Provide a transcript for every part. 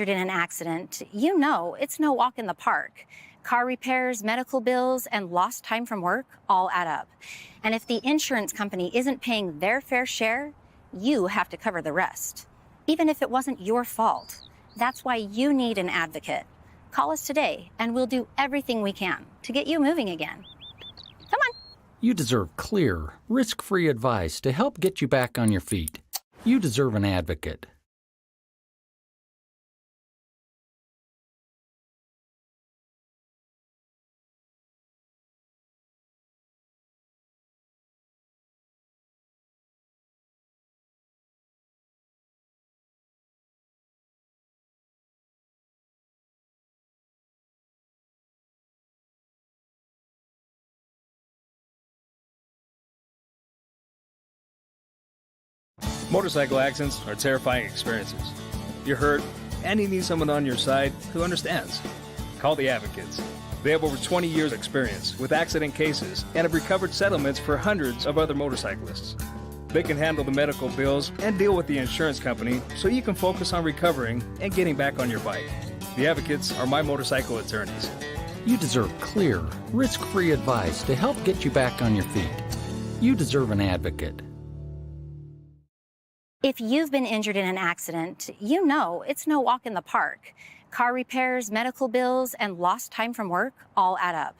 injured in an accident, you know it's no walk in the park. Car repairs, medical bills, and lost time from work all add up. And if the insurance company isn't paying their fair share, you have to cover the rest, even if it wasn't your fault. That's why you need an advocate. Call us today, and we'll do everything we can to get you moving again. Come on. You deserve clear, risk-free advice to help get you back on your feet. You deserve an advocate. Motorcycle accidents are terrifying experiences. You're hurt, and you need someone on your side who understands. Call the Advocates. They have over 20 years' experience with accident cases and have recovered settlements for hundreds of other motorcyclists. They can handle the medical bills and deal with the insurance company so you can focus on recovering and getting back on your bike. The Advocates are my motorcycle attorneys. You deserve clear, risk-free advice to help get you back on your feet. You deserve an advocate. If you've been injured in an accident, you know it's no walk in the park. Car repairs, medical bills, and lost time from work all add up.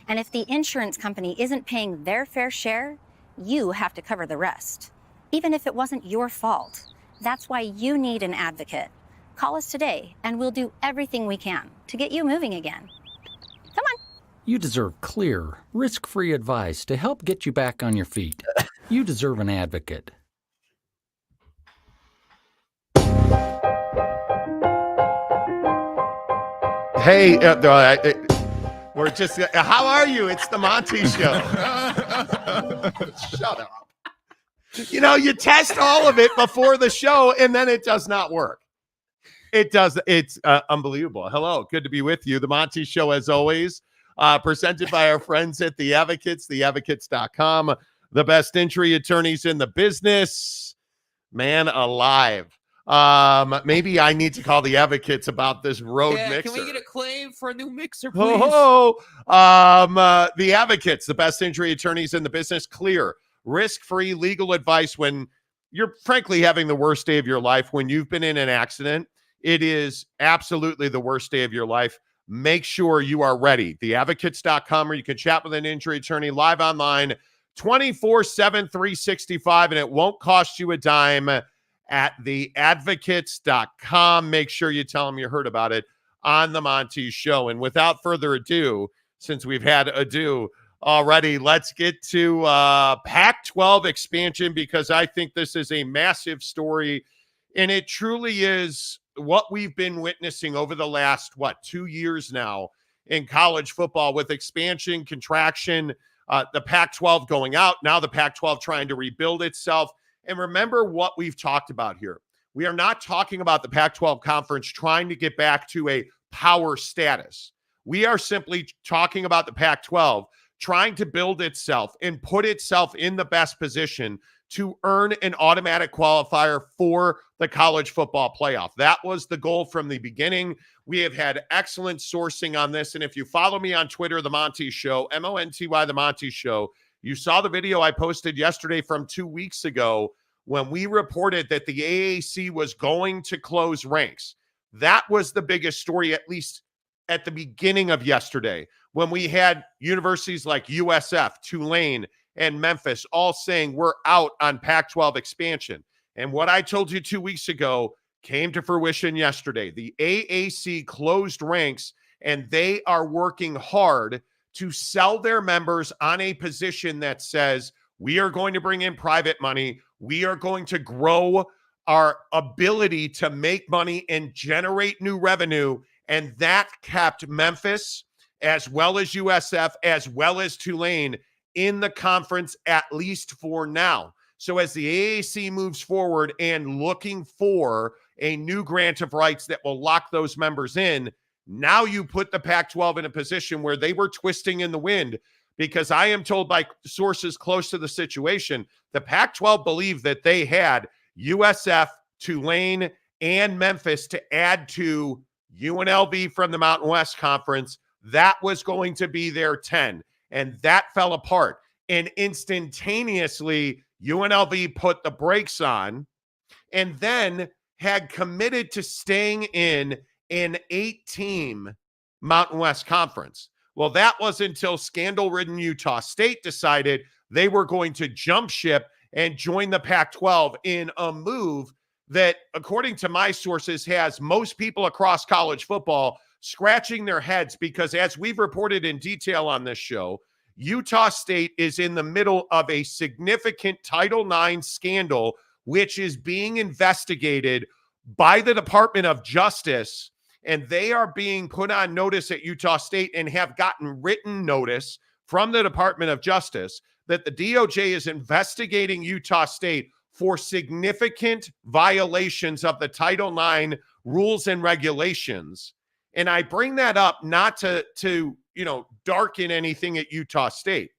And if the insurance company isn't paying their fair share, you have to cover the rest, even if it wasn't your fault. That's why you need an advocate. Call us today, and we'll do everything we can to get you moving again. Come on. You deserve clear, risk-free advice to help get you back on your feet. You deserve an advocate. Hey, we're just, how are you? It's the Monty Show. Shut up. You know, you test all of it before the show, and then it does not work. It does. It's unbelievable. Hello. Good to be with you. The Monty Show, as always, presented by our friends at The Advocates, theadvocates.com, the best injury attorneys in the business. Man alive. Maybe I need to call the Advocates about this Rode mixer. Can we get a claim for a new mixer, please? The Advocates, the best injury attorneys in the business. Clear, risk-free legal advice when you're frankly having the worst day of your life. When you've been in an accident, it is absolutely the worst day of your life. Make sure you are ready. Theadvocates.com, where you can chat with an injury attorney live online 24/7, 365, and it won't cost you a dime. At theadvocates.com. Make sure you tell them you heard about it on the Monty Show. And without further ado, since we've had ado already, let's get to Pac-12 expansion, because I think this is a massive story, and it truly is what we've been witnessing over the last, 2 years now in college football, with expansion, contraction, the Pac-12 going out, now the Pac-12 trying to rebuild itself. And remember what we've talked about here. We are not talking about the Pac-12 conference trying to get back to a power status. We are simply talking about the Pac-12 trying to build itself and put itself in the best position to earn an automatic qualifier for the college football playoff. That was the goal from the beginning. We have had excellent sourcing on this. And if you follow me on Twitter, The Monty Show, MONTY, The Monty Show, you saw the video I posted yesterday from 2 weeks ago when we reported that the AAC was going to close ranks. That was the biggest story, at least at the beginning of yesterday, when we had universities like USF, Tulane, and Memphis all saying we're out on Pac-12 expansion. And what I told you 2 weeks ago came to fruition yesterday. The AAC closed ranks, and they are working hard to sell their members on a position that says, we are going to bring in private money. We are going to grow our ability to make money and generate new revenue. And that kept Memphis, as well as USF, as well as Tulane, in the conference, at least for now. So as the AAC moves forward and looking for a new grant of rights that will lock those members in, now you put the Pac-12 in a position where they were twisting in the wind, because I am told by sources close to the situation, the Pac-12 believed that they had USF, Tulane, and Memphis to add to UNLV from the Mountain West Conference. That was going to be their 10, and that fell apart. And instantaneously, UNLV put the brakes on and then had committed to staying in an 8-team Mountain West Conference. Well, that was until scandal-ridden Utah State decided they were going to jump ship and join the Pac-12 in a move that, according to my sources, has most people across college football scratching their heads because, as we've reported in detail on this show, Utah State is in the middle of a significant Title IX scandal, which is being investigated by the Department of Justice, and they are being put on notice at Utah State and have gotten written notice from the Department of Justice that the DOJ is investigating Utah State for significant violations of the Title IX rules and regulations. And I bring that up not to darken anything at Utah State,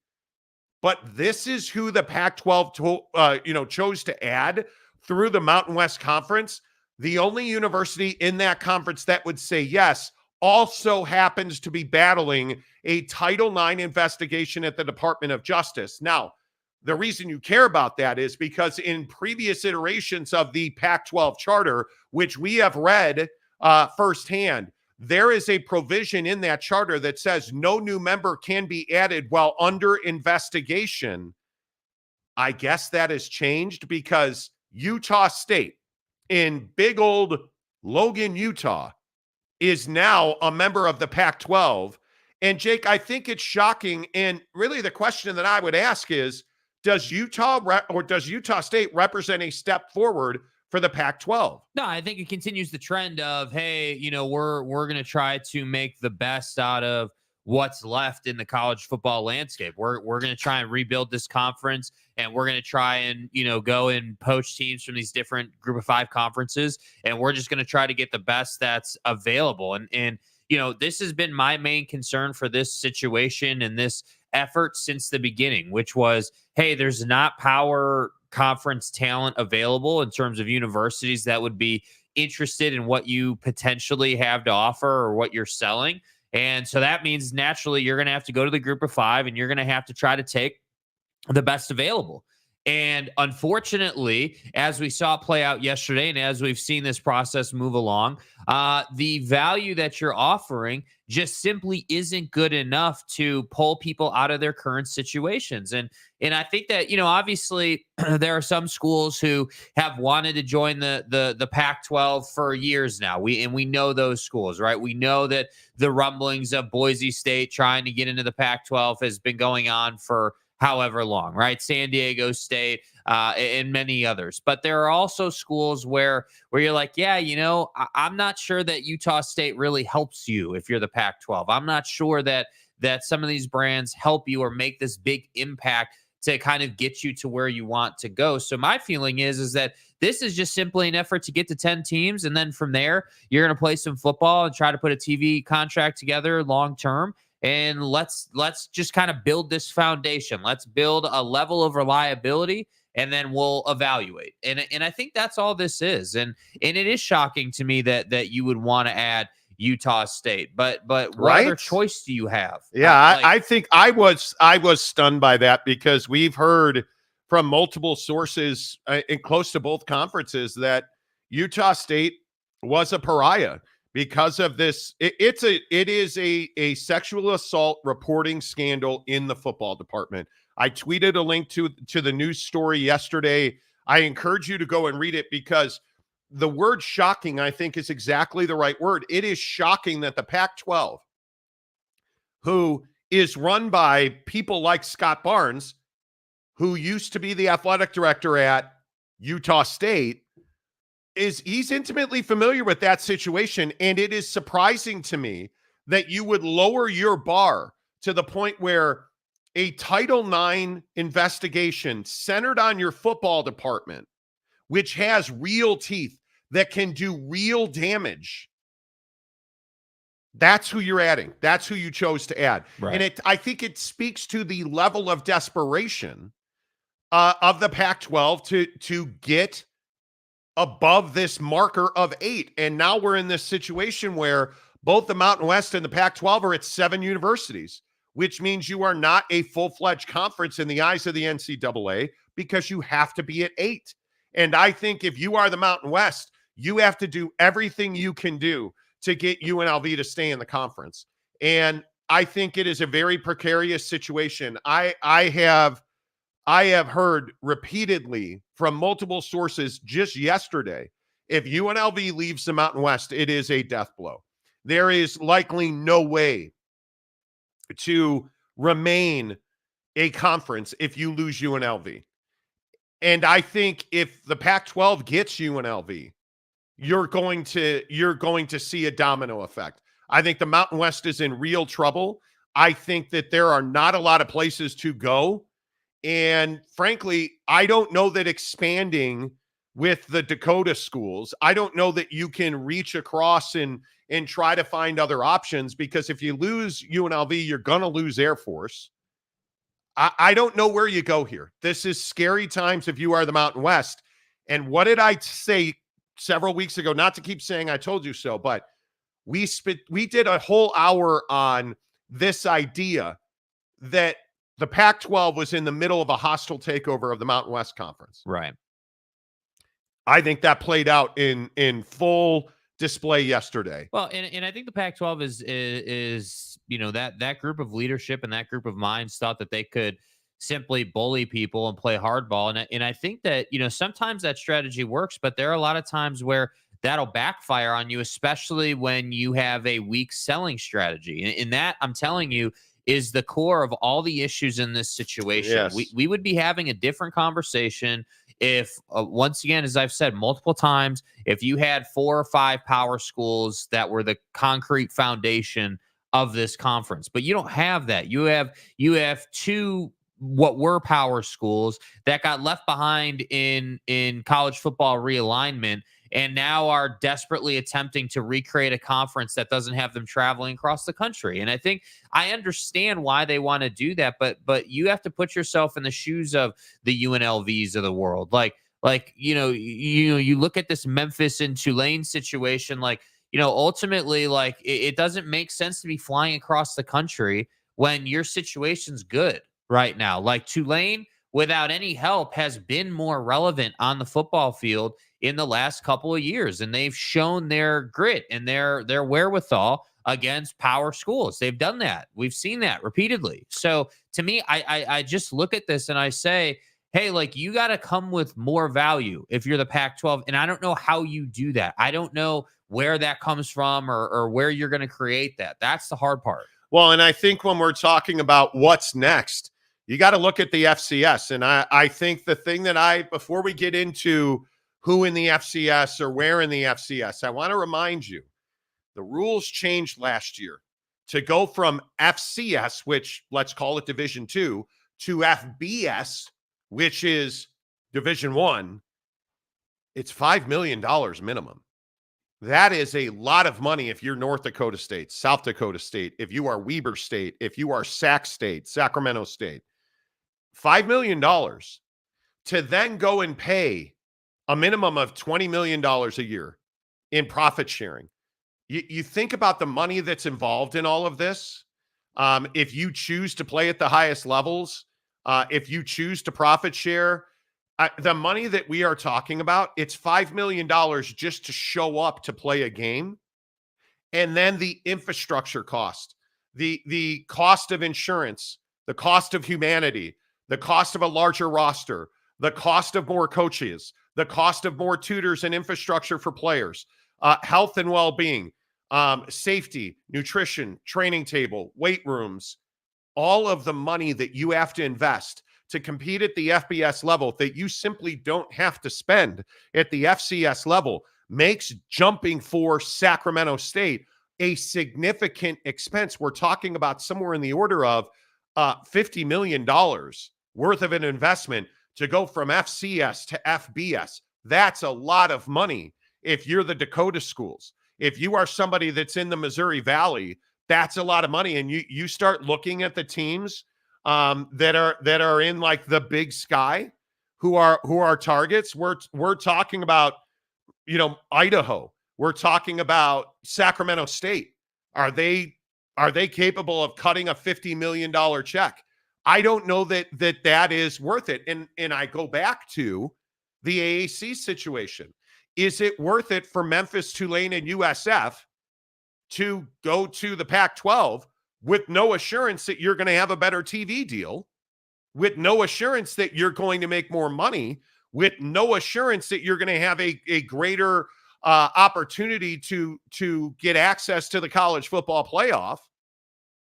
but this is who the Pac-12 chose to add through the Mountain West Conference. The only university in that conference that would say yes also happens to be battling a Title IX investigation at the Department of Justice. Now, the reason you care about that is because in previous iterations of the Pac-12 charter, which we have read firsthand, there is a provision in that charter that says no new member can be added while under investigation. I guess that has changed because Utah State in big old Logan, Utah, is now a member of the Pac-12. And Jake, I think it's shocking. And really the question that I would ask is, does Utah State represent a step forward for the Pac-12? No, I think it continues the trend of, hey, we're going to try to make the best out of what's left in the college football landscape. We're going to try and rebuild this conference, and we're going to try and, go and poach teams from these different group of 5 conferences. And we're just going to try to get the best that's available. And this has been my main concern for this situation and this effort since the beginning, which was, hey, there's not power conference talent available in terms of universities that would be interested in what you potentially have to offer or what you're selling. And so that means naturally you're going to have to go to the group of 5 and you're going to have to try to take the best available. And unfortunately, as we saw play out yesterday, and as we've seen this process move along, the value that you're offering just simply isn't good enough to pull people out of their current situations. And I think that, obviously there are some schools who have wanted to join the Pac-12 for years now. We know those schools, right? We know that the rumblings of Boise State trying to get into the Pac-12 has been going on for however long, right? San Diego State, and many others. But there are also schools where you're like, yeah, I'm not sure that Utah State really helps you if you're the Pac-12. I'm not sure that some of these brands help you or make this big impact to kind of get you to where you want to go. So my feeling is that this is just simply an effort to get to 10 teams. And then from there, you're going to play some football and try to put a TV contract together long-term. And let's just kind of build this foundation. Let's build a level of reliability, and then we'll evaluate. And I think that's all this is. And it is shocking to me that you would want to add Utah State, but what right? other choice do you have? Yeah, I think I was stunned by that because we've heard from multiple sources and close to both conferences that Utah State was a pariah because of this. It is a sexual assault reporting scandal in the football department. I tweeted a link to the news story yesterday. I encourage you to go and read it because the word shocking, I think, is exactly the right word. It is shocking that the Pac-12, who is run by people like Scott Barnes, who used to be the athletic director at Utah State, he's intimately familiar with that situation. And it is surprising to me that you would lower your bar to the point where a Title IX investigation centered on your football department, which has real teeth that can do real damage, that's who you're adding. That's who you chose to add. Right. And I think it speaks to the level of desperation of the Pac-12 to get above this marker of 8. And now we're in this situation where both the Mountain West and the Pac-12 are at 7 universities, which means you are not a full-fledged conference in the eyes of the NCAA because you have to be at 8. And I think if you are the Mountain West, you have to do everything you can do to get UNLV to stay in the conference. And I think it is a very precarious situation. I have heard repeatedly from multiple sources just yesterday, if UNLV leaves the Mountain West, it is a death blow. There is likely no way to remain a conference if you lose UNLV. And I think if the Pac-12 gets UNLV, you're going to see a domino effect. I think the Mountain West is in real trouble. I think that there are not a lot of places to go. And frankly, I don't know that expanding with the Dakota schools, I don't know that you can reach across and try to find other options, because if you lose UNLV, you're going to lose Air Force. I don't know where you go here. This is scary times if you are the Mountain West. And what did I say several weeks ago? Not to keep saying I told you so, but we did a whole hour on this idea that the Pac-12 was in the middle of a hostile takeover of the Mountain West Conference. Right. I think that played out in full display yesterday. Well, and I think the Pac-12 is that group of leadership and that group of minds thought that they could simply bully people and play hardball. And I think that, sometimes that strategy works, but there are a lot of times where that'll backfire on you, especially when you have a weak selling strategy. And that, I'm telling you, is the core of all the issues in this situation. Yes. We would be having a different conversation if, once again, as I've said multiple times, if you had 4 or 5 power schools that were the concrete foundation of this conference. But you don't have that. You have 2 what were power schools that got left behind in college football realignment, and now are desperately attempting to recreate a conference that doesn't have them traveling across the country. And I think I understand why they want to do that, but you have to put yourself in the shoes of the UNLVs of the world. You look at this Memphis and Tulane situation, ultimately, it doesn't make sense to be flying across the country when your situation's good right now. Like Tulane, without any help, has been more relevant on the football field in the last couple of years, and they've shown their grit and their wherewithal against power schools. They've done that. We've seen that repeatedly. So to me, I just look at this and I say, hey, you got to come with more value if you're the Pac-12, and I don't know how you do that. I don't know where that comes from or where you're going to create that. That's the hard part. Well, and I think when we're talking about what's next, you got to look at the FCS. And I think the thing that before we get into who in the FCS or where in the FCS, I want to remind you, the rules changed last year to go from FCS, which let's call it Division II, to FBS, which is Division I. It's $5 million minimum. That is a lot of money if you're North Dakota State, South Dakota State, if you are Weber State, if you are Sac State, Sacramento State. $5 million to then go and pay a minimum of $20 million a year in profit sharing. You think about the money that's involved in all of this. If you choose to play at the highest levels, if you choose to profit share, the money that we are talking about, it's $5 million just to show up to play a game. And then the infrastructure cost, the cost of insurance, the cost of humanity, the cost of a larger roster, the cost of more coaches, the cost of more tutors and infrastructure for players, health and well-being, safety, nutrition, training table, weight rooms, all of the money that you have to invest to compete at the FBS level that you simply don't have to spend at the FCS level makes jumping for Sacramento State a significant expense. We're talking about somewhere in the order of $50 million worth of an investment to go from FCS to FBS. That's a lot of money if you're the Dakota schools. If you are somebody that's in the Missouri Valley, that's a lot of money. And you start looking at the teams that are in the Big Sky who are targets. We're talking about Idaho. We're talking about Sacramento State. Are they capable of cutting a $50 million check? I don't know that is worth it. And I go back to the AAC situation. Is it worth it for Memphis, Tulane, and USF to go to the Pac-12 with no assurance that you're going to have a better TV deal, with no assurance that you're going to make more money, with no assurance that you're going to have a greater opportunity to get access to the college football playoff?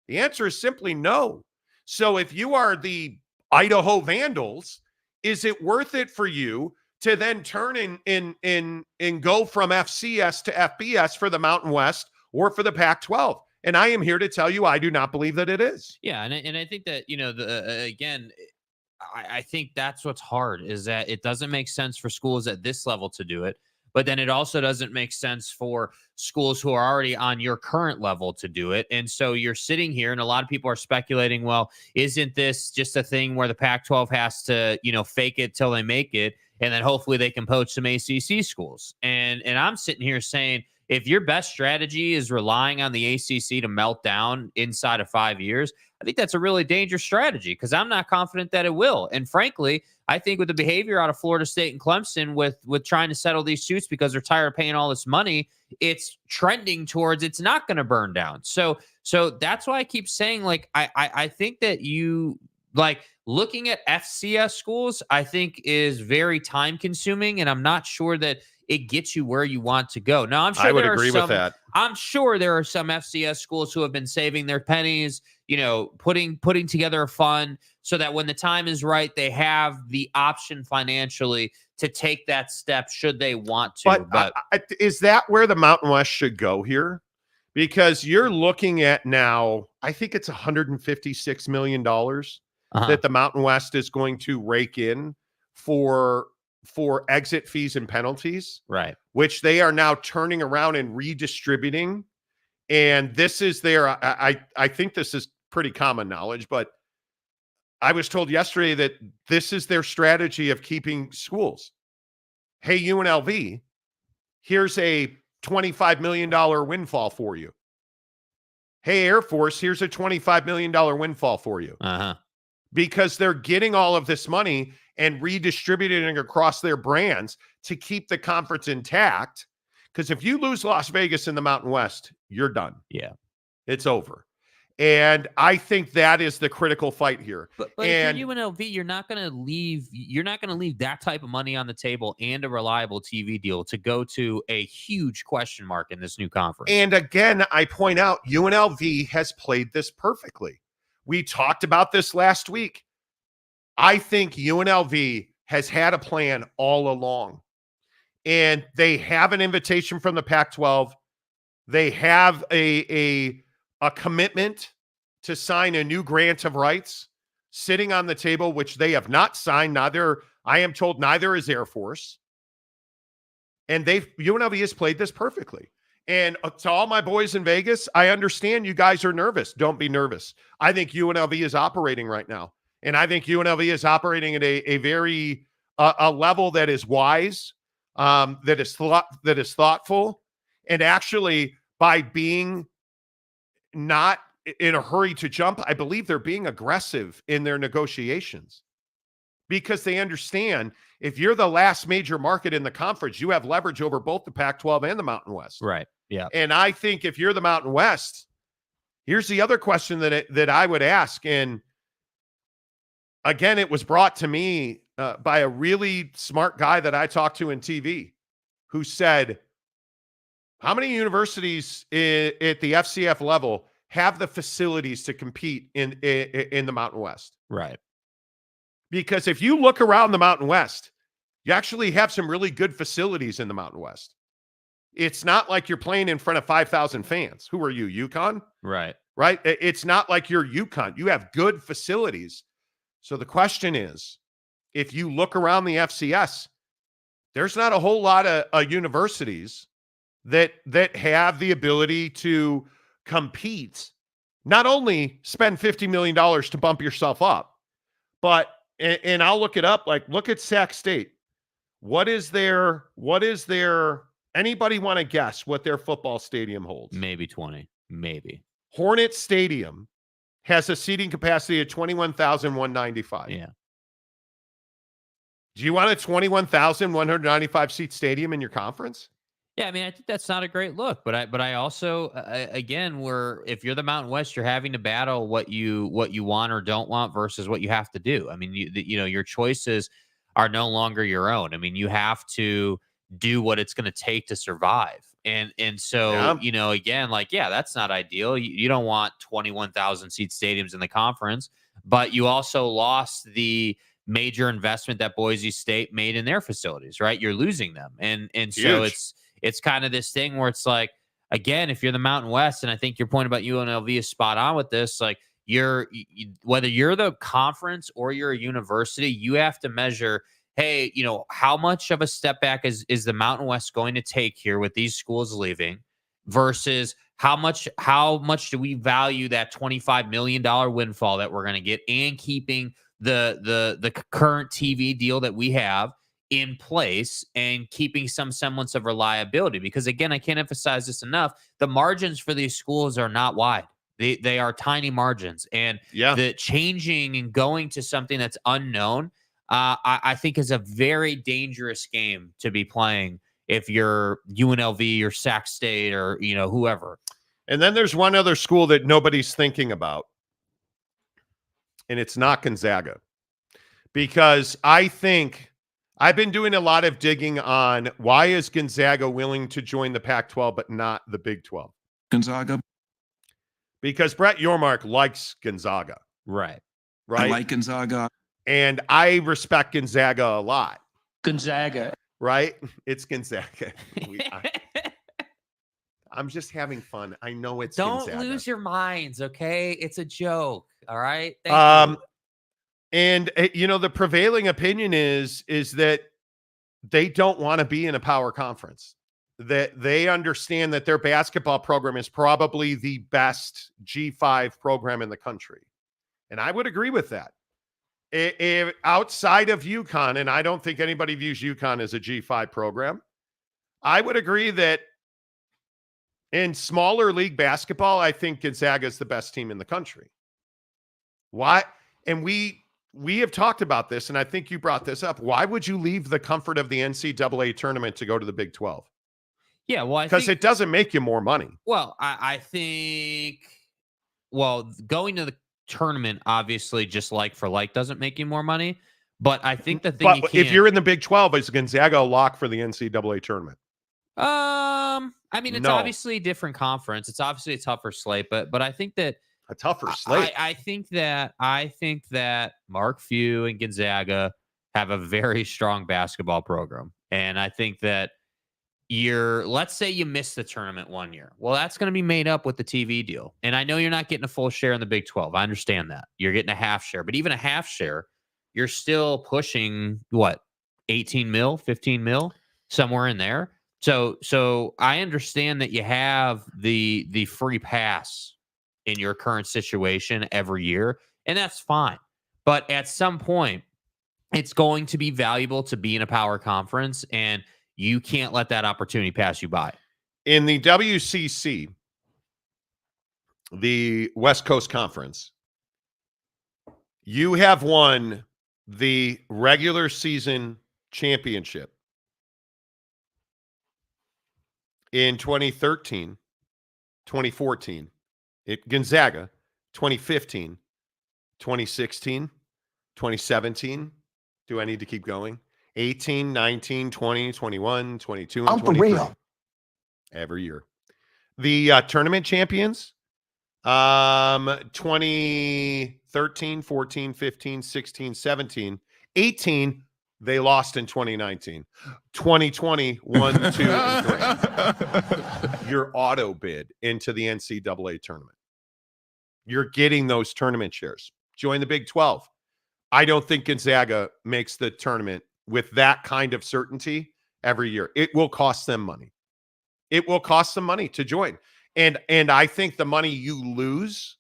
The answer is simply no. So if you are the Idaho Vandals, is it worth it for you to then turn and go from FCS to FBS for the Mountain West or for the Pac-12? And I am here to tell you, I do not believe that it is. Yeah, and I think that, again, I think that's what's hard, is that it doesn't make sense for schools at this level to do it. But then it also doesn't make sense for schools who are already on your current level to do it. And so you're sitting here and a lot of people are speculating, well, isn't this just a thing where the Pac-12 has to, fake it till they make it, and then hopefully they can poach some ACC schools? And I'm sitting here saying, if your best strategy is relying on the ACC to melt down inside of 5 years, I think that's a really dangerous strategy, because I'm not confident that it will. And frankly, I think with the behavior out of Florida State and Clemson with trying to settle these suits because they're tired of paying all this money, it's trending towards it's not going to burn down. So that's why I keep saying, like, I think that looking at FCS schools, I think is very time consuming, and I'm not sure that it gets you where you want to go. Now, I'm sure I would agree with that. I'm sure there are some FCS schools who have been saving their pennies, putting together a fund so that when the time is right, they have the option financially to take that step should they want to. But is that where the Mountain West should go here? Because you're looking at now, I think it's $156 million that the Mountain West is going to rake in for exit fees and penalties, right? Which they are now turning around and redistributing. And this is I think this is pretty common knowledge, but I was told yesterday that this is their strategy of keeping schools. Hey, UNLV, here's a $25 million windfall for you. Hey, Air Force, here's a $25 million windfall for you. Because they're getting all of this money and redistributing it across their brands to keep the conference intact. Because if you lose Las Vegas in the Mountain West, you're done. Yeah. It's over. And I think that is the critical fight here. But if you're UNLV, you're not going to leave that type of money on the table and a reliable TV deal to go to a huge question mark in this new conference. And again, I point out UNLV has played this perfectly. We talked about this last week. I think UNLV has had a plan all along. And they have an invitation from the Pac-12. They have a commitment to sign a new grant of rights sitting on the table, which they have not signed. I am told neither is Air Force. And UNLV has played this perfectly. And to all my boys in Vegas, I understand you guys are nervous. Don't be nervous. I think UNLV is operating right now. And I think UNLV is operating at a very a level that is wise, that is thoughtful, and actually by being not in a hurry to jump, I believe they're being aggressive in their negotiations, because they understand if you're the last major market in the conference, you have leverage over both the Pac-12 and the Mountain West. Right. Yeah. And I think if you're the Mountain West, here's the other question that I would ask. And again, it was brought to me by a really smart guy that I talked to in TV, who said, how many universities at the FCF level have the facilities to compete in the Mountain West? Right. Because if you look around the Mountain West, you actually have some really good facilities in the Mountain West. It's not like you're playing in front of 5,000 fans. Who are you, UConn? Right. Right? It's not like you're UConn. You have good facilities. So the question is, if you look around the FCS, there's not a whole lot of universities that have the ability to compete, not only spend $50 million to bump yourself up, but, and I'll look it up, like look at Sac State. What is their anybody want to guess what their football stadium holds? Maybe 20. Maybe. Hornet Stadium has a seating capacity of 21,195. Yeah. Do you want a 21,195 seat stadium in your conference? Yeah, I mean, I think that's not a great look, but I also again, if you're the Mountain West, you're having to battle what you want or don't want versus what you have to do. I mean, your choices are no longer your own. I mean, you have to do what it's going to take to survive. And so, again, that's not ideal. You don't want 21,000 seat stadiums in the conference, but you also lost the major investment that Boise State made in their facilities, right? You're losing them. And so it's kind of this thing where it's like, again, if you're the Mountain West, and I think your point about UNLV is spot on with this, like whether you're the conference or you're a university, you have to measure, hey, how much of a step back is the Mountain West going to take here with these schools leaving versus how much do we value that $25 million windfall that we're going to get and keeping the current TV deal that we have in place and keeping some semblance of reliability. Because again, I can't emphasize this enough. The margins for these schools are not wide. They are tiny margins. And the changing and going to something that's unknown, I think is a very dangerous game to be playing if you're UNLV or Sac State or, whoever. And then there's one other school that nobody's thinking about. And it's not Gonzaga. Because I think I've been doing a lot of digging on why is Gonzaga willing to join the Pac-12 but not the Big 12? Gonzaga. Because Brett Yormark likes Gonzaga. Right. I like Gonzaga. And I respect Gonzaga a lot. Gonzaga. Right? It's Gonzaga. I'm just having fun. I know it's Gonzaga. Don't lose your minds, okay? It's a joke, all right? Thank you. And, the prevailing opinion is that they don't want to be in a power conference, that they understand that their basketball program is probably the best G5 program in the country. And I would agree with that. If outside of UConn, and I don't think anybody views UConn as a G5 program, I would agree that in smaller league basketball, I think Gonzaga is the best team in the country. Why? And we have talked about this, and I think you brought this up. Why would you leave the comfort of the NCAA tournament to go to the Big 12? Yeah, well, because it doesn't make you more money. Well, I think, going to the tournament, obviously, just like for like, doesn't make you more money. But I think the thing, if you're in the Big 12, is Gonzaga a lock for the NCAA tournament? I mean, it's obviously a different conference. It's obviously a tougher slate, but I think that. A tougher slate. I think that Mark Few and Gonzaga have a very strong basketball program. And I think that let's say you miss the tournament one year. Well, that's going to be made up with the TV deal. And I know you're not getting a full share in the Big 12. I understand that. You're getting a half share, but even a half share, you're still pushing 18 mil, 15 mil, somewhere in there. So I understand that you have the free pass in your current situation every year, and that's fine. But at some point, it's going to be valuable to be in a power conference, and you can't let that opportunity pass you by. In the WCC, the West Coast Conference, you have won the regular season championship in 2013, 2014. Gonzaga, 2015, 2016, 2017. Do I need to keep going? 18, 19, 20, 21, 22, and 23. Every year. The tournament champions, 2013, 14, 15, 16, 17, 18, they lost in 2019. 2020, 1, 2, and 3. Your auto bid into the NCAA tournament. You're getting those tournament shares. Join the Big 12. I don't think Gonzaga makes the tournament with that kind of certainty every year. It will cost them money. It will cost them money to join. And I think the money you lose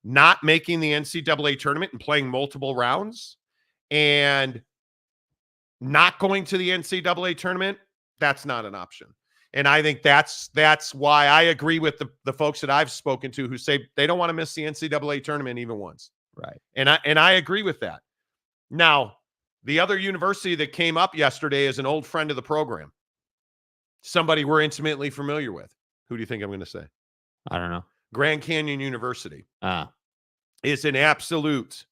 not making the NCAA tournament and playing multiple rounds and not going to the NCAA tournament, that's not an option. And I think that's why I agree with the folks that I've spoken to who say they don't want to miss the NCAA tournament even once. Right. And I agree with that. Now, the other university that came up yesterday is an old friend of the program. Somebody we're intimately familiar with. Who do you think I'm going to say? I don't know. Grand Canyon University Ah, is an absolute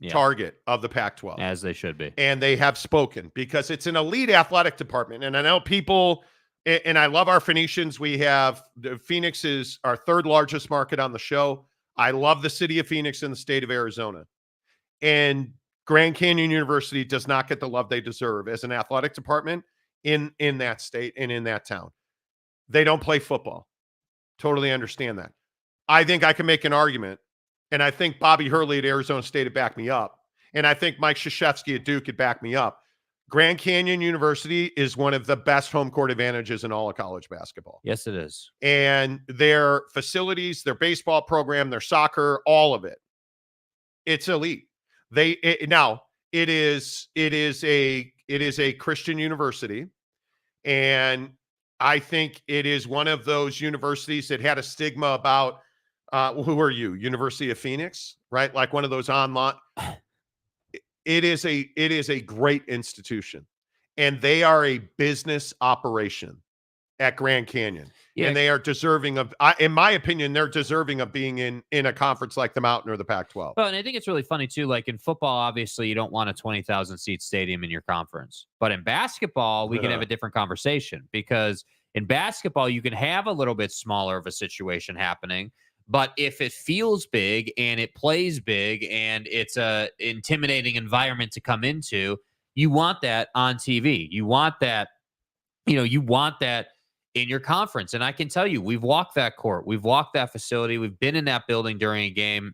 target of the Pac-12. as they should be. And they have spoken because it's an elite athletic department. And I know people, and I love our Phoenicians. We have Phoenix is our third largest market on the show. I love the city of Phoenix in the state of Arizona. And Grand Canyon University does not get the love they deserve as an athletic department in that state and in that town. They don't play football. Totally understand that. I think I can make an argument, and I think Bobby Hurley at Arizona State would back me up, and I think Mike Krzyzewski at Duke could back me up. Grand Canyon University is one of the best home court advantages in all of college basketball. Yes, it is. And their facilities, their baseball program, their soccer, all of it, it's elite. Now it is a Christian university, and I think it is one of those universities that had a stigma about who are you? University of Phoenix, right? Like one of those online. It is a great institution, and they are a business operation at Grand Canyon. Yeah. And they are deserving of, in my opinion, they're deserving of being in a conference like the Mountain or the Pac-12. Well, and I think it's really funny too. Like in football, obviously you don't want a 20,000 seat stadium in your conference, but in basketball, we can have a different conversation, because in basketball, you can have a little bit smaller of a situation happening, but if it feels big and it plays big and it's a intimidating environment to come into, you want that on TV. You want that, you want that in your conference. And I can tell you, we've walked that court. We've walked that facility. We've been in that building during a game.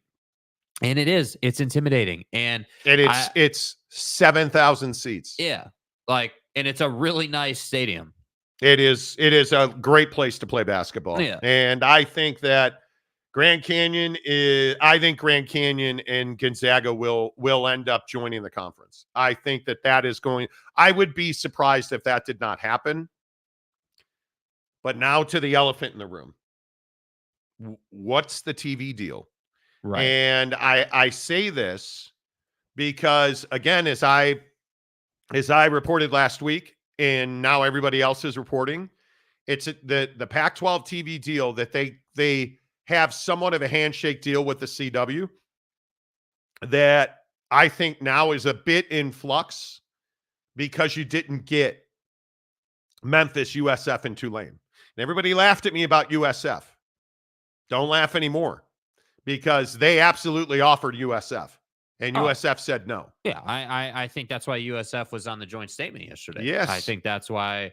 And it's intimidating. And it's 7,000 seats. Yeah. And it's a really nice stadium. It is a great place to play basketball. Yeah. And I think that Grand Canyon and Gonzaga will end up joining the conference. I think that is going, I would be surprised if that did not happen. But now to the elephant in the room. What's the TV deal? Right. And I say this because, again, as I reported last week, and now everybody else is reporting, it's the Pac-12 TV deal that they have somewhat of a handshake deal with the CW that I think now is a bit in flux because you didn't get Memphis, USF, and Tulane. And everybody laughed at me about USF. Don't laugh anymore, because they absolutely offered USF, and USF said no. Yeah, I think that's why USF was on the joint statement yesterday. Yes. I think that's why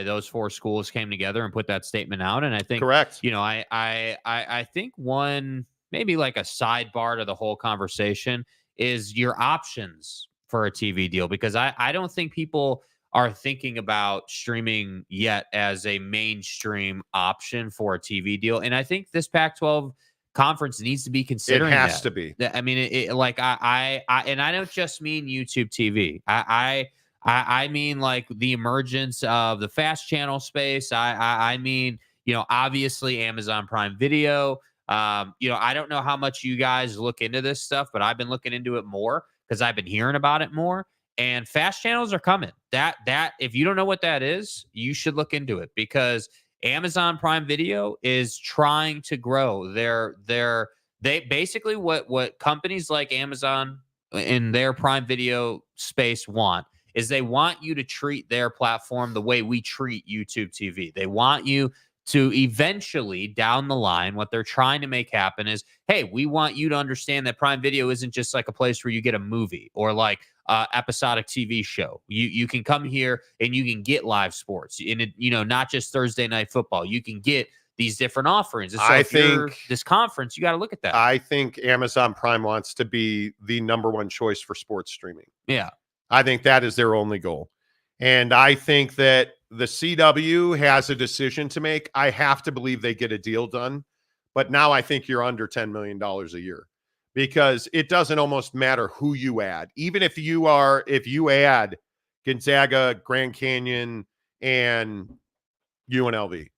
those four schools came together and put that statement out. And I think, correct. I think one, maybe like a sidebar to the whole conversation, is your options for a TV deal, because I don't think people are thinking about streaming yet as a mainstream option for a TV deal. And I think this Pac-12 conference needs to be considering it has to be. I mean, I and I don't just mean YouTube TV. I mean like the emergence of the fast channel space. I mean, obviously Amazon Prime Video. I don't know how much you guys look into this stuff, but I've been looking into it more because I've been hearing about it more. And fast channels are coming. That if you don't know what that is, you should look into it, because Amazon Prime Video is trying to grow. They basically what companies like Amazon in their Prime Video space want is they want you to treat their platform the way we treat YouTube TV. They want you to eventually, down the line, what they're trying to make happen is, hey, we want you to understand that Prime Video isn't just like a place where you get a movie or like episodic TV show. You can come here and you can get live sports, and not just Thursday night football. You can get these different offerings. And so I if you're think this conference, you got to look at that. I think Amazon Prime wants to be the number one choice for sports streaming. Yeah. I think that is their only goal. And I think that the CW has a decision to make. I have to believe they get a deal done. But now I think you're under $10 million a year, because it doesn't almost matter who you add. Even if you add Gonzaga, Grand Canyon, and UNLV,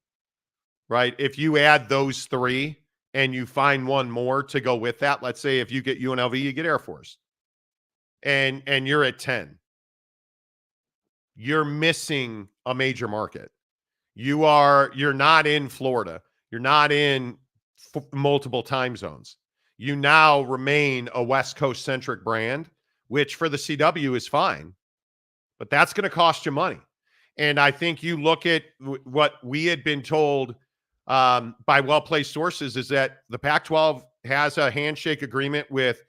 right? If you add those three and you find one more to go with that, let's say if you get UNLV, you get Air Force, and you're at 10. You're missing a major market. You're not in Florida. You're not in multiple time zones. You now remain a West Coast centric brand, which for the CW is fine, but that's going to cost you money. And I think you look at what we had been told by well-placed sources is that the Pac-12 has a handshake agreement with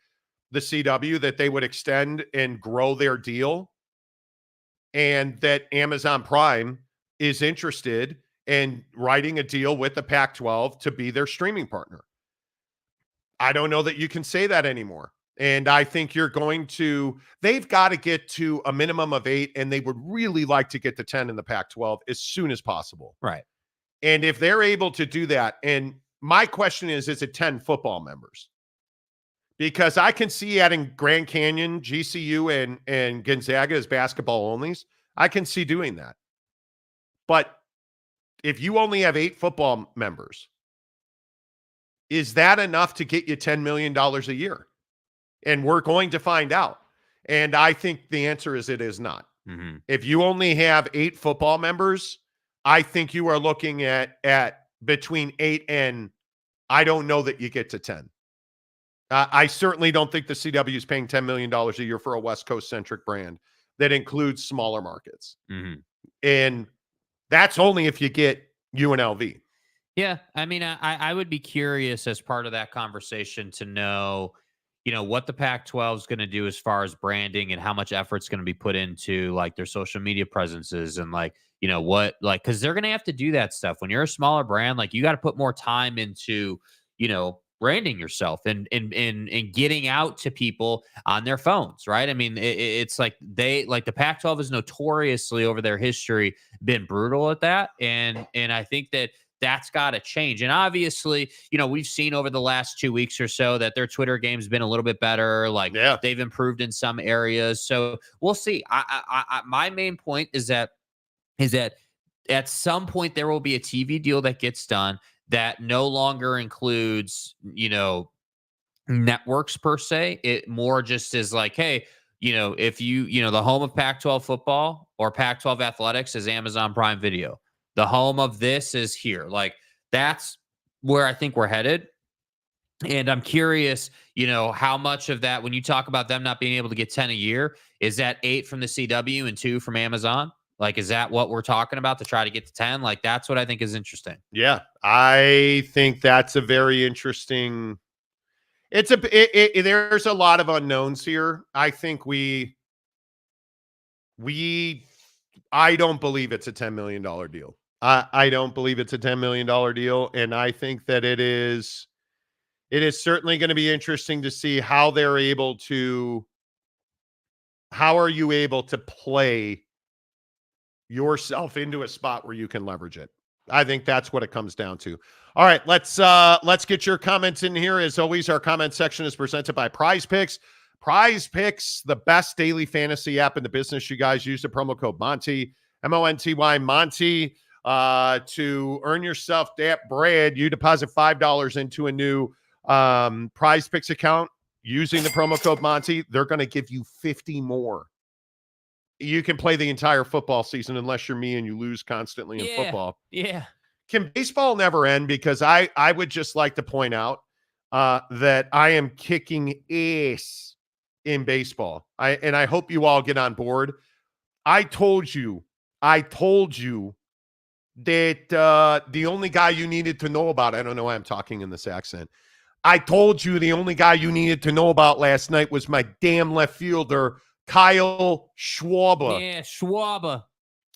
the CW that they would extend and grow their deal, and that Amazon Prime is interested in writing a deal with the Pac-12 to be their streaming partner. I don't know that you can say that anymore. And I think they've got to get to a minimum of 8, and they would really like to get to 10 in the Pac-12 as soon as possible. Right. And if they're able to do that, and my question is it 10 football members? Because I can see adding Grand Canyon, GCU, and Gonzaga as basketball onlys. I can see doing that. But if you only have 8 football members, is that enough to get you $10 million a year? And we're going to find out. And I think the answer is it is not. Mm-hmm. If you only have 8 football members, I think you are looking at between 8 and I don't know that you get to 10. I certainly don't think the CW is paying $10 million a year for a West Coast centric brand that includes smaller markets. Mm-hmm. And that's only if you get UNLV. Yeah. I mean, I would be curious as part of that conversation to know, what the Pac-12 is going to do as far as branding and how much effort's going to be put into like their social media presences and because they're going to have to do that stuff. When you're a smaller brand, like you got to put more time into, branding yourself and getting out to people on their phones, right? I mean, it's like the Pac-12 has notoriously over their history been brutal at that. And I think that's got to change. And obviously, we've seen over the last 2 weeks or so that their Twitter game's been a little bit better. They've improved in some areas. So we'll see. My main point is that at some point there will be a TV deal that gets done that no longer includes, networks per se. It more just is like, hey, if the home of Pac-12 football or Pac-12 athletics is Amazon Prime Video. The home of this is here. Like that's where I think we're headed. And I'm curious, how much of that, when you talk about them not being able to get 10 a year, is that 8 from the CW and 2 from Amazon? Like, is that what we're talking about to try to get to 10? Like, that's what I think is interesting. Yeah, I think that's a very interesting. There's a lot of unknowns here. I think I don't believe it's a $10 million deal. I don't believe it's a $10 million deal. And I think that it is certainly going to be interesting to see how are you able to play yourself into a spot where you can leverage it. I think that's what it comes down to. All right, let's get your comments in here. As always, our comment section is presented by PrizePicks. PrizePicks, the best daily fantasy app in the business. You guys use the promo code Monty, M-O-N-T-Y, Monty, to earn yourself that bread. You deposit $5 into a new PrizePicks account using the promo code Monty. They're going to give you 50 more. You can play the entire football season unless you're me and you lose constantly in football. Yeah. Can baseball never end? Because I would just like to point out that I am kicking ass in baseball. I hope you all get on board. I told you that the only guy you needed to know about, I don't know why I'm talking in this accent. I told you the only guy you needed to know about last night was my damn left fielder, Kyle Schwarber. Yeah, Schwarber.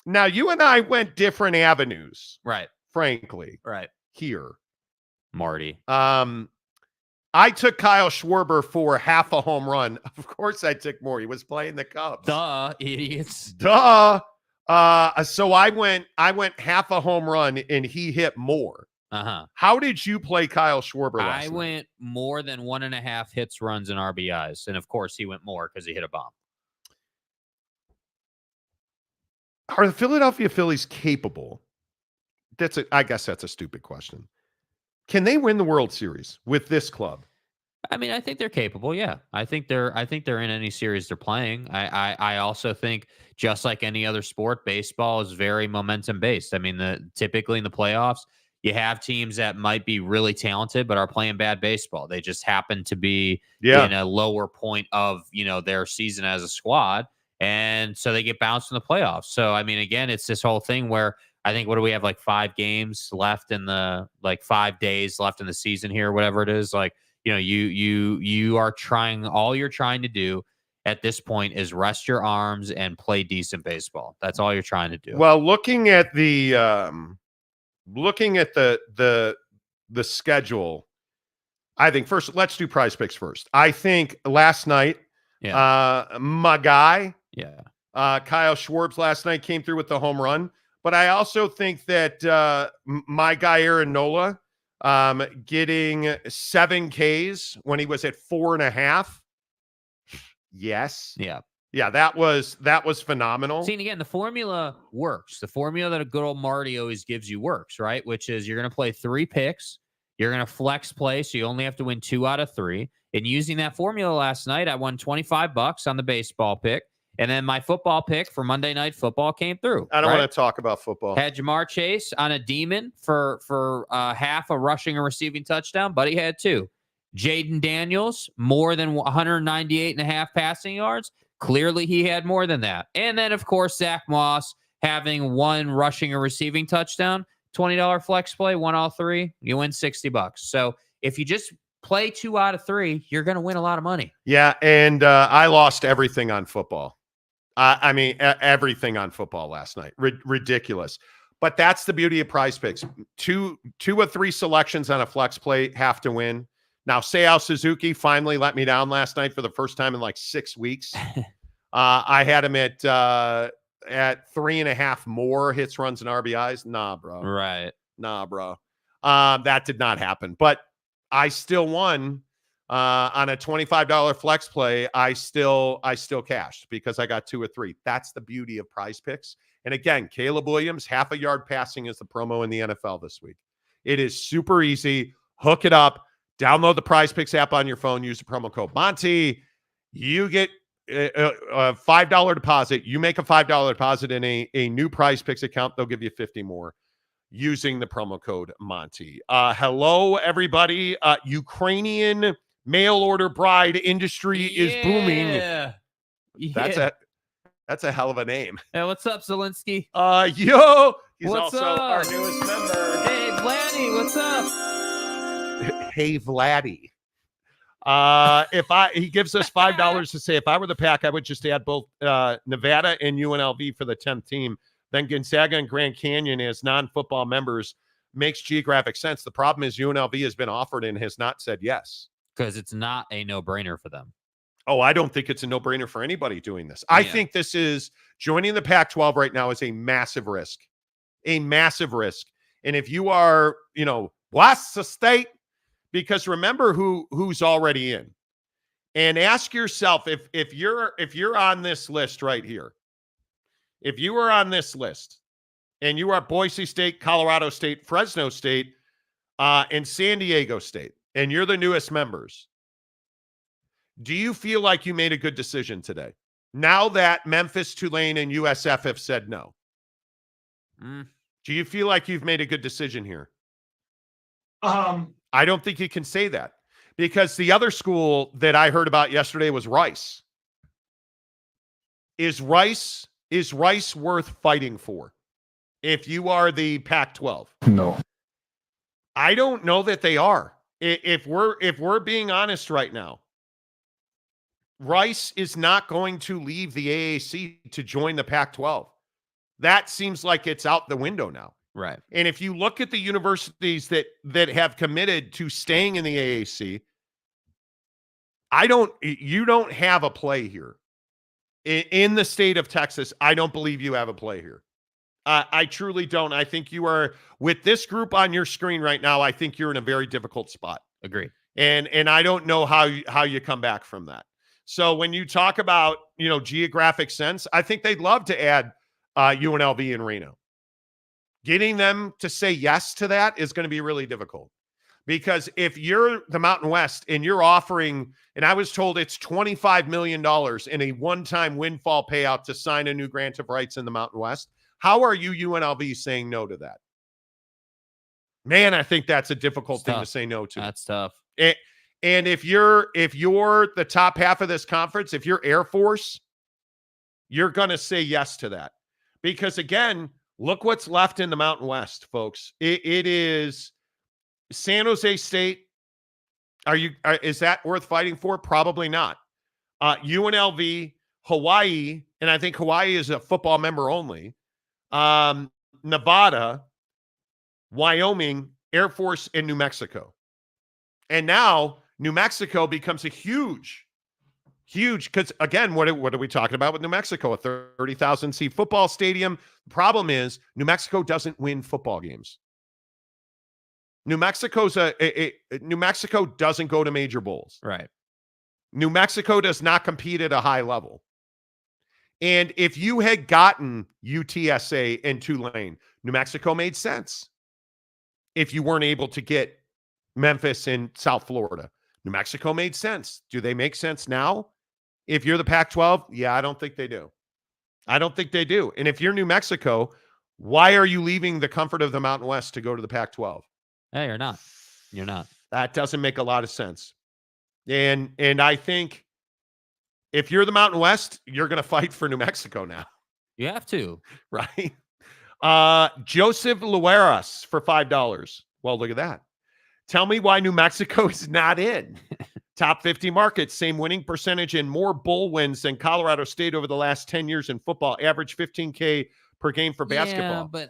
Now, you and I went different avenues. Right. Frankly. Right. Here. Marty. I took Kyle Schwarber for half a home run. Of course I took more. He was playing the Cubs. Duh, idiots. Duh. So I went half a home run and he hit more. Uh-huh. How did you play Kyle Schwarber last night? Went more than 1.5 hits, runs, and RBIs. And of course he went more because he hit a bomb. Are the Philadelphia Phillies capable? I guess that's a stupid question. Can they win the World Series with this club? I mean, I think they're capable. Yeah, I think they're in any series they're playing. I also think, just like any other sport, baseball is very momentum based. I mean, typically in the playoffs, you have teams that might be really talented but are playing bad baseball. They just happen to be in a lower point of their season as a squad, and so they get bounced in the playoffs. So I mean, again, it's this whole thing where I think, what do we have, like 5 games left in the 5 days left in the season here, whatever it is, like. You are trying, all you're trying to do at this point is rest your arms and play decent baseball. That's all you're trying to do. Well, looking at the schedule, I think first, let's do PrizePicks first. I think last night, my guy, Kyle Schwartz last night came through with the home run, but I also think that my guy Aaron Nola, getting 7 Ks when he was at 4.5. Yes. Yeah. That was phenomenal. See, and again, the formula works. The formula that a good old Marty always gives you works, right? Which is, you're going to play 3 picks. You're going to flex play, so you only have to win 2 out of 3. And using that formula last night, I won $25 on the baseball pick. And then my football pick for Monday Night Football came through. I don't want to talk about football. Had Jamar Chase on a demon for half a rushing and receiving touchdown. Buddy had 2. Jaden Daniels, more than 198.5 passing yards. Clearly, he had more than that. And then, of course, Zach Moss having 1 rushing or receiving touchdown. $20 flex play, 1 all 3. You win $60. So if you just play 2 out of 3, you're going to win a lot of money. Yeah, and I lost everything on football. I mean, everything on football last night. Ridiculous. But that's the beauty of PrizePicks. 2 or 3 selections on a flex play have to win. Now, Seiya Suzuki finally let me down last night for the first time in like 6 weeks. I had him at 3.5 more hits, runs, and RBIs. Nah, bro. Right. Nah, bro. That did not happen. But I still won. On a $25 flex play, I still cashed because I got 2 or 3. That's the beauty of PrizePicks. And again, Caleb Williams, half a yard passing is the promo in the NFL this week. It is super easy. Hook it up. Download the PrizePicks app on your phone. Use the promo code Monty. You get a $5 deposit. You make a $5 deposit in a new PrizePicks account. They'll give you 50 more using the promo code Monty. Hello, everybody. Ukrainian mail order bride industry is booming. Yeah. That's a hell of a name. Hey, what's up, Zelensky? Yo, he's what's also up? our newest member. Hey, Vladdy, what's up? Hey, Vladdy. He gives us $5 to say, if I were the PAC, I would just add both Nevada and UNLV for the 10th team. Then Gonzaga and Grand Canyon as non-football members makes geographic sense. The problem is UNLV has been offered and has not said yes. Because it's not a no-brainer for them. Oh, I don't think it's a no-brainer for anybody doing this. I think this is joining the Pac-12 right now is a massive risk. A massive risk. And if you are, what's the state? Because remember who's already in. And ask yourself if you're on this list right here. If you are on this list and you are Boise State, Colorado State, Fresno State, and San Diego State, and you're the newest members, do you feel like you made a good decision today? Now that Memphis, Tulane, and USF have said no. Do you feel like you've made a good decision here? I don't think you can say that because the other school that I heard about yesterday was Rice. Is Rice worth fighting for if you are the Pac-12? No. I don't know that they are. If we're being honest right now, Rice is not going to leave the AAC to join the Pac-12. That seems like it's out the window now. Right. And if you look at the universities that have committed to staying in the AAC, you don't have a play here. In the state of Texas, I don't believe you have a play here. I truly don't. I think you are, with this group on your screen right now, I think you're in a very difficult spot. Agreed. And I don't know how you come back from that. So when you talk about, geographic sense, I think they'd love to add UNLV and Reno. Getting them to say yes to that is going to be really difficult. Because if you're the Mountain West and you're offering, and I was told it's $25 million in a one-time windfall payout to sign a new grant of rights in the Mountain West, how are you UNLV saying no to that? Man, I think that's a difficult thing to say no to. That's tough. And if you're the top half of this conference, if you're Air Force, you're going to say yes to that. Because again, look what's left in the Mountain West, folks. It is San Jose State. Is that worth fighting for? Probably not. UNLV, Hawaii, and I think Hawaii is a football member only. Nevada, Wyoming, Air Force, and New Mexico. And now New Mexico becomes a huge, because again, what are we talking about with New Mexico? A 30,000 seat football stadium. The problem is New Mexico doesn't win football games. New Mexico doesn't go to major bowls. Right. New Mexico does not compete at a high level. And if you had gotten UTSA and Tulane, New Mexico made sense. If you weren't able to get Memphis in South Florida, New Mexico made sense. Do they make sense now? If you're the Pac-12, yeah, I don't think they do. I don't think they do. And if you're New Mexico, why are you leaving the comfort of the Mountain West to go to the Pac-12? Hey, you're not. You're not. That doesn't make a lot of sense. And I think if you're the Mountain West, you're going to fight for New Mexico now. You have to. Right? Joseph Lueras for $5. Well, look at that. Tell me why New Mexico is not in. Top 50 markets, same winning percentage and more bowl wins than Colorado State over the last 10 years in football. Average $15K per game for basketball. Yeah, but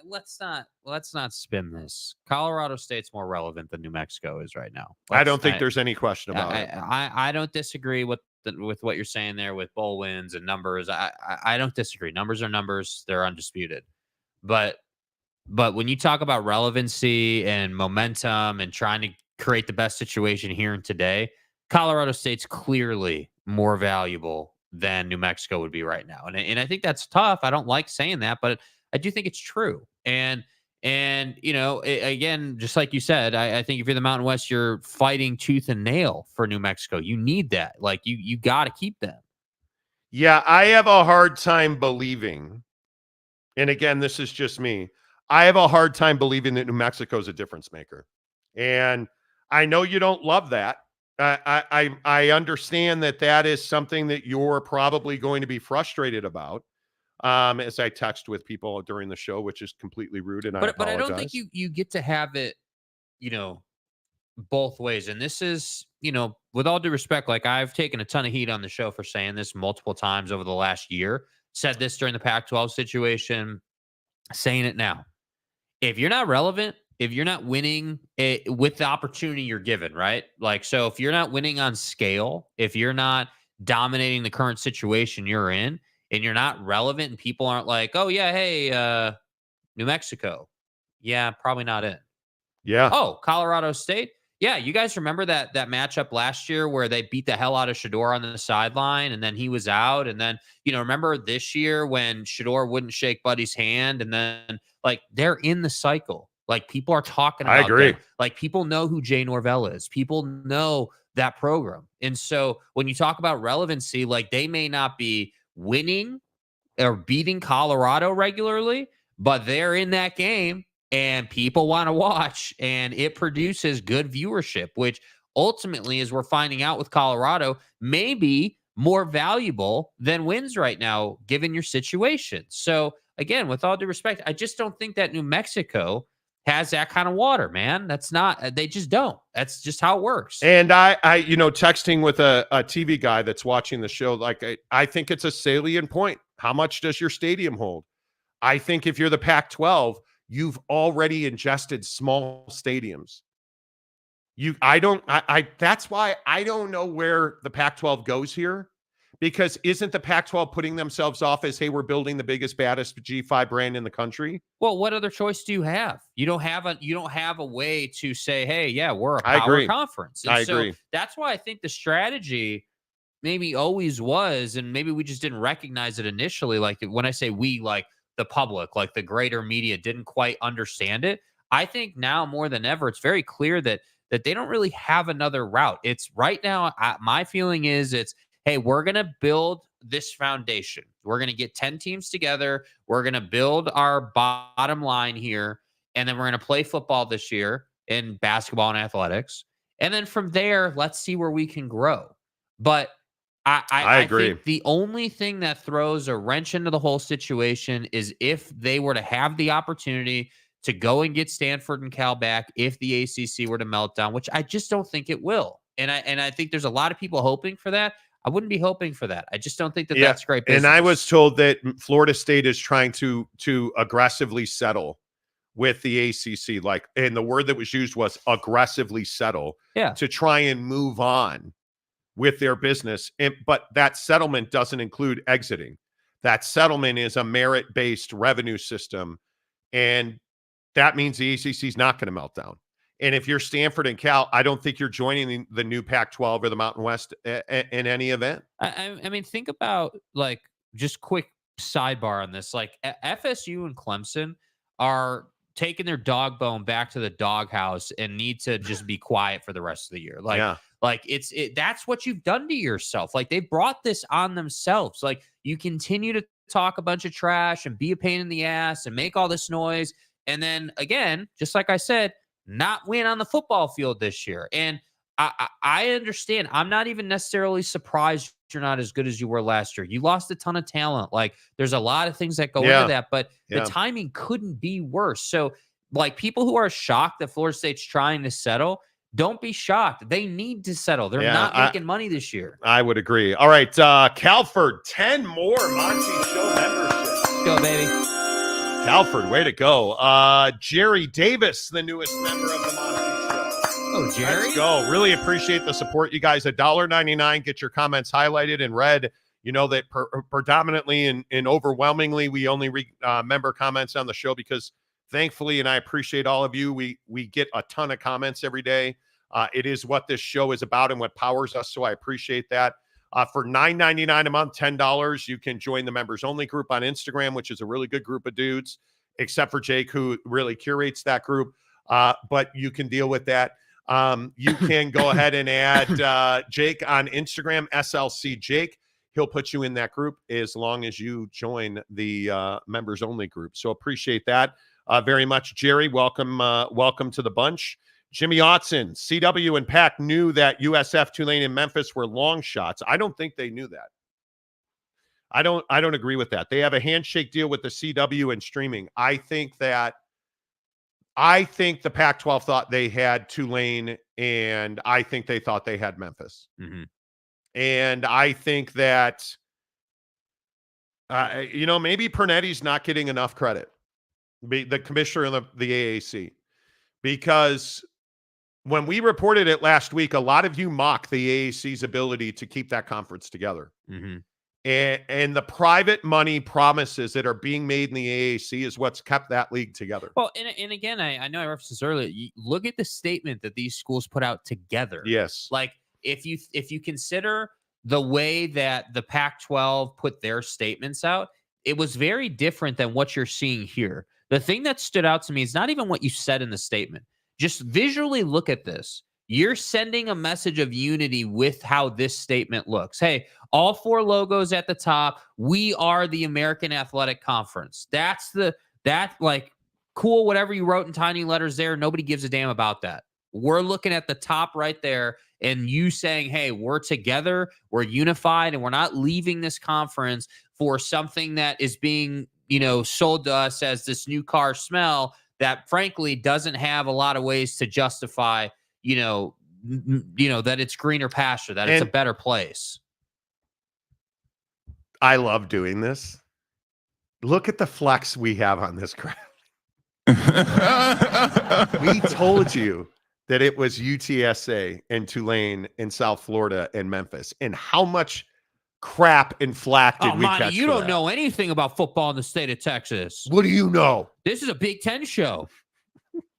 let's not spin this. Colorado State's more relevant than New Mexico is right now. I don't think there's any question about it. I don't disagree with what you're saying there with bowl wins and numbers. I don't disagree. Numbers are numbers. They're undisputed. But when you talk about relevancy and momentum and trying to create the best situation here and today, Colorado State's clearly more valuable than New Mexico would be right now. And I think that's tough. I don't like saying that, but I do think it's true. And you know, again, just like you said, I think if you're the Mountain West, you're fighting tooth and nail for New Mexico. You need that. Like you got to keep them. Yeah, I have a hard time believing, and again, this is just me, I have a hard time believing that New Mexico is a difference maker. And I know you don't love that. I understand that is something that you're probably going to be frustrated about, as I text with people during the show, which is completely rude, and I apologize. But I don't think you get to have it, you know, both ways. And this is, you know, with all due respect, like I've taken a ton of heat on the show for saying this multiple times over the last year, said this during the Pac-12 situation, saying it now. If you're not relevant, if you're not winning with the opportunity you're given, right? Like, so if you're not winning on scale, if you're not dominating the current situation you're in, and you're not relevant, and people aren't like, oh yeah, hey, New Mexico, yeah, probably not in. Yeah. Oh, Colorado State, yeah. You guys remember that matchup last year where they beat the hell out of Shedeur on the sideline, and then he was out, and then remember this year when Shedeur wouldn't shake Buddy's hand, and then like they're in the cycle. Like people are talking about I agree. them. Like people know who Jay Norvell is. People know that program. And so when you talk about relevancy, like they may not be winning or beating Colorado regularly, but they're in that game and people want to watch, and it produces good viewership, which ultimately, as we're finding out with Colorado, may be more valuable than wins right now, given your situation. So again, with all due respect, I just don't think that New Mexico has that kind of water, man. That's not, they just don't. That's just how it works. And I texting with a TV guy that's watching the show, like I think it's a salient point. How much does your stadium hold? I think if you're the Pac-12, you've already ingested small stadiums. That's why I don't know where the Pac-12 goes here. Because isn't the Pac-12 putting themselves off as, hey, we're building the biggest, baddest G5 brand in the country? Well, what other choice do you have? You don't have a way to say, hey, yeah, we're a power conference. And I agree. That's why I think the strategy maybe always was, and maybe we just didn't recognize it initially. Like when I say we, like the public, like the greater media didn't quite understand it. I think now more than ever, it's very clear that they don't really have another route. It's right now, my feeling is hey, we're going to build this foundation. We're going to get 10 teams together. We're going to build our bottom line here. And then we're going to play football this year in basketball and athletics. And then from there, let's see where we can grow. But I agree. think the only thing that throws a wrench into the whole situation is if they were to have the opportunity to go and get Stanford and Cal back, if the ACC were to melt down, which I just don't think it will. And I think there's a lot of people hoping for that. I wouldn't be hoping for that. I just don't think that that's great business. And I was told that Florida State is trying to aggressively settle with the ACC. Like, and the word that was used was aggressively settle. Yeah. To try and move on with their business. But that settlement doesn't include exiting. That settlement is a merit-based revenue system. And that means the ACC is not going to melt down. And if you're Stanford and Cal, I don't think you're joining the new Pac-12 or the Mountain West in any event. I mean, think about, like, just quick sidebar on this. Like, FSU and Clemson are taking their dog bone back to the doghouse and need to just be quiet for the rest of the year. Like, that's what you've done to yourself. Like, they brought this on themselves. Like, you continue to talk a bunch of trash and be a pain in the ass and make all this noise. And then again, just like I said, not win on the football field this year. And I understand. I'm not even necessarily surprised you're not as good as you were last year. You lost a ton of talent. Like, there's a lot of things that go into that, but the timing couldn't be worse. So, like, people who are shocked that Florida State's trying to settle, don't be shocked. They need to settle. They're not making money this year. I would agree. All right, Calford, 10 more Monty Show memberships. Let's go, baby. Calford, way to go. Jerry Davis, the newest member of the Monty Show. Oh, Jerry. Let's go. Really appreciate the support, you guys. $1.99. Get your comments highlighted and read. You know that predominantly and overwhelmingly, we only read member comments on the show because thankfully, and I appreciate all of you, we get a ton of comments every day. It is what this show is about and what powers us, so I appreciate that. For $9.99 a month, $10, you can join the members only group on Instagram, which is a really good group of dudes, except for Jake, who really curates that group. But you can deal with that. You can go ahead and add Jake on Instagram, SLC Jake. He'll put you in that group as long as you join the members only group. So appreciate that very much. Jerry, welcome to the bunch. Jimmy Otson, CW and PAC knew that USF, Tulane, and Memphis were long shots. I don't think they knew that. I don't agree with that. They have a handshake deal with the CW and streaming. I think the Pac-12 thought they had Tulane, and I think they thought they had Memphis. Mm-hmm. And I think that, maybe Pernetti's not getting enough credit, the commissioner of the AAC, because when we reported it last week, a lot of you mocked the AAC's ability to keep that conference together. Mm-hmm. And the private money promises that are being made in the AAC is what's kept that league together. Well, and again, I know I referenced this earlier. Look at the statement that these schools put out together. Yes. Like, if you consider the way that the Pac-12 put their statements out, it was very different than what you're seeing here. The thing that stood out to me is not even what you said in the statement. Just visually look at this. You're sending a message of unity with how this statement looks. Hey, all four logos at the top. We are the American Athletic Conference. That's cool. Whatever you wrote in tiny letters there, nobody gives a damn about that. We're looking at the top right there, and you saying, hey, we're together, we're unified, and we're not leaving this conference for something that is being, sold to us as this new car smell that frankly doesn't have a lot of ways to justify, that it's greener pasture, that it's a better place. I love doing this. Look at the flex we have on this crap. We told you that it was UTSA and Tulane and South Florida and Memphis, and how much crap and flack did we catch? You don't know anything about football in the state of Texas. What do you know? This is a Big Ten show.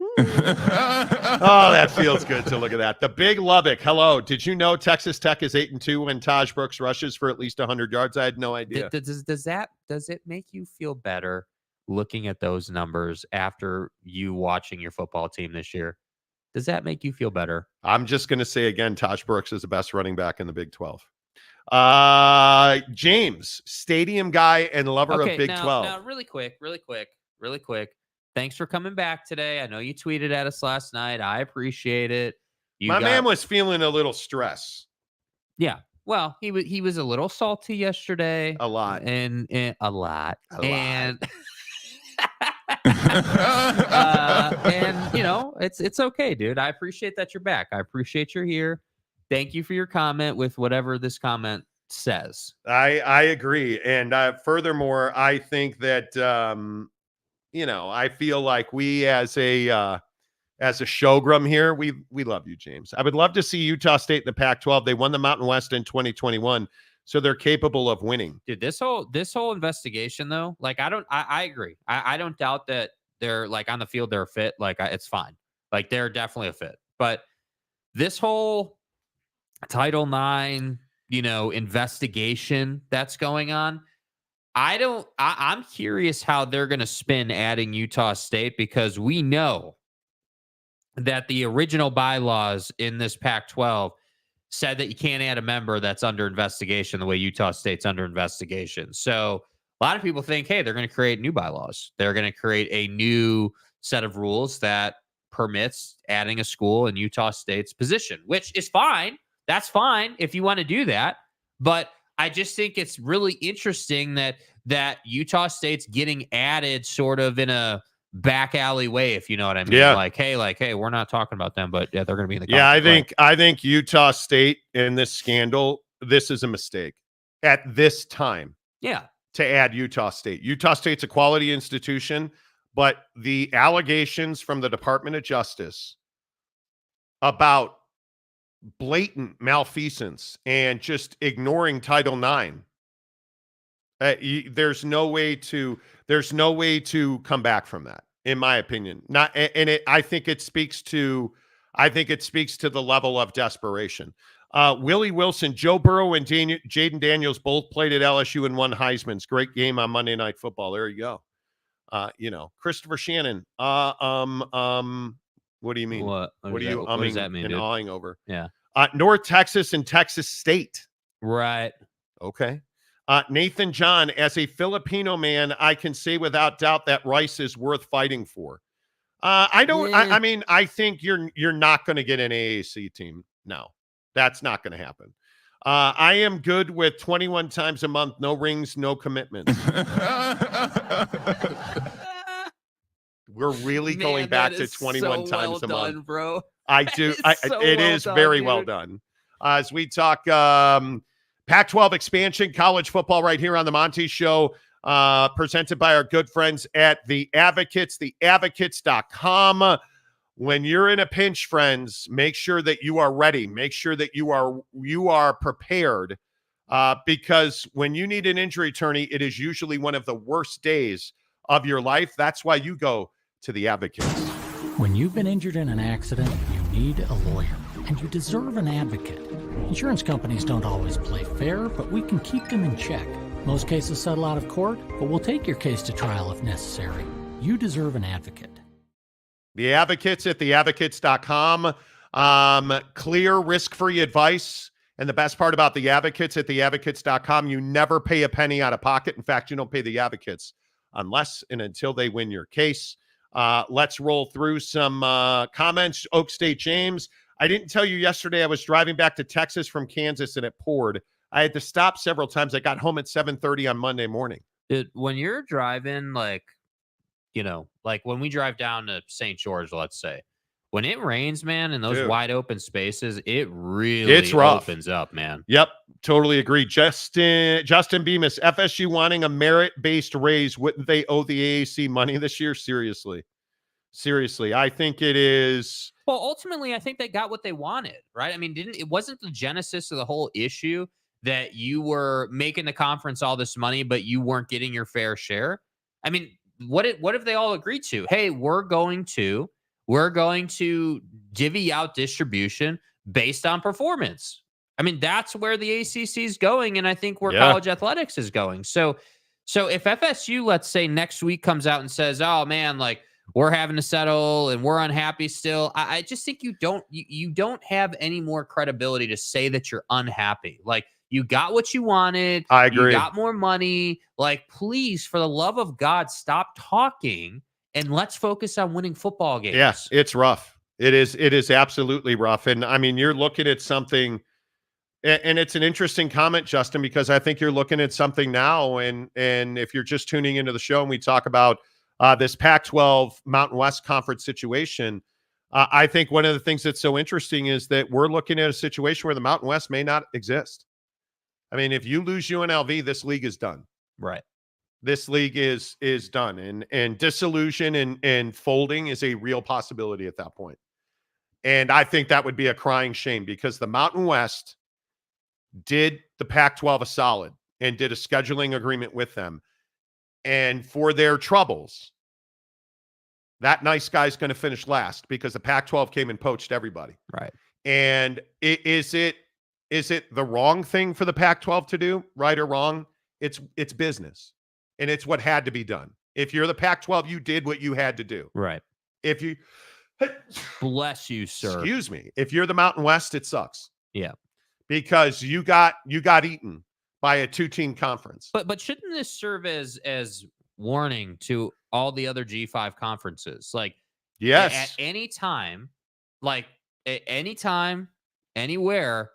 Oh, that feels good to look at that. The Big Lubbock. Hello. Did you know Texas Tech is 8-2 when Taj Brooks rushes for at least 100 yards? I had no idea. Does it make you feel better looking at those numbers after you watching your football team this year? Does that make you feel better? I'm just going to say again, Taj Brooks is the best running back in the Big 12. James, stadium guy and lover of Big 12. Now, really quick. Thanks for coming back today. I know you tweeted at us last night. I appreciate it. My man was feeling a little stress. Yeah. Well, he was a little salty yesterday. A lot. And a lot. And you know, it's okay, dude. I appreciate that you're back. I appreciate you're here. Thank you for your comment with whatever this comment says. I agree. And furthermore, I think that you know, I feel like we as a showgrum here, we love you, James. I would love to see Utah State in the Pac-12. They won the Mountain West in 2021, so they're capable of winning. Dude, this whole investigation though, like I agree. I don't doubt that they're like on the field they're a fit. Like it's fine. Like they're definitely a fit. But this whole Title IX, you know, investigation that's going on, I'm curious how they're going to spin adding Utah State, because we know that the original bylaws in this Pac-12 said that you can't add a member that's under investigation the way Utah State's under investigation. So a lot of people think, hey, they're going to create new bylaws. They're going to create a new set of rules that permits adding a school in Utah State's position, which is fine. That's fine if you want to do that. But I just think it's really interesting that Utah State's getting added sort of in a back alley way, if you know what I mean. Yeah. Like, hey, we're not talking about them, but yeah, they're going to be in the Yeah, conference. I think Utah State in this scandal, this is a mistake at this time. Yeah. To add Utah State. Utah State's a quality institution, but the allegations from the Department of Justice about blatant malfeasance and just ignoring Title IX, there's no way to come back from that, in my opinion. I think it speaks to the level of desperation. Willie Wilson, Joe Burrow, and Jaden Daniels both played at LSU and won Heisman's. Great game on Monday Night Football. There you go. You know, Christopher Shannon. What do you mean? What does that mean, and dude? awing over? Yeah. North Texas and Texas State. Right. Okay. Nathan John, as a Filipino man, I can say without doubt that Rice is worth fighting for. I think you're not going to get an AAC team. No, that's not going to happen. I am good with 21 times a month, no rings, no commitments. We're really going back to 21 times a month, bro. I do. It is very well done. As we talk Pac-12 expansion, college football right here on the Monty Show, presented by our good friends at The Advocates, theadvocates.com. When you're in a pinch, friends, make sure that you are ready. Make sure that you are prepared, because when you need an injury attorney, it is usually one of the worst days of your life. That's why you go to The Advocates. When you've been injured in an accident, you need a lawyer, and you deserve an advocate. Insurance companies don't always play fair, but we can keep them in check. Most cases settle out of court, but we'll take your case to trial if necessary. You deserve an advocate. The Advocates at theadvocates.com. Clear, risk-free advice. And the best part about The Advocates at theadvocates.com, you never pay a penny out of pocket. In fact, you don't pay The Advocates unless and until they win your case. Let's roll through some comments. Oak State James, I didn't tell you yesterday I was driving back to Texas from Kansas and it poured. I had to stop several times. I got home at 7:30 on Monday morning. Dude, when you're driving, like, you know, like when we drive down to St. George, let's say, when it rains, man, in those wide open spaces, it really opens up, man. Yep, totally agree. Justin Bemis, FSU wanting a merit-based raise, wouldn't they owe the AAC money this year? Seriously, I think it is. Well, ultimately, I think they got what they wanted, right? I mean, it wasn't the genesis of the whole issue that you were making the conference all this money, but you weren't getting your fair share? I mean, what have they all agreed to? Hey, we're going to we're going to divvy out distribution based on performance. I mean, that's where the ACC is going, and I think where college athletics is going. So if FSU, let's say next week, comes out and says, "Oh man, like we're having to settle and we're unhappy still," I just think you don't have any more credibility to say that you're unhappy. Like, you got what you wanted. I agree. You got more money. Like, please, for the love of God, stop talking and let's focus on winning football games. Yeah, it's rough. It is absolutely rough. And I mean, you're looking at something, and it's an interesting comment, Justin, because I think you're looking at something now. And if you're just tuning into the show and we talk about this Pac-12 Mountain West Conference situation, I think one of the things that's so interesting is that we're looking at a situation where the Mountain West may not exist. I mean, if you lose UNLV, this league is done. Right. This league is done, and disillusion and folding is a real possibility at that point. And I think that would be a crying shame, because the Mountain West did the Pac-12 a solid and did a scheduling agreement with them. And for their troubles, that nice guy's going to finish last because the Pac-12 came and poached everybody. Right. And is it the wrong thing for the Pac-12 to do, right or wrong? It's business, and it's what had to be done. If you're the Pac-12, you did what you had to do. Right. If you bless you, sir. Excuse me. If you're the Mountain West, it sucks. Yeah. Because you got eaten by a 2-team conference. But shouldn't this serve as warning to all the other G5 conferences? Like, yes, at any time, anywhere,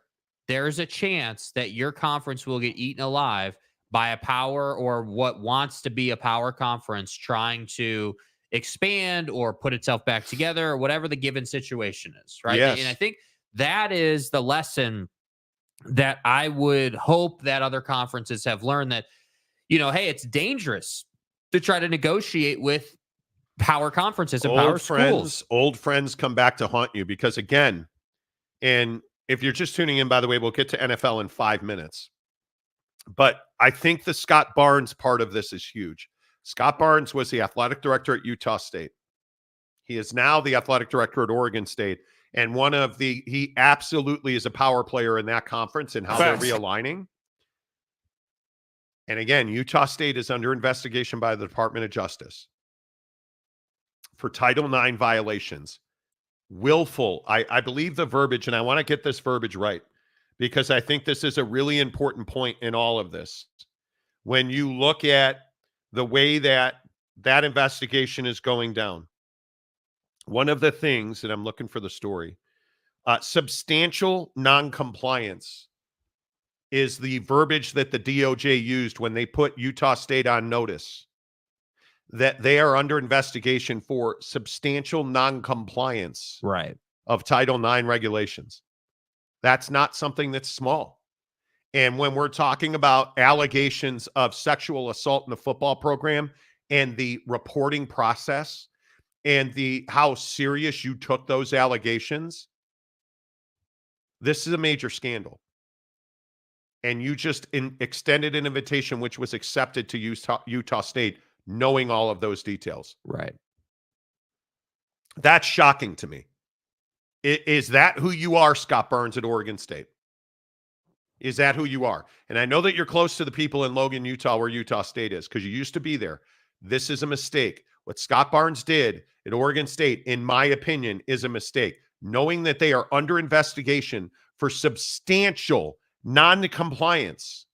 there's a chance that your conference will get eaten alive by a power, or what wants to be a power conference, trying to expand or put itself back together, or whatever the given situation is, right? Yes. And I think that is the lesson that I would hope that other conferences have learned, that, hey, it's dangerous to try to negotiate with power conferences and power schools. Old friends come back to haunt you, because again, and if you're just tuning in, by the way, we'll get to NFL in 5 minutes. But I think the Scott Barnes part of this is huge. Scott Barnes was the athletic director at Utah State. He is now the athletic director at Oregon State. And he absolutely is a power player in that conference and how they're realigning. And again, Utah State is under investigation by the Department of Justice for Title IX violations. Willful. I believe the verbiage, and I want to get this verbiage right, because I think this is a really important point in all of this. When you look at the way that investigation is going down, one of the things, and I'm looking for the story, substantial noncompliance is the verbiage that the DOJ used when they put Utah State on notice that they are under investigation for substantial noncompliance of Title IX regulations. That's not something that's small. And when we're talking about allegations of sexual assault in the football program and the reporting process and how serious you took those allegations, this is a major scandal. And you just extended an invitation, which was accepted to Utah State, knowing all of those details. Right. That's shocking to me. Is that who you are, Scott Barnes at Oregon State? Is that who you are? And I know that you're close to the people in Logan, Utah, where Utah State is, because you used to be there. This is a mistake. What Scott Barnes did at Oregon State, in my opinion, is a mistake. Knowing that they are under investigation for substantial non-compliance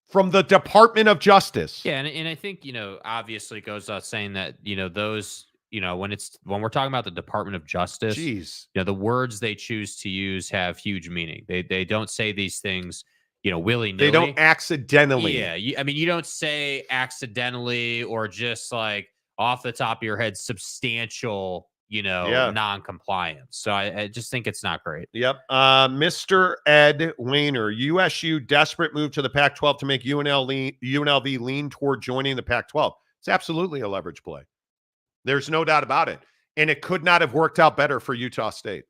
from the Department of Justice. Yeah, and I think, obviously it goes without saying that, those, when we're talking about the Department of Justice, the words they choose to use have huge meaning. They don't say these things, willy-nilly. They don't accidentally. Yeah, you don't say accidentally or just like off the top of your head substantial, non-compliance. So I just think it's not great. Yep. Mr. Ed Wayner, USU desperate move to the Pac-12 to make UNLV lean toward joining the Pac-12. It's absolutely a leverage play. There's no doubt about it. And it could not have worked out better for Utah State.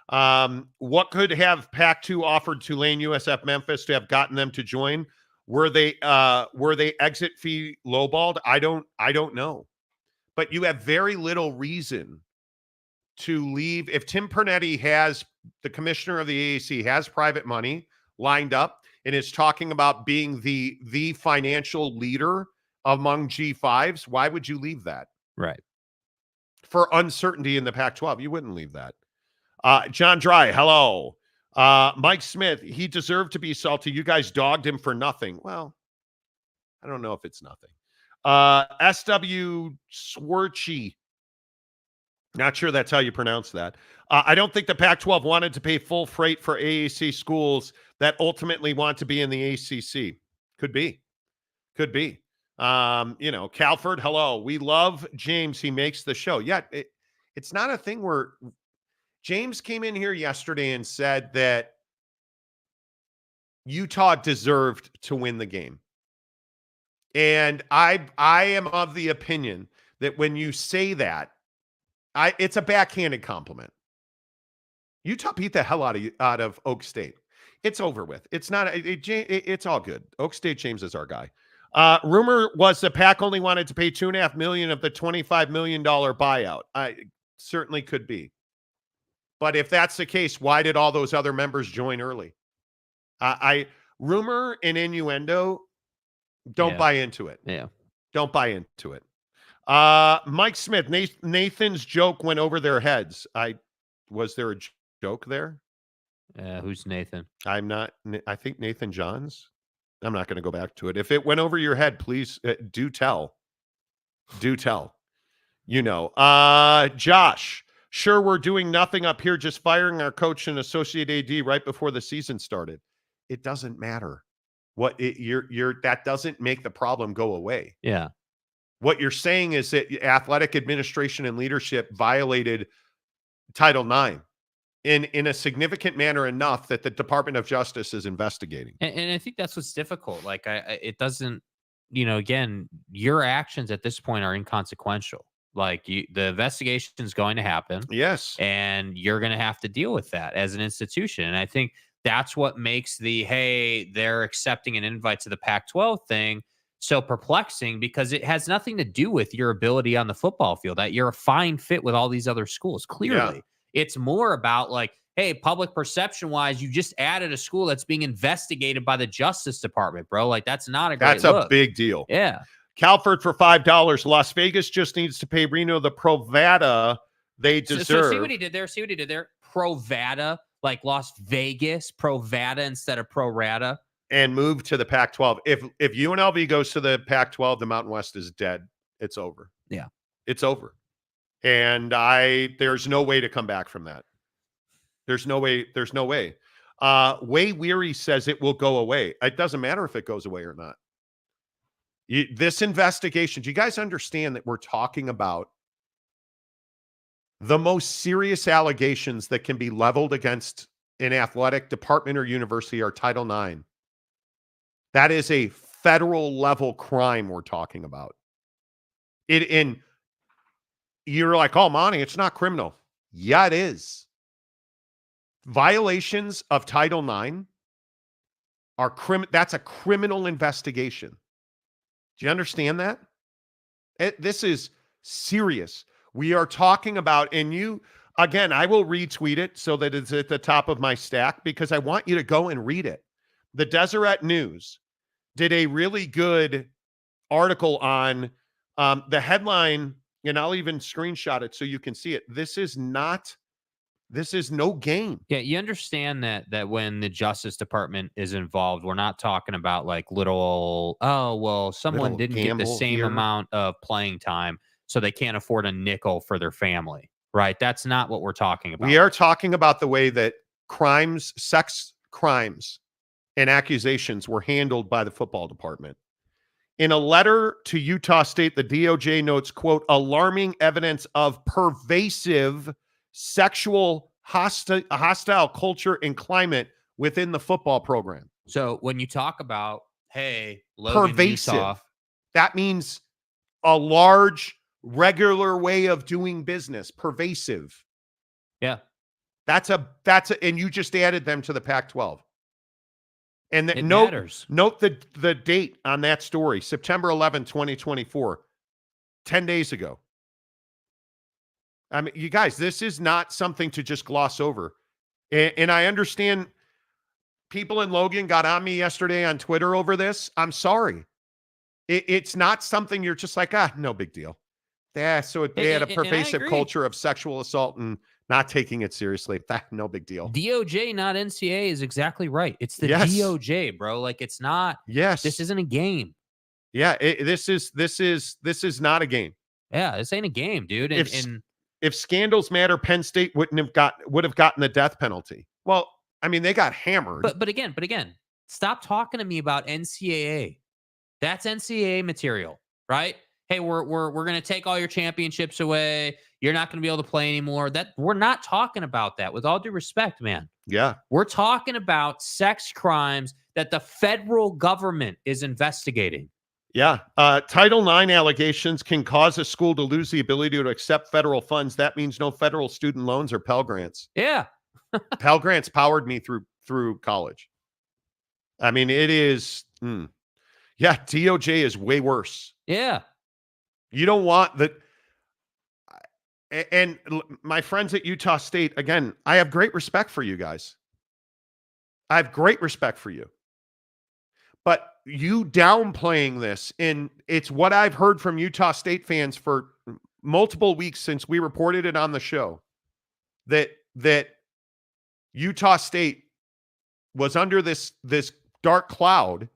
What could have Pac-2 offered Tulane, USF, Memphis to have gotten them to join? Were they exit fee lowballed? I don't know. but you have very little reason to leave. If Tim Pernetti has, the commissioner of the AAC, has private money lined up and is talking about being the financial leader among G5s, why would you leave that? Right. For uncertainty in the Pac-12, you wouldn't leave that. John Dry, hello. Mike Smith, he deserved to be salty. You guys dogged him for nothing. Well, I don't know if it's nothing. SW Swarchy, not sure that's how you pronounce that. I don't think the Pac-12 wanted to pay full freight for AAC schools that ultimately want to be in the ACC. Could be. Could be. Calford, hello. We love James. He makes the show. Yeah, it's not a thing where James came in here yesterday and said that Utah deserved to win the game. And I am of the opinion that when you say that, it's a backhanded compliment. Utah beat the hell out of Oak State. It's over with. It's not. It's all good. Oak State, James is our guy. Rumor was the PAC only wanted to pay $2.5 million of the $25 million buyout. Certainly could be. But if that's the case, why did all those other members join early? Rumor and innuendo, don't buy into it. Yeah. Don't buy into it. Mike Smith, Nathan's joke went over their heads. Was there a joke there? Who's Nathan? I think Nathan Johns. I'm not going to go back to it. If it went over your head, please do tell. Do tell. Josh, sure, we're doing nothing up here, just firing our coach and associate AD right before the season started. It doesn't matter. That doesn't make the problem go away. Yeah. What you're saying is that athletic administration and leadership violated Title IX in a significant manner enough that the Department of Justice is investigating. And I think that's what's difficult. Like, it doesn't, again, your actions at this point are inconsequential. Like, the investigation is going to happen. Yes. And you're going to have to deal with that as an institution. And I think that's what makes they're accepting an invite to the Pac-12 thing so perplexing, because it has nothing to do with your ability on the football field, that you're a fine fit with all these other schools. Clearly. Yeah. It's more about like, hey, public perception wise, you just added a school that's being investigated by the Justice Department, bro. Like, that's not a great look. A big deal. Yeah. Calford for $5. Las Vegas just needs to pay Reno the Provada they deserve. So see what he did there? Provada, like Las Vegas, Provada instead of pro rata. And move to the Pac-12. If UNLV goes to the Pac-12, the Mountain West is dead. It's over. Yeah. It's over. And there's no way to come back from that. There's no way. Way Weary says it will go away. It doesn't matter if it goes away or not. This investigation, do you guys understand that we're talking about the most serious allegations that can be leveled against an athletic department or university are Title IX? That is a federal level crime we're talking about. You're like, oh, Monty, it's not criminal. Yeah, it is. Violations of Title IX are that's a criminal investigation. Do you understand that? This is serious. We are talking about, and again, I will retweet it so that it's at the top of my stack because I want you to go and read it. The Deseret News did a really good article on the headline, and I'll even screenshot it so you can see it. This is no game. Yeah, you understand that when the Justice Department is involved, we're not talking about like someone didn't get the same amount of playing time, so they can't afford a nickel for their family, right? That's not what we're talking about. We are talking about the way that sex crimes, and accusations were handled by the football department. In a letter to Utah State, the DOJ notes, quote, alarming evidence of pervasive sexual hostile culture and climate within the football program. So when you talk about, hey, Logan, pervasive, Utah, that means a large, regular way of doing business. Pervasive. Yeah. And you just added them to the Pac-12. And it matters. Note the date on that story, September 11, 2024, 10 days ago. I mean, you guys, this is not something to just gloss over. And I understand people in Logan got on me yesterday on Twitter over this. I'm sorry. It's not something you're just like, no big deal. Yeah, so they had a pervasive culture of sexual assault and not taking it seriously. No big deal. DOJ, not NCAA, is exactly right. It's the DOJ, bro. Like, it's not. Yes. This isn't a game. Yeah, this is not a game. Yeah, this ain't a game, dude. If scandals matter, Penn State would have gotten the death penalty. Well, I mean, they got hammered. But again, stop talking to me about NCAA. That's NCAA material, right? Hey, we're gonna take all your championships away. You're not gonna be able to play anymore. That we're not talking about that. With all due respect, man. Yeah, we're talking about sex crimes that the federal government is investigating. Yeah. Title IX allegations can cause a school to lose the ability to accept federal funds. That means no federal student loans or Pell Grants. Yeah. Pell Grants powered me through college. I mean, it is. Yeah, DOJ is way worse. Yeah. You don't want that. And my friends at Utah State, again, I have great respect for you guys. I have great respect for you. But you downplaying this, and it's what I've heard from Utah State fans for multiple weeks since we reported it on the show, that Utah State was under this dark cloud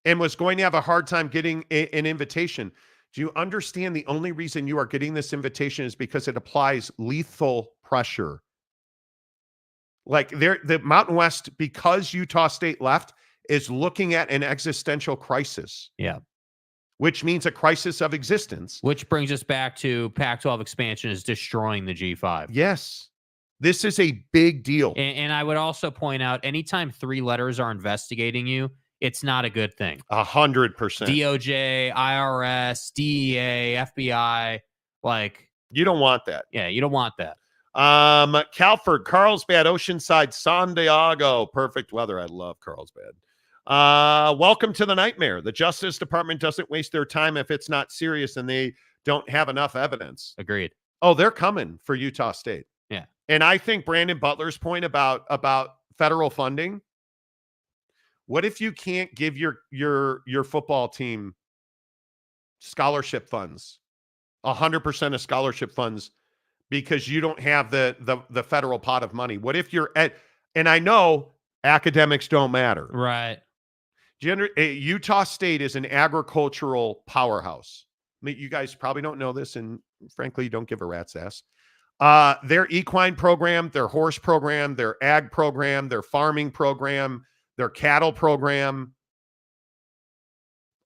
and was going to have a hard time getting an invitation. Do you understand the only reason you are getting this invitation is because it applies lethal pressure? Like the Mountain West, because Utah State left, is looking at an existential crisis. Yeah. Which means a crisis of existence. Which brings us back to Pac-12 expansion is destroying the G5. Yes. This is a big deal. And I would also point out, anytime 3 letters are investigating you, it's not a good thing. 100%. DOJ, IRS, DEA, FBI, like. You don't want that. Yeah, you don't want that. Calford, Carlsbad, Oceanside, San Diego. Perfect weather. I love Carlsbad. Welcome to the nightmare. The Justice Department doesn't waste their time if it's not serious and they don't have enough evidence. Agreed. Oh, they're coming for Utah State. Yeah. And I think Brandon Butler's point about federal funding. What if you can't give your football team scholarship funds, 100% of scholarship funds, because you don't have the federal pot of money? What if you're and I know academics don't matter. Right. Utah State is an agricultural powerhouse. I mean, you guys probably don't know this, and frankly, you don't give a rat's ass. Their equine program, their horse program, their ag program, their farming program, their cattle program,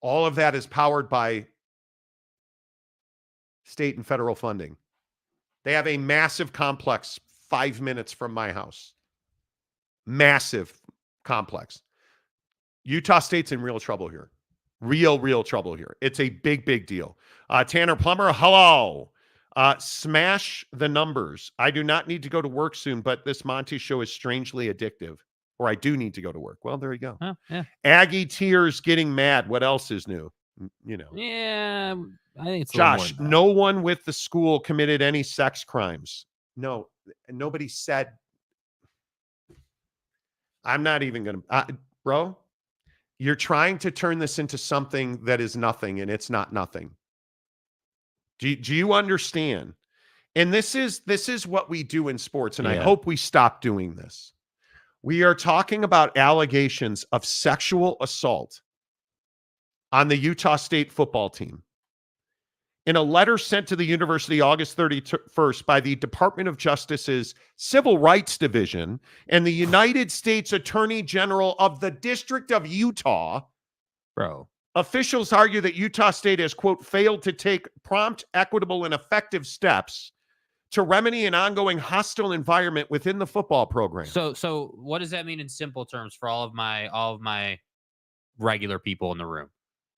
all of that is powered by state and federal funding. They have a massive complex 5 minutes from my house. Massive complex. Utah State's in real trouble here. Real trouble here. It's a big deal. Tanner Plummer, hello. Smash the numbers. I do not need to go to work soon, but this Monty show is strangely addictive. Or I do need to go to work. Well, there you go. Oh, yeah. Aggie tears getting mad. What else is new? You know. Yeah, I think it's Josh, no one with the school committed any sex crimes. No, nobody said. I'm not even going to, bro, you're trying to turn this into something that is nothing, and it's not nothing. Do you understand? And this is what we do in sports, and I hope we stop doing this. We are talking about allegations of sexual assault on the Utah State football team. In a letter sent to the university August 31st by the Department of Justice's Civil Rights Division and the United States Attorney General of the District of Utah, officials argue that Utah State has, quote, failed to take prompt, equitable, and effective steps to remedy an ongoing hostile environment within the football program. So what does that mean in simple terms for all of my regular people in the room?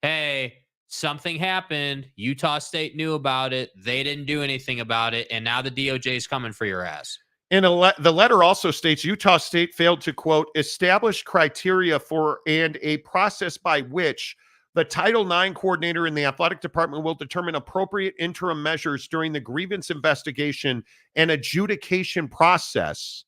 Hey, something happened. Utah State knew about it. They didn't do anything about it. And now the DOJ is coming for your ass. And the letter also states Utah State failed to, quote, establish criteria for and a process by which The Title IX coordinator in the athletic department will determine appropriate interim measures during the grievance investigation and adjudication process.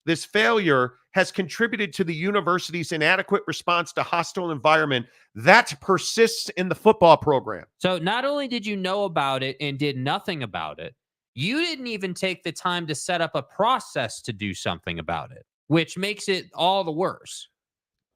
This failure has contributed to the university's inadequate response to hostile environment that persists in the football program. So not only did you know about it and did nothing about it, you didn't even take the time to set up a process to do something about it, which makes it all the worse.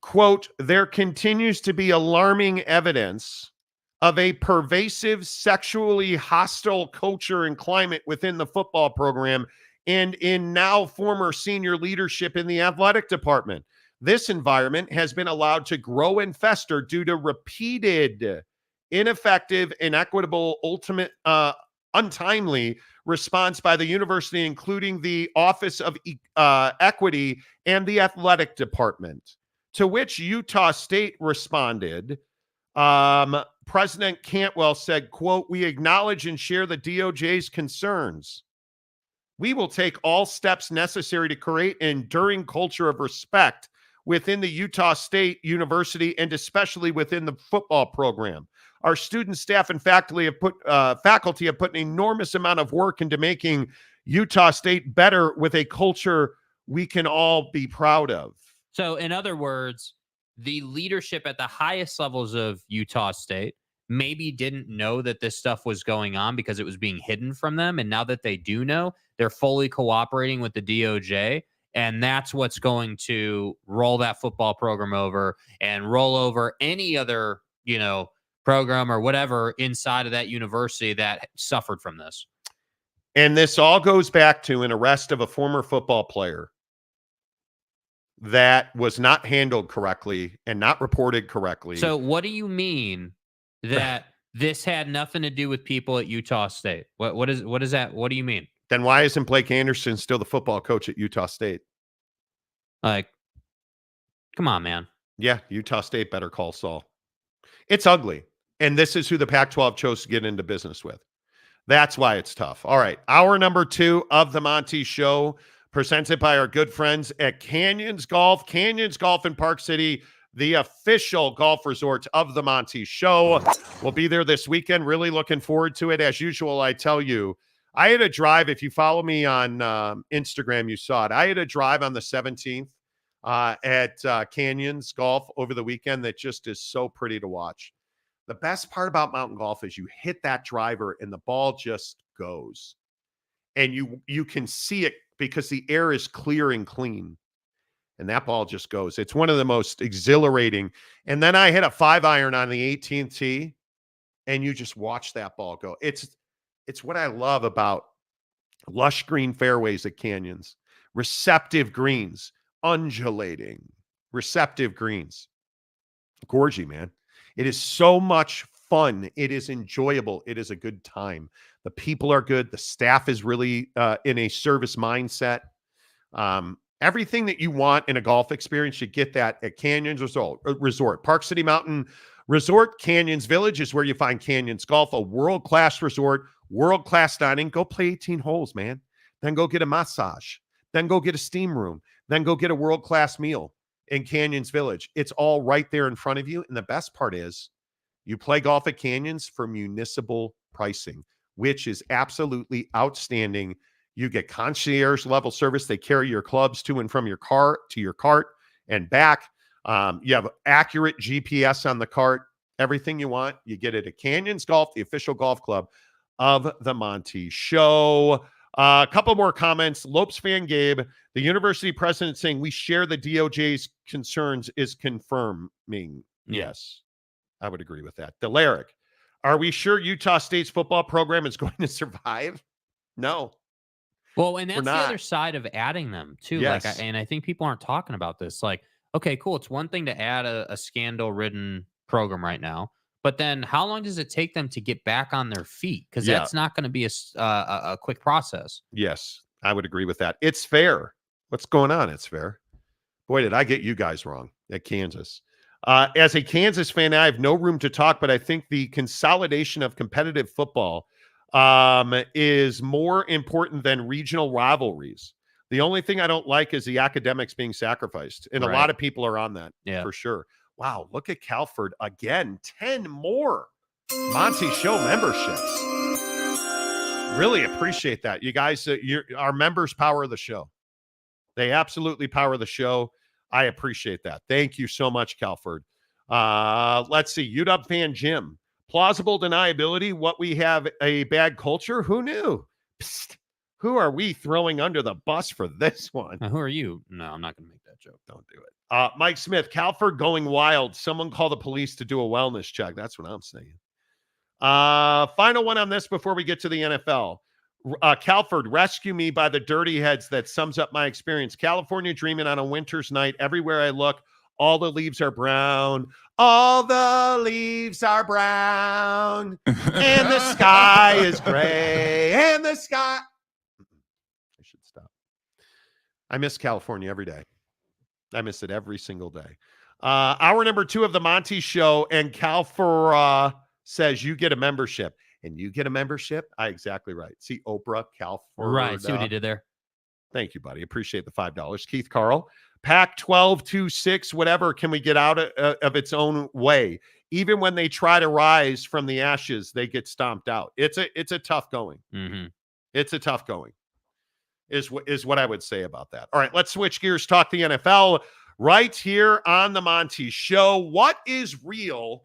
Quote, there continues to be alarming evidence of a pervasive sexually hostile culture and climate within the football program and in now former senior leadership in the athletic department. This environment has been allowed to grow and fester due to repeated, ineffective, inequitable, untimely response by the university, including the Office of Equity and the athletic department. To which Utah State responded, President Cantwell said, quote, we acknowledge and share the DOJ's concerns. We will take all steps necessary to create an enduring culture of respect within the Utah State University and especially within the football program. Our students, staff, and faculty have put an enormous amount of work into making Utah State better with a culture we can all be proud of. So, in other words, the leadership at the highest levels of Utah State maybe didn't know that this stuff was going on because it was being hidden from them. And now that they do know, they're fully cooperating with the DOJ. And that's what's going to roll that football program over and roll over any other, program or whatever inside of that university that suffered from this. And this all goes back to an arrest of a former football player that was not handled correctly and not reported correctly. So what do you mean that this had nothing to do with people at Utah State? What is that? What do you mean? Then why isn't Blake Anderson still the football coach at Utah State? Like, come on, man. Yeah, Utah State better call Saul. It's ugly. And this is who the Pac-12 chose to get into business with. That's why it's tough. All right. Hour number 2 of the Monty Show, presented by our good friends at Canyons Golf. Canyons Golf in Park City, the official golf resort of the Monty Show. We'll be there this weekend. Really looking forward to it. As usual, I tell you, I had a drive. If you follow me on Instagram, you saw it. I had a drive on the 17th at Canyons Golf over the weekend that just is so pretty to watch. The best part about mountain golf is you hit that driver and the ball just goes. And you can see it because the air is clear and clean. And that ball just goes. It's one of the most exhilarating. And then I hit a 5-iron on the 18th tee, and you just watch that ball go. It's what I love about lush green fairways at Canyons. Receptive greens, undulating, receptive greens. Gorgy, man. It is so much fun. It is enjoyable. It is a good time. The people are good. The staff is really in a service mindset. Everything that you want in a golf experience, you get that at Canyons Resort. Park City Mountain Resort, Canyons Village is where you find Canyons Golf, a world-class resort, world-class dining. Go play 18 holes, man. Then go get a massage. Then go get a steam room. Then go get a world-class meal in Canyons Village. It's all right there in front of you. And the best part is you play golf at Canyons for municipal pricing, which is absolutely outstanding. You get concierge level service. They carry your clubs to and from your car to your cart and back. You have accurate GPS on the cart. Everything you want, you get it at Canyons Golf, the official golf club of the Monty Show. A couple more comments. Lopes fan Gabe, the university president saying we share the DOJ's concerns is confirming. Yes, I would agree with that. Delaric, are we sure Utah State's football program is going to survive? No. Well, and that's the other side of adding them too. Yes. Like, and I think people aren't talking about this. Like, okay, cool. It's one thing to add a scandal-ridden program right now, but then how long does it take them to get back on their feet? Because that's not going to be a quick process. Yes, I would agree with that. It's fair. What's going on? It's fair. Boy, did I get you guys wrong at Kansas. As a Kansas fan, I have no room to talk, but I think the consolidation of competitive football is more important than regional rivalries. The only thing I don't like is the academics being sacrificed. And a lot of people are on that for sure. Wow, look at Calford again. 10 more Monty Show memberships. Really appreciate that. You guys, our members power the show. They absolutely power the show. I appreciate that. Thank you so much, Calford. Let's see. UW fan Jim. Plausible deniability. What we have a bad culture. Who knew? Psst. Who are we throwing under the bus for this one? Who are you? No, I'm not going to make that joke. Don't do it. Mike Smith. Calford going wild. Someone call the police to do a wellness check. That's what I'm saying. Final one on this before we get to the NFL. Calford, rescue me by the dirty heads. That sums up my experience. California dreaming on a winter's night. Everywhere I look, all the leaves are brown. All the leaves are brown. And the sky is gray. And the sky. I should stop. I miss California every day. I miss it every single day. Hour number 2 of the Monty Show. And Calford says you get a membership. And you get a membership? Exactly right. See Oprah, Calford. Right. See what he did there. Thank you, buddy. Appreciate the $5. Keith Carl. PAC 12-6, whatever can we get out of its own way? Even when they try to rise from the ashes, they get stomped out. It's a tough going. Mm-hmm. It's a tough going, is what I would say about that. All right, let's switch gears, talk the NFL right here on the Monty Show. What is real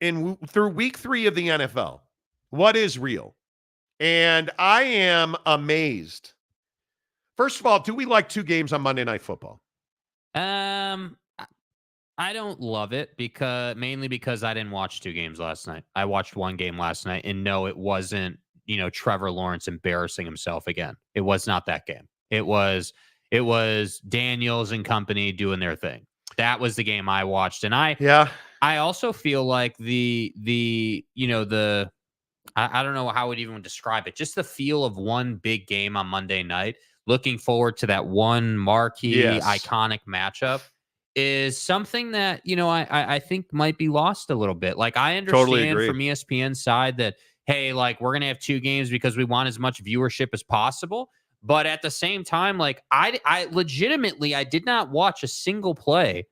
through week 3 of the NFL? What is real? And I am amazed. First of all, do we like 2 games on Monday Night Football? I don't love it mainly because I didn't watch 2 games last night. I watched 1 game last night, and no, it wasn't, Trevor Lawrence embarrassing himself again. It was not that game. It was Daniels and company doing their thing. That was the game I watched, and I also feel like I don't know how I would even describe it. Just the feel of one big game on Monday night. Looking forward to that one marquee, iconic matchup is something that, I think might be lost a little bit. Like, I understand from ESPN's side that, hey, like, we're going to have 2 games because we want as much viewership as possible. But at the same time, like, I legitimately, I did not watch a single play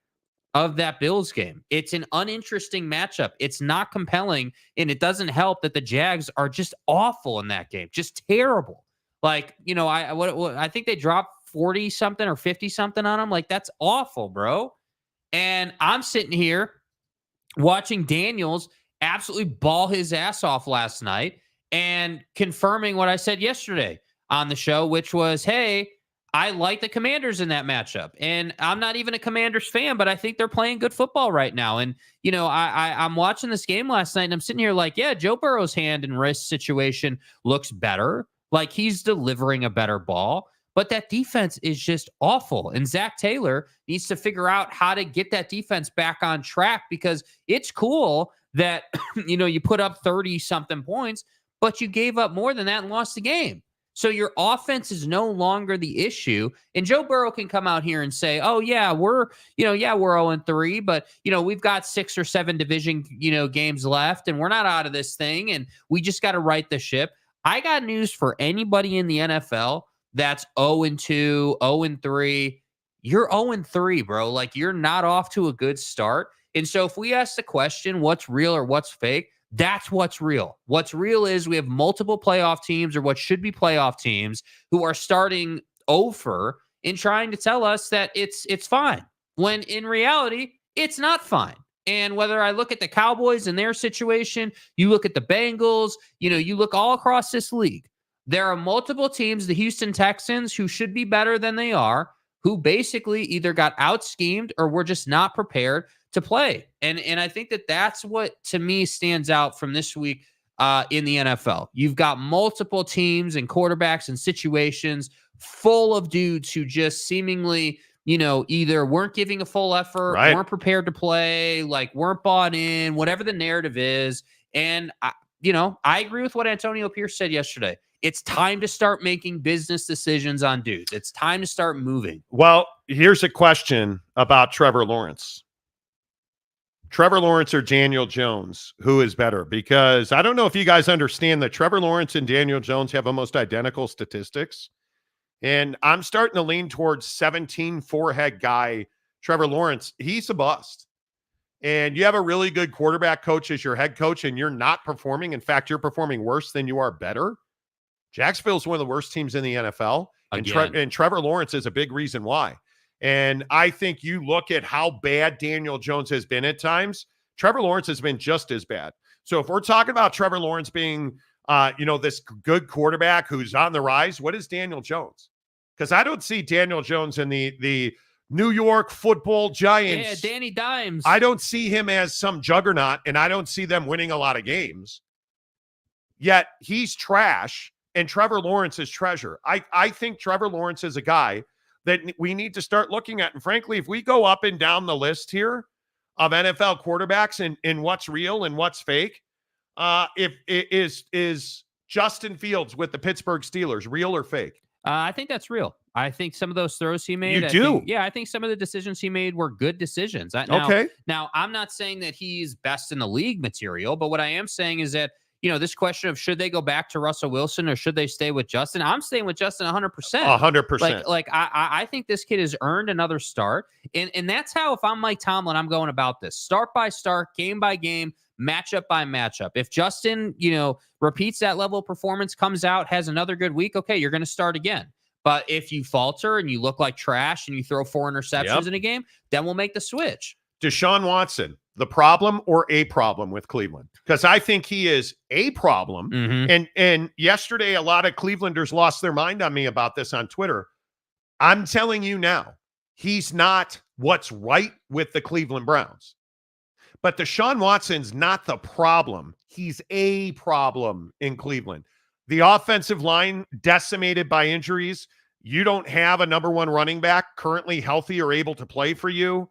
of that Bills game. It's an uninteresting matchup. It's not compelling, and it doesn't help that the Jags are just awful in that game, just terrible. Like, I think they dropped 40 something or 50 something on them. Like, that's awful, bro. And I'm sitting here watching Daniels absolutely ball his ass off last night and confirming what I said yesterday on the show, which was, hey, I like the Commanders in that matchup. And I'm not even a Commanders fan, but I think they're playing good football right now. And, I'm watching this game last night, and I'm sitting here like, yeah, Joe Burrow's hand and wrist situation looks better. Like, he's delivering a better ball, but that defense is just awful. And Zach Taylor needs to figure out how to get that defense back on track, because it's cool that, you put up 30 something points, but you gave up more than that and lost the game. So your offense is no longer the issue. And Joe Burrow can come out here and say, oh yeah, we're 0-3, but we've got 6 or 7 division, games left, and we're not out of this thing, and we just got to right the ship. I got news for anybody in the NFL that's 0-2, 0-3. You're 0-3, bro. Like, you're not off to a good start. And so if we ask the question, what's real or what's fake, that's what's real. What's real is we have multiple playoff teams, or what should be playoff teams, who are starting over and trying to tell us that it's fine, when in reality, it's not fine. And whether I look at the Cowboys and their situation, you look at the Bengals, you look all across this league, there are multiple teams, the Houston Texans, who should be better than they are, who basically either got out-schemed or were just not prepared to play. And I think that's what, to me, stands out from this week in the NFL. You've got multiple teams and quarterbacks and situations full of dudes who just seemingly, either weren't giving a full effort, weren't prepared to play, like weren't bought in, whatever the narrative is. And, I agree with what Antonio Pierce said yesterday. It's time to start making business decisions on dudes. It's time to start moving. Well, here's a question about Trevor Lawrence. Trevor Lawrence or Daniel Jones, who is better? Because I don't know if you guys understand that Trevor Lawrence and Daniel Jones have almost identical statistics. And I'm starting to lean towards 17 forehead guy Trevor Lawrence, he's a bust. And you have a really good quarterback coach as your head coach, and you're not performing. In fact, you're performing worse than you are better. Jacksonville's one of the worst teams in the NFL. And Trevor Lawrence is a big reason why. And I think you look at how bad Daniel Jones has been at times, Trevor Lawrence has been just as bad. So if we're talking about Trevor Lawrence being, this good quarterback who's on the rise, what is Daniel Jones? Because I don't see Daniel Jones in the New York Football Giants. Yeah, Danny Dimes. I don't see him as some juggernaut, and I don't see them winning a lot of games. Yet he's trash, and Trevor Lawrence is treasure. I think Trevor Lawrence is a guy that we need to start looking at. And frankly, if we go up and down the list here of NFL quarterbacks and what's real and what's fake, if it is Justin Fields with the Pittsburgh Steelers real or fake? I think that's real. I think some of those throws he made. I think some of the decisions he made were good decisions. Now, I'm not saying that he's best in the league material, but what I am saying is that, this question of should they go back to Russell Wilson or should they stay with Justin? I'm staying with Justin 100%. 100%. I think this kid has earned another start. And that's how, if I'm Mike Tomlin, I'm going about this. Start by start, game by game, matchup by matchup. If Justin, repeats that level of performance, comes out, has another good week, okay, you're going to start again. But if you falter and you look like trash and you throw 4 interceptions in a game, then we'll make the switch. Deshaun Watson, the problem or a problem with Cleveland? Because I think he is a problem. Mm-hmm. And yesterday, a lot of Clevelanders lost their mind on me about this on Twitter. I'm telling you now, he's not what's right with the Cleveland Browns. But Deshaun Watson's not the problem. He's a problem in Cleveland. The offensive line decimated by injuries. You don't have a number 1 running back currently healthy or able to play for you.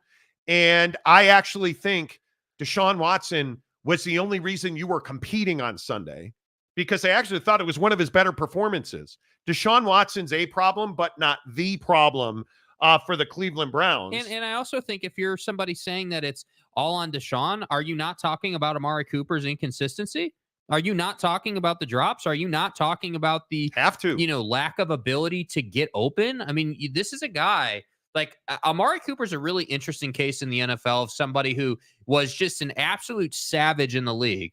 And I actually think Deshaun Watson was the only reason you were competing on Sunday, because I actually thought it was one of his better performances. Deshaun Watson's a problem, but not the problem for the Cleveland Browns. And I also think if you're somebody saying that it's all on Deshaun, are you not talking about Amari Cooper's inconsistency? Are you not talking about the drops? Are you not talking about the lack of ability to get open? I mean, this is a guy like Amari Cooper's a really interesting case in the NFL of somebody who was just an absolute savage in the league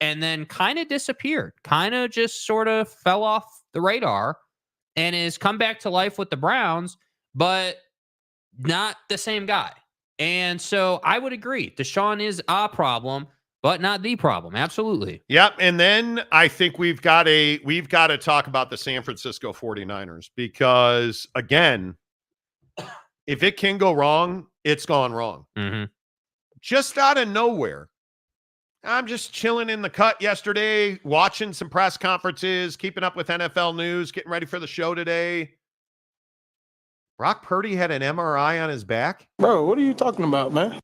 and then kind of disappeared, kind of just sort of fell off the radar and has come back to life with the Browns, but not the same guy. And so I would agree. Deshaun is a problem, but not the problem. Absolutely. Yep. And then I think we've got to talk about the San Francisco 49ers because, again, if it can go wrong, it's gone wrong. Mm-hmm. Just out of nowhere. I'm just chilling in the cut yesterday, watching some press conferences, keeping up with NFL news, getting ready for the show today. Brock Purdy had an MRI on his back. Bro, what are you talking about, man?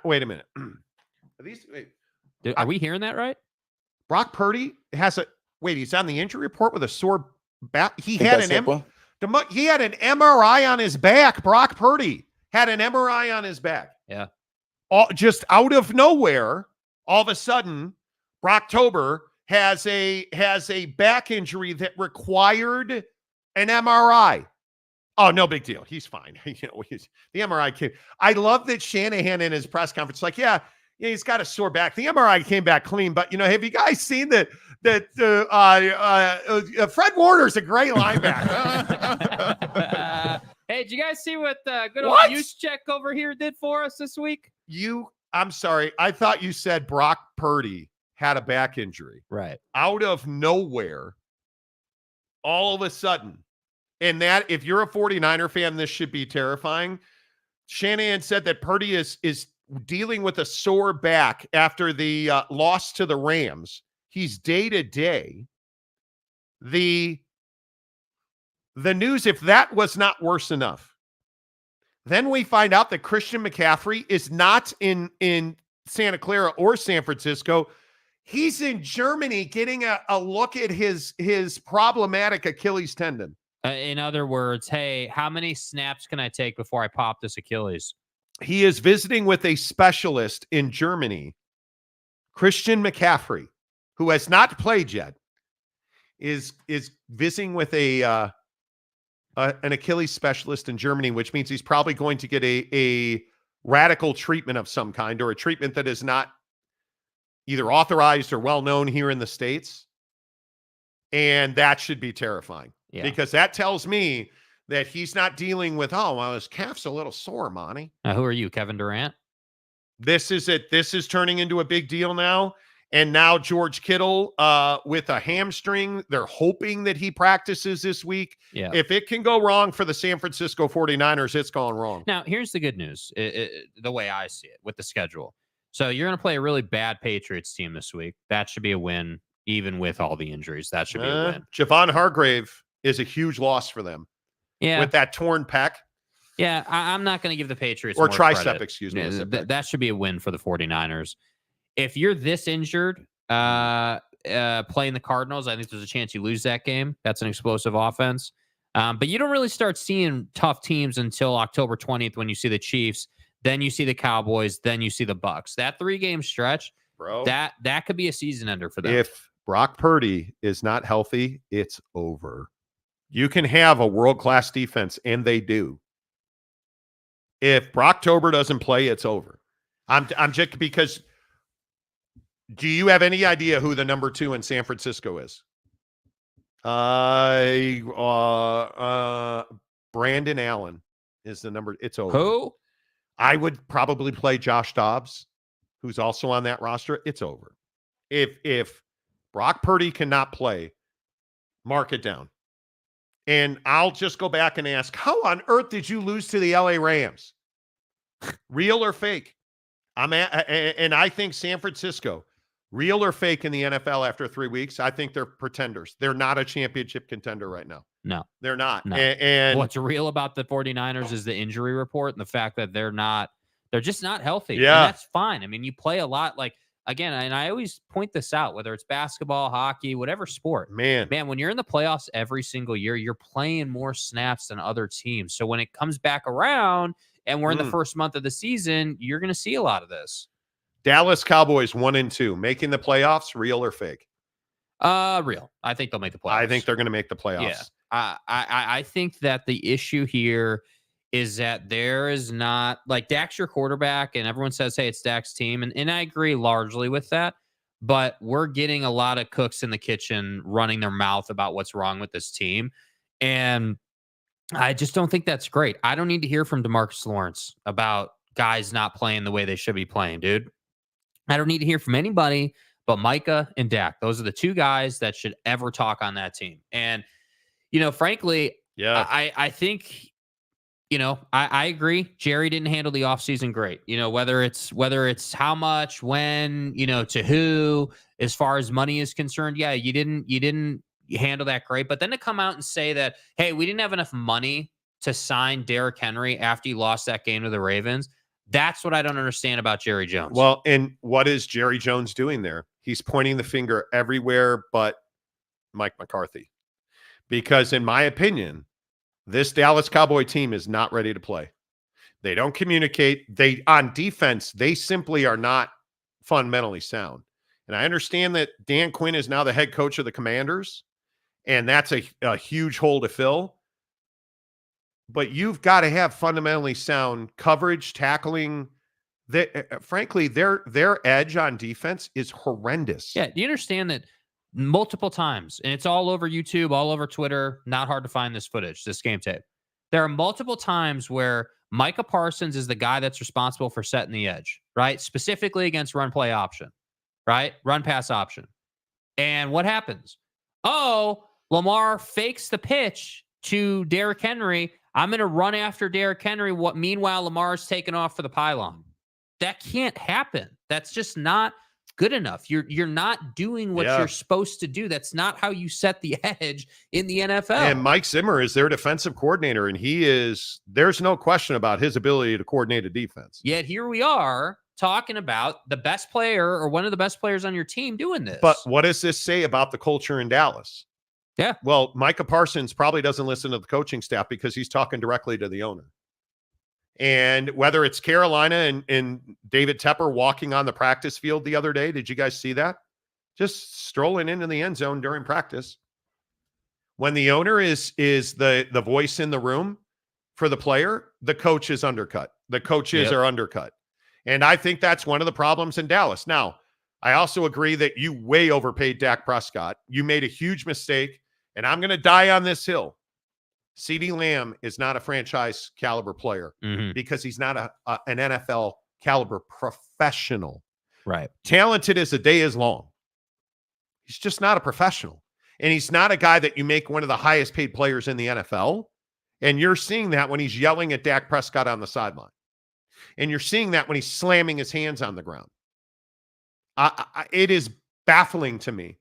Wait a minute. Are we hearing that right? Brock Purdy has he's on the injury report with a sore back. He had an MRI on his back. Brock Purdy had an MRI on his back. Yeah. Just out of nowhere, all of a sudden, Brocktober has a back injury that required an MRI. Oh, no big deal. He's fine. The MRI came. I love that Shanahan in his press conference, like, yeah, he's got a sore back. The MRI came back clean, but have you guys seen that Fred Warner's a great linebacker? Hey, did you guys see what good old Juszczyk over here did for us this week? I'm sorry. I thought you said Brock Purdy had a back injury. Right. Out of nowhere, all of a sudden. And that, if you're a 49er fan, this should be terrifying. Shanahan said that Purdy is dealing with a sore back after the loss to the Rams. He's day-to-day. The news, if that was not worse enough, then we find out that Christian McCaffrey is not in Santa Clara or San Francisco. He's in Germany getting a look at his problematic Achilles tendon. In other words, hey, how many snaps can I take before I pop this Achilles? He is visiting with a specialist in Germany. Christian McCaffrey, who has not played yet, is visiting with a an Achilles specialist in Germany, which means he's probably going to get a radical treatment of some kind, or a treatment that is not either authorized or well-known here in the States. And that should be terrifying, because that tells me that he's not dealing with, his calf's a little sore, Monty. Who are you, Kevin Durant? This is it. This is turning into a big deal now. And now George Kittle with a hamstring. They're hoping that he practices this week. Yeah. If it can go wrong for the San Francisco 49ers, it's gone wrong. Now, here's the good news, the way I see it with the schedule. So you're going to play a really bad Patriots team this week. That should be a win, even with all the injuries. That should be a win. Javon Hargrave is a huge loss for them. Yeah. With that torn pec. Yeah, I'm not going to give the Patriots or more tricep, credit. excuse me. That should be a win for the 49ers. If you're this injured, playing the Cardinals, I think there's a chance you lose that game. That's an explosive offense. But you don't really start seeing tough teams until October 20th when you see the Chiefs, then you see the Cowboys, then you see the Bucks. That 3-game stretch, bro, that could be a season ender for them. If Brock Purdy is not healthy, it's over. You can have a world-class defense, and they do. If Brocktober doesn't play, it's over. I'm just because. Do you have any idea who the number 2 in San Francisco is? Brandon Allen is the number. It's over. Who? I would probably play Josh Dobbs, who's also on that roster. It's over. If Brock Purdy cannot play, mark it down. And I'll just go back and ask, how on earth did you lose to the LA Rams? Real or fake? And I think San Francisco, real or fake in the NFL after 3 weeks, I think they're pretenders. They're not a championship contender right now. No. They're not. No. And what's real about the 49ers is the injury report and the fact that they're just not healthy. Yeah. And that's fine. I mean, you play a lot, like, again, and I always point this out, whether it's basketball, hockey, whatever sport. Man, when you're in the playoffs every single year, you're playing more snaps than other teams. So when it comes back around and we're in the first month of the season, you're going to see a lot of this. Dallas Cowboys 1-2, making the playoffs, real or fake? Real. I think they'll make the playoffs. I think they're going to make the playoffs. Yeah. I think that the issue here is that there is not, like, Dak's your quarterback, and everyone says, hey, it's Dak's team. And I agree largely with that. But we're getting a lot of cooks in the kitchen running their mouth about what's wrong with this team. And I just don't think that's great. I don't need to hear from DeMarcus Lawrence about guys not playing the way they should be playing, dude. I don't need to hear from anybody but Micah and Dak. Those are the 2 guys that should ever talk on that team. And, frankly, I think, I agree. Jerry didn't handle the offseason great. Whether it's how much, when, to who, as far as money is concerned. Yeah, you didn't handle that great. But then to come out and say that, hey, we didn't have enough money to sign Derrick Henry after he lost that game to the Ravens. That's what I don't understand about Jerry Jones. Well, and what is Jerry Jones doing there? He's pointing the finger everywhere but Mike McCarthy. Because in my opinion, this Dallas Cowboy team is not ready to play. They don't communicate. On defense, they simply are not fundamentally sound. And I understand that Dan Quinn is now the head coach of the Commanders, and that's a huge hole to fill. But you've got to have fundamentally sound coverage, tackling. Frankly, their edge on defense is horrendous. Yeah, do you understand that multiple times, and it's all over YouTube, all over Twitter, not hard to find this footage, this game tape. There are multiple times where Micah Parsons is the guy that's responsible for setting the edge, right? Specifically against run play option, right? Run pass option. And what happens? Oh, Lamar fakes the pitch to Derrick Henry. I'm going to run after Derrick Henry. Meanwhile, Lamar's taken off for the pylon. That can't happen. That's just not good enough. You're not doing what you're supposed to do. That's not how you set the edge in the NFL. And Mike Zimmer is their defensive coordinator, and there's no question about his ability to coordinate a defense. Yet here we are talking about the best player or one of the best players on your team doing this. But what does this say about the culture in Dallas? Yeah. Well, Micah Parsons probably doesn't listen to the coaching staff because he's talking directly to the owner. And whether it's Carolina and David Tepper walking on the practice field the other day, did you guys see that? Just strolling into the end zone during practice. When the owner is the voice in the room for the player, the coach is undercut. The coaches are undercut. And I think that's one of the problems in Dallas. Now, I also agree that you way overpaid Dak Prescott. You made a huge mistake, and I'm going to die on this hill. CeeDee Lamb is not a franchise caliber player because he's not an NFL caliber professional. Right. Talented as the day is long. He's just not a professional. And he's not a guy that you make one of the highest paid players in the NFL. And you're seeing that when he's yelling at Dak Prescott on the sideline. And you're seeing that when he's slamming his hands on the ground. It is baffling to me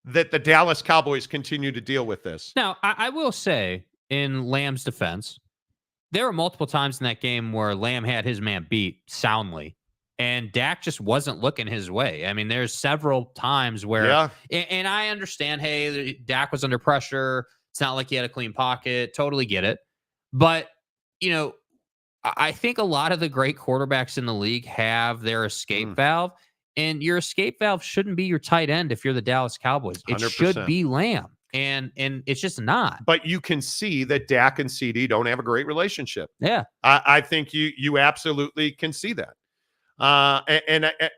that the Dallas Cowboys continue to deal with this. Now, I will say, in Lamb's defense, there were multiple times in that game where Lamb had his man beat soundly, and Dak just wasn't looking his way. I mean, there's several times where, and I understand, hey, Dak was under pressure. It's not like he had a clean pocket. Totally get it. But, you know, I think a lot of the great quarterbacks in the league have their escape valve. And your escape valve shouldn't be your tight end if you're the Dallas Cowboys. It 100%. should be Lamb. And it's just not. But you can see that Dak and CD don't have a great relationship. Yeah. I think you absolutely can see that.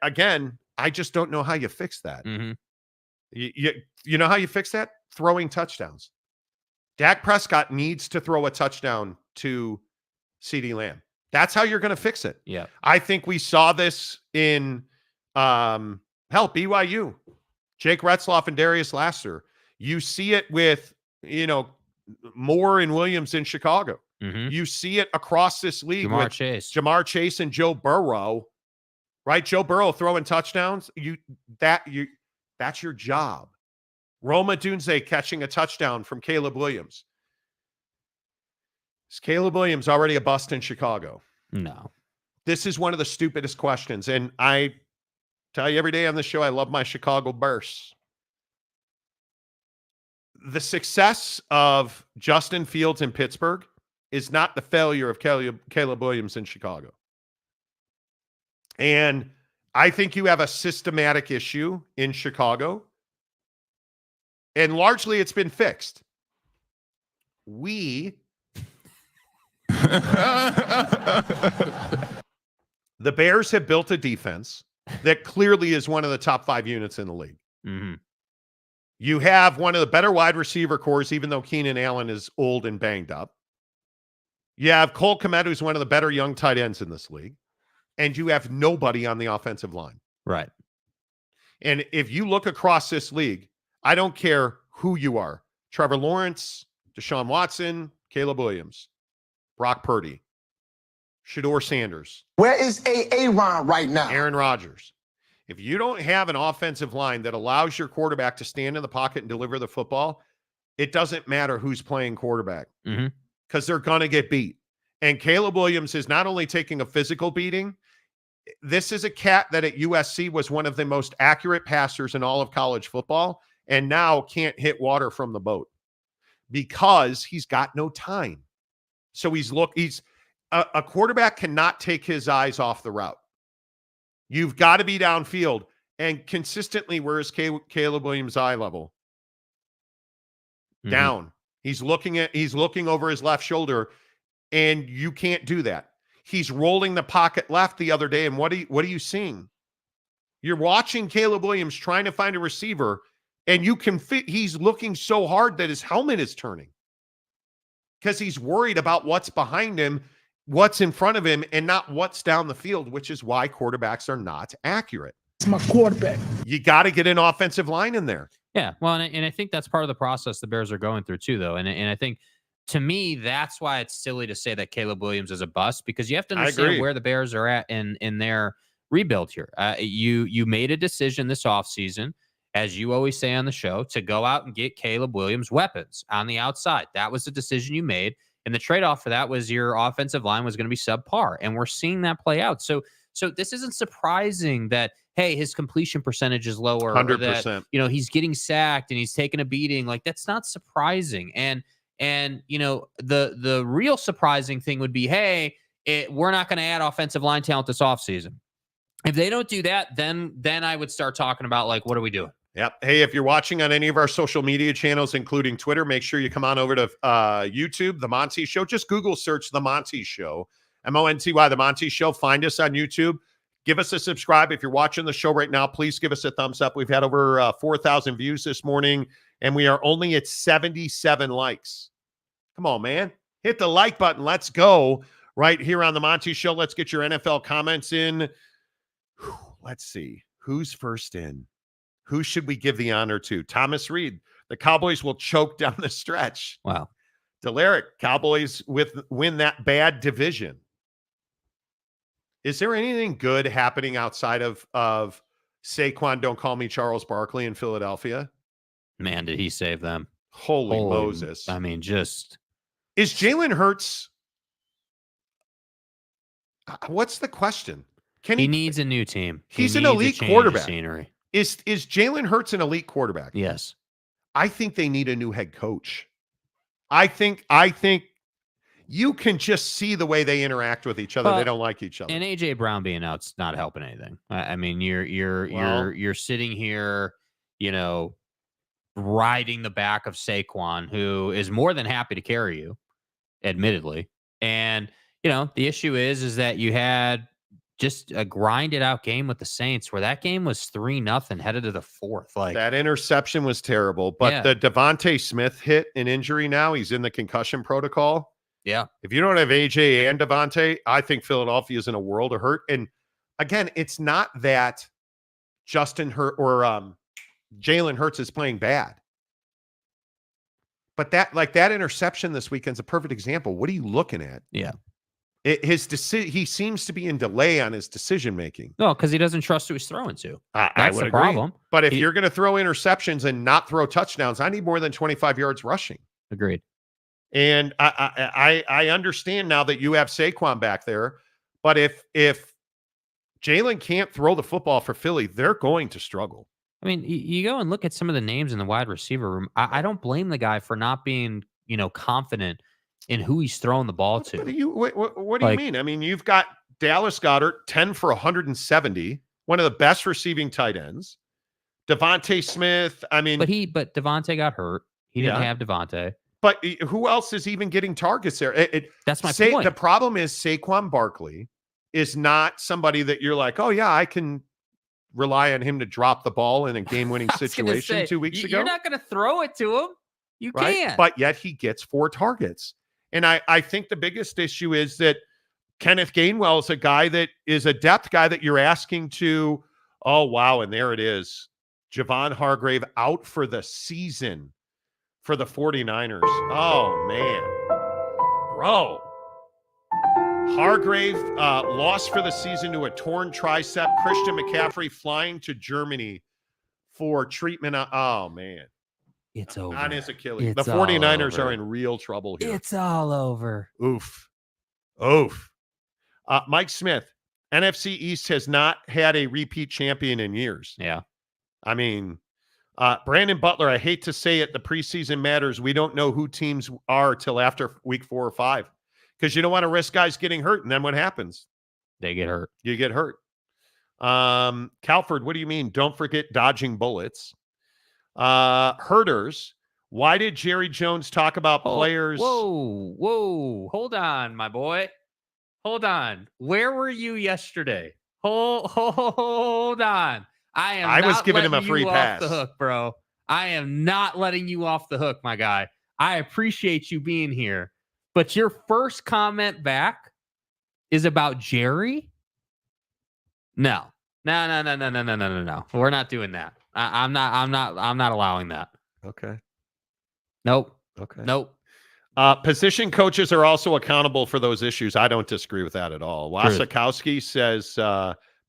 Again, I just don't know how you fix that. You know how you fix that? Throwing touchdowns. Dak Prescott needs to throw a touchdown to CeeDee Lamb. That's how you're going to fix it. Yeah. I think we saw this in BYU. Jake Retzloff and Darius Lasser. You see it with, Moore and Williams in Chicago. You see it across this league with Jamar Chase and Joe Burrow. Right? Joe Burrow throwing touchdowns. That's your job. Roma Dunze catching a touchdown from Caleb Williams. Is Caleb Williams already a bust in Chicago? No. This is one of the stupidest questions. And I tell you every day on the show, I love my Chicago Bears. The success of Justin Fields in Pittsburgh is not the failure of Caleb Williams in Chicago. And I think you have a systematic issue in Chicago. And largely it's been fixed. The Bears have built a defense that clearly is one of the top 5 units in the league. You have one of the better wide receiver cores, even though Keenan Allen is old and banged up. You have Cole Kmet, who's one of the better young tight ends in this league. And you have nobody on the offensive line. Right. And if you look across this league, I don't care who you are. Trevor Lawrence, Deshaun Watson, Caleb Williams, Brock Purdy, Shedeur Sanders. Where is Aaron right now? Aaron Rodgers. If you don't have an offensive line that allows your quarterback to stand in the pocket and deliver the football, it doesn't matter who's playing quarterback because they're going to get beat. And Caleb Williams is not only taking a physical beating, this is a cat that at USC was one of the most accurate passers in all of college football and now can't hit water from the boat because he's got no time. So he's a quarterback cannot take his eyes off the route. You've got to be downfield. And consistently, where is Caleb Williams' eye level? Down. He's looking over his left shoulder, and you can't do that. He's rolling the pocket left the other day, and what are you seeing? You're watching Caleb Williams trying to find a receiver, and you can fit. He's looking so hard that his helmet is turning because he's worried about what's behind him, what's in front of him, and not what's down the field, which is why quarterbacks are not accurate. It's my quarterback. You got to get an offensive line in there. Yeah, well, and I think that's part of the process the Bears are going through too, though. And I think, to me, that's why it's silly to say that Caleb Williams is a bust, because you have to understand where the Bears are at in their rebuild here. You made a decision this offseason, as you always say on the show, to go out and get Caleb Williams weapons on the outside. That was the decision you made. And the trade-off for that was your offensive line was going to be subpar. And we're seeing that play out. So this isn't surprising that, hey, his completion percentage is lower. 100%. That, he's getting sacked and he's taking a beating. Like, that's not surprising. And the real surprising thing would be, hey, we're not going to add offensive line talent this offseason. If they don't do that, then I would start talking about, like, what are we doing? Yep. Hey, if you're watching on any of our social media channels, including Twitter, make sure you come on over to YouTube, The Monty Show. Just Google search The Monty Show, Monty, The Monty Show. Find us on YouTube. Give us a subscribe. If you're watching the show right now, please give us a thumbs up. We've had over 4,000 views this morning, and we are only at 77 likes. Come on, man. Hit the like button. Let's go right here on The Monty Show. Let's get your NFL comments in. Let's see. Who's first in? Who should we give the honor to? Thomas Reed. The Cowboys will choke down the stretch. Wow. Delaric. Cowboys win that bad division. Is there anything good happening outside of Saquon, don't call me Charles Barkley in Philadelphia? Man, did he save them. Holy Moses. I mean, just. Is Jalen Hurts. What's the question? He needs a new team. He's an elite quarterback. Scenery. Is Jalen Hurts an elite quarterback? Yes. I think they need a new head coach. I think you can just see the way they interact with each other. They don't like each other. And AJ Brown being out's not helping anything. I mean, you're sitting here, riding the back of Saquon, who is more than happy to carry you, admittedly. And the issue is that you had just a grinded out game with the Saints where that game was 3-0 headed to the fourth. Like that interception was terrible, but the Devontae Smith hit an injury now. He's in the concussion protocol. Yeah. If you don't have AJ and Devontae, I think Philadelphia is in a world of hurt. And again, it's not that Justin Hurt or Jalen Hurts is playing bad. But that interception this weekend's a perfect example. What are you looking at? Yeah. He seems to be in delay on his decision making. No, because he doesn't trust who he's throwing to. That's the problem. But if you're going to throw interceptions and not throw touchdowns, I need more than 25 yards rushing. Agreed. And I understand now that you have Saquon back there, but if Jalen can't throw the football for Philly, they're going to struggle. I mean, you go and look at some of the names in the wide receiver room. I don't blame the guy for not being, confident in who he's throwing the ball to. What do you mean? I mean, you've got Dallas Goedert, 10 for 170, one of the best receiving tight ends. Devontae Smith, I mean. But Devontae got hurt. He didn't have Devontae. But who else is even getting targets there? That's my point. The problem is Saquon Barkley is not somebody that you're like, oh, yeah, I can rely on him to drop the ball in a game-winning situation 2 weeks ago. You're not going to throw it to him. You can't. But yet he gets 4 targets. And I think the biggest issue is that Kenneth Gainwell is a guy that is a depth guy that you're asking to, oh, wow, and there it is. Javon Hargrave out for the season for the 49ers. Oh, man. Bro. Hargrave lost for the season to a torn tricep. Christian McCaffrey flying to Germany for treatment. Oh, man. It's over. On his Achilles. The 49ers are in real trouble here. It's all over. Oof. Mike Smith, NFC East has not had a repeat champion in years. Yeah. I mean, Brandon Butler, I hate to say it, the preseason matters. We don't know who teams are till after week 4 or 5 because you don't want to risk guys getting hurt. And then what happens? They get hurt. You get hurt. Calford, what do you mean? Don't forget dodging bullets. Herders, why did Jerry Jones talk about players? Whoa. Hold on, my boy. Hold on. Where were you yesterday? Hold on. I was giving him a free pass. Off the hook, bro. I am not letting you off the hook, my guy. I appreciate you being here. But your first comment back is about Jerry? No. We're not doing that. I'm not allowing that. Okay. Nope. Okay. Nope. Position coaches are also accountable for those issues. I don't disagree with that at all. Wasikowski says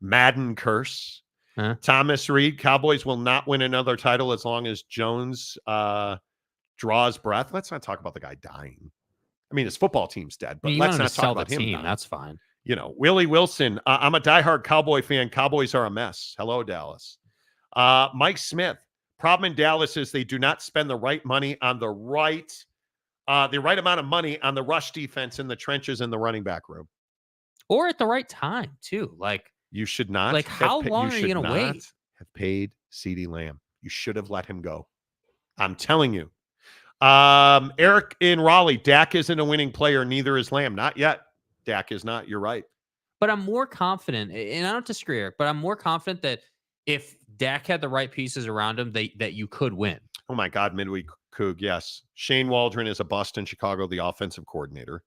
Madden curse. Huh? Thomas Reed, Cowboys will not win another title as long as Jones draws breath. Let's not talk about the guy dying. I mean, his football team's dead, but let's not talk about him dying. That's fine. Willie Wilson, I'm a diehard Cowboy fan. Cowboys are a mess. Hello, Dallas. Mike Smith, problem in Dallas is they do not spend the right money on the right amount of money on the rush defense in the trenches in the running back room. Or at the right time, too. Like, you should not. Like, how long are you going to wait? Have paid CeeDee Lamb. You should have let him go. I'm telling you. Eric in Raleigh, Dak isn't a winning player. Neither is Lamb. Not yet. Dak is not. You're right. But I'm more confident, and I don't disagree, Eric, but I'm more confident that if Dak had the right pieces around him, that you could win. Oh, my God, midweek Coug, yes. Shane Waldron is a bust in Chicago, the offensive coordinator.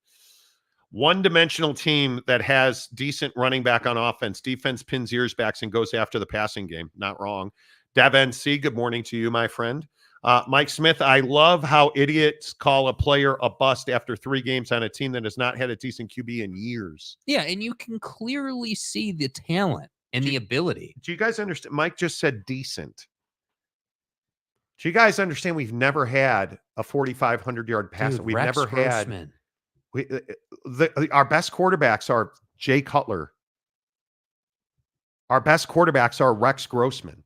One-dimensional team that has decent running back on offense. Defense pins ears backs and goes after the passing game. Not wrong. Devin C., good morning to you, my friend. Mike Smith, I love how idiots call a player a bust after 3 games on a team that has not had a decent QB in years. Yeah, and you can clearly see the talent and the ability. Do you guys understand? Mike just said decent. Do you guys understand we've never had a 4,500-yard pass? Dude, We've Rex never Grossman. had. Our best quarterbacks are Jay Cutler. Our best quarterbacks are Rex Grossman,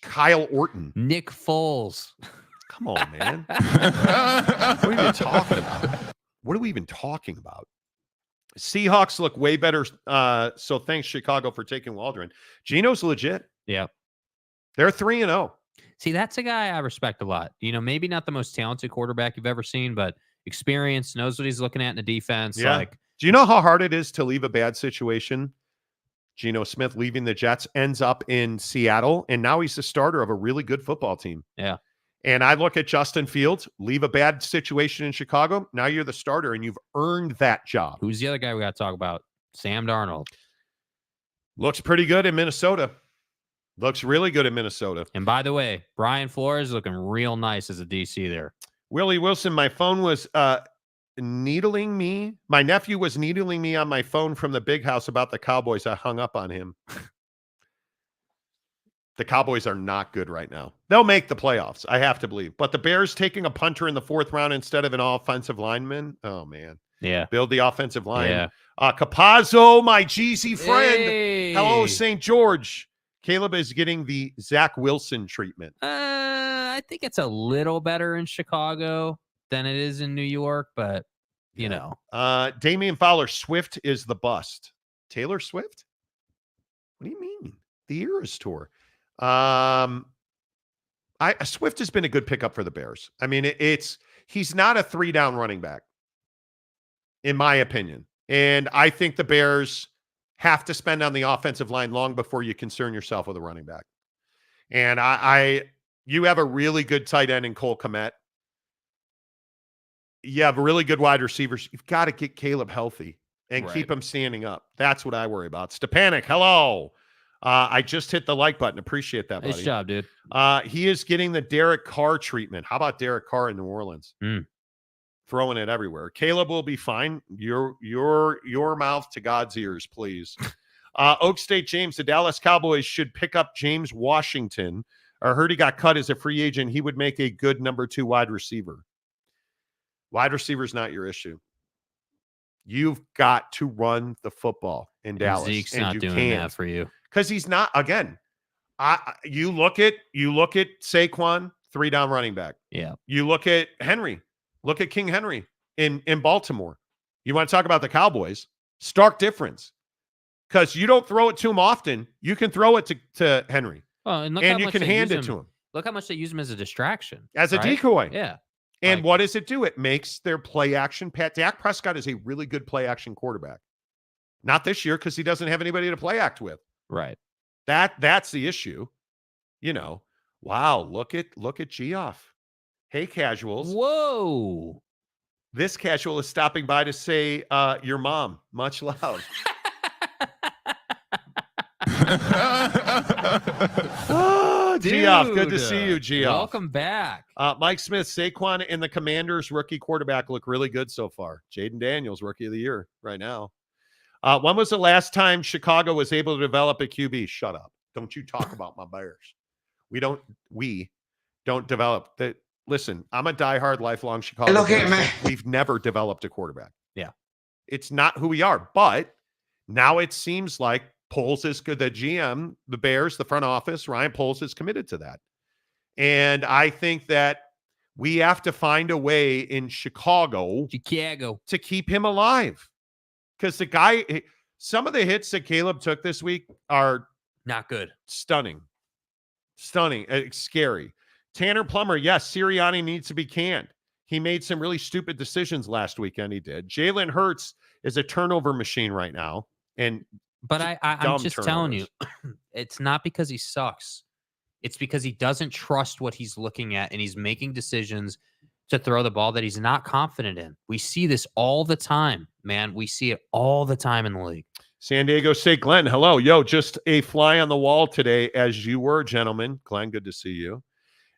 Kyle Orton, Nick Foles. Come on, man. What are we even talking about? What are we even talking about? Seahawks look way better. So thanks, Chicago, for taking Waldron. Geno's legit. Yeah. They're 3-0. See, that's a guy I respect a lot. Maybe not the most talented quarterback you've ever seen, but experience, knows what he's looking at in the defense. Yeah. Do you know how hard it is to leave a bad situation? Geno Smith leaving the Jets ends up in Seattle, and now he's the starter of a really good football team. Yeah. And I look at Justin Fields, leave a bad situation in Chicago. Now you're the starter, and you've earned that job. Who's the other guy we got to talk about? Sam Darnold. Looks pretty good in Minnesota. Looks really good in Minnesota. And by the way, Brian Flores looking real nice as a DC there. Willie Wilson, my phone was needling me. My nephew was needling me on my phone from the big house about the Cowboys. I hung up on him. The Cowboys are not good right now. They'll make the playoffs, I have to believe. But the Bears taking a punter in the 4th round instead of an offensive lineman. Oh, man. Yeah. Build the offensive line. Yeah. Capazzo, my GC friend. Hey. Hello, St. George. Caleb is getting the Zach Wilson treatment. I think it's a little better in Chicago than it is in New York, but you know. Damian Fowler, Swift is the bust. Taylor Swift? What do you mean? The Eras Tour. Swift has been a good pickup for the Bears. I mean, he's not a 3-down running back, in my opinion. And I think the Bears have to spend on the offensive line long before you concern yourself with a running back. And you have a really good tight end in Cole Kmet. You have really good wide receivers. You've got to get Caleb healthy and keep him standing up. That's what I worry about. Stepanik, hello. I just hit the like button. Appreciate that, buddy. Nice job, dude. He is getting the Derek Carr treatment. How about Derek Carr in New Orleans? Throwing it everywhere. Caleb will be fine. Your mouth to God's ears, please. Oak State James, the Dallas Cowboys should pick up James Washington. I heard he got cut as a free agent. He would make a good number 2 wide receiver. Wide receiver is not your issue. You've got to run the football in Dallas. Zeke's not doing that for you. Because he's not, again, you look at Saquon, 3-down running back. Yeah. You look at Henry. Look at King Henry in Baltimore. You want to talk about the Cowboys? Stark difference. Because you don't throw it to him often. You can throw it to Henry. Well, and you can hand it to him. Look how much they use him as a distraction. As a decoy. Yeah. And what does it do? It makes their play action. Dak Prescott is a really good play action quarterback. Not this year because he doesn't have anybody to play act with. Right. That's the issue. Wow, look at Geoff. Hey, casuals. Whoa. This casual is stopping by to say your mom. Much love. Geoff, good to see you, Geoff. Welcome back. Mike Smith, Saquon and the Commanders rookie quarterback look really good so far. Jaden Daniels, rookie of the year right now. When was the last time Chicago was able to develop a QB? Shut up. Don't you talk about my Bears. We don't develop that. Listen, I'm a diehard lifelong Chicago. Look at me. We've never developed a quarterback. Yeah. It's not who we are. But now it seems like Poles is good. The GM, the Bears, the front office, Ryan Poles is committed to that. And I think that we have to find a way in Chicago to keep him alive. Because the guy, some of the hits that Caleb took this week are not good. Stunning. Stunning. It's scary. Tanner Plummer, yes, Sirianni needs to be canned. He made some really stupid decisions last weekend. He did. Jalen Hurts is a turnover machine right now. But I'm just telling you, turnovers. it's not because he sucks. It's because he doesn't trust what he's looking at, and he's making decisions to throw the ball that he's not confident in. We see this all the time, man. We see it all the time in the league. San Diego State, Glenn, hello. Yo, just a fly on the wall today as you were, gentlemen. Glenn, good to see you.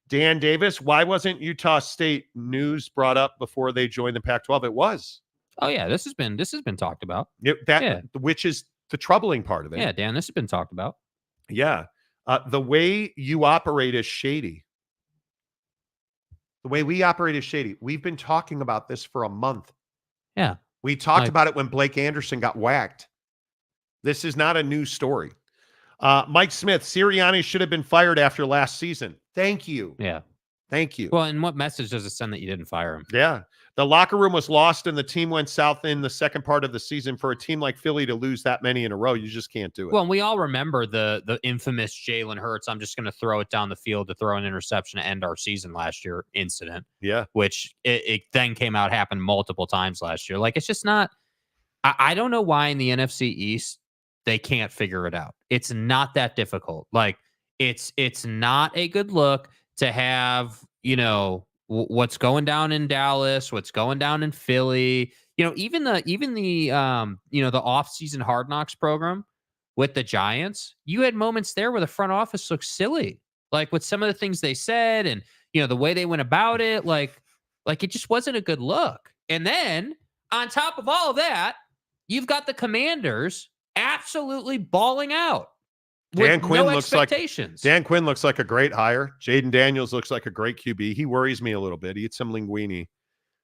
Dan Davis, why wasn't Utah State news brought up before they joined the Pac-12? It was. Oh yeah, this has been talked about. Which is the troubling part of it. Yeah, Dan, this has been talked about. Yeah. The way you operate is shady. The way we operate is shady. We've been talking about this for a month. Yeah. We talked about it when Blake Anderson got whacked. This is not a new story. Mike Smith, Sirianni should have been fired after last season. Thank you. Yeah. Thank you. Well, and what message does it send that you didn't fire him? Yeah. The locker room was lost and the team went south in the second part of the season. For a team like Philly to lose that many in a row, you just can't do it. Well, and we all remember the infamous Jalen Hurts, I'm just going to throw it down the field to throw an interception to end our season last year incident. Yeah. Which it then came out happened multiple times last year. Like, it's just not – I don't know why in the NFC East they can't figure it out. It's not that difficult. Like, it's not a good look to have, what's going down in Dallas, what's going down in Philly, even the off-season Hard Knocks program with the Giants, you had moments there where the front office looked silly, like with some of the things they said and, the way they went about it, like it just wasn't a good look. And then on top of all of that, you've got the Commanders absolutely balling out. Dan Quinn looks like a great hire. Jaden Daniels looks like a great QB. He worries me a little bit. Eat some linguine,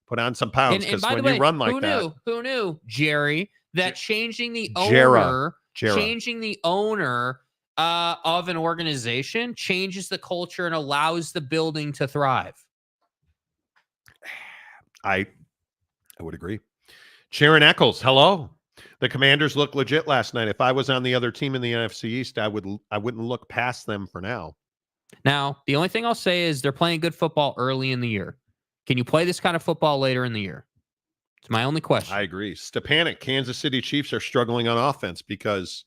put on some pounds, because when you run like that, who knew, Jerry, that changing the owner of an organization changes the culture and allows the building to thrive. I would agree. Sharon Eccles, hello. The Commanders looked legit last night. If I was on the other team in the NFC East, I wouldn't look past them for now. Now, the only thing I'll say is they're playing good football early in the year. Can you play this kind of football later in the year? It's my only question. I agree. Stepanik, Kansas City Chiefs are struggling on offense because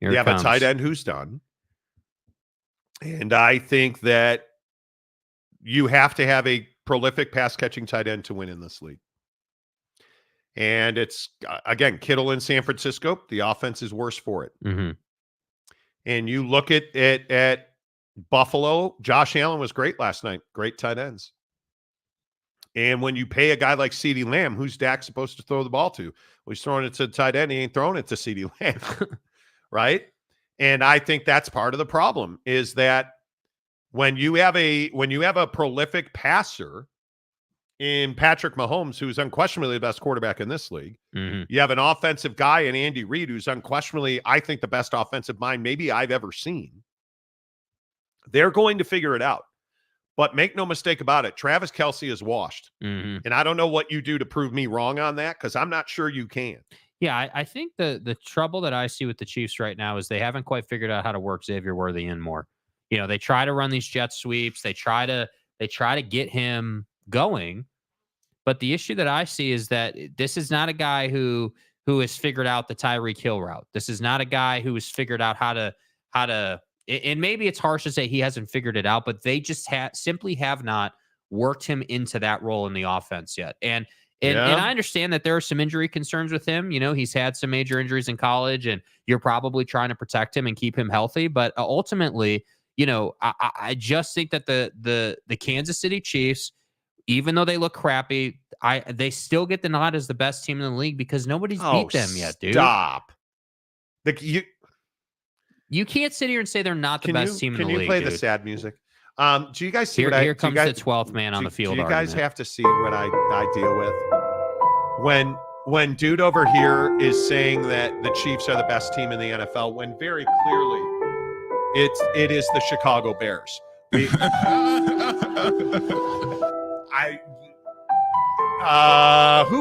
Here they have a tight end who's done. And I think that you have to have a prolific pass-catching tight end to win in this league. And it's, again, Kittle in San Francisco. The offense is worse for it. Mm-hmm. And you look at Buffalo. Josh Allen was great last night. Great tight ends. And when you pay a guy like CeeDee Lamb, who's Dak supposed to throw the ball to? Well, he's throwing it to the tight end. He ain't throwing it to CeeDee Lamb. Right? And I think that's part of the problem is that when you have a prolific passer in Patrick Mahomes, who's unquestionably the best quarterback in this league. Mm-hmm. You have an offensive guy in Andy Reid, who's unquestionably, I think, the best offensive mind maybe I've ever seen. They're going to figure it out. But make no mistake about it, Travis Kelce is washed. Mm-hmm. And I don't know what you do to prove me wrong on that, because I'm not sure you can. Yeah, I think the trouble that I see with the Chiefs right now is they haven't quite figured out how to work Xavier Worthy in more. They try to run these jet sweeps. They try to get him going. But the issue that I see is that this is not a guy who has figured out the Tyreek Hill route. This is not a guy who has figured out how to, and maybe it's harsh to say he hasn't figured it out, but they just simply have not worked him into that role in the offense yet. And I understand that there are some injury concerns with him. He's had some major injuries in college, and you're probably trying to protect him and keep him healthy. But ultimately, I just think that the Kansas City Chiefs, even though they look crappy, they still get the nod as the best team in the league because nobody's beat them yet, dude. Stop. You can't sit here and say they're not the best team in the league. Can you play dude. The sad music? Do you guys see here comes the 12th man on the field? Do you guys have to see what I deal with when dude over here is saying that the Chiefs are the best team in the NFL when very clearly it is the Chicago Bears. Who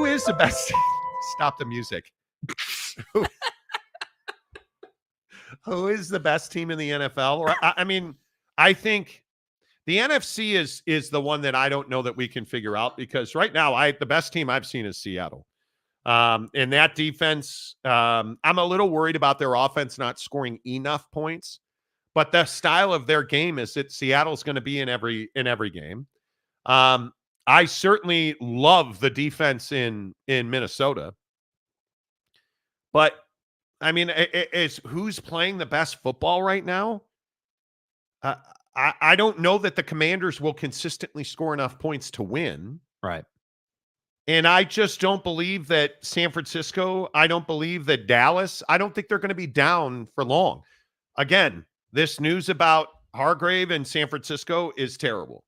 is the best? Stop the music. Who is the best team in the NFL? I mean, I think the NFC is the one that I don't know that we can figure out, because right now the best team I've seen is Seattle. And that defense, I'm a little worried about their offense not scoring enough points, but the style of their game is that Seattle's going to be in every game. I certainly love the defense in Minnesota, but I mean, is who's playing the best football right now? I don't know that the Commanders will consistently score enough points to win. Right. And I just don't believe that San Francisco, I don't believe that Dallas, I don't think they're going to be down for long. Again, this news about Hargrave in San Francisco is terrible.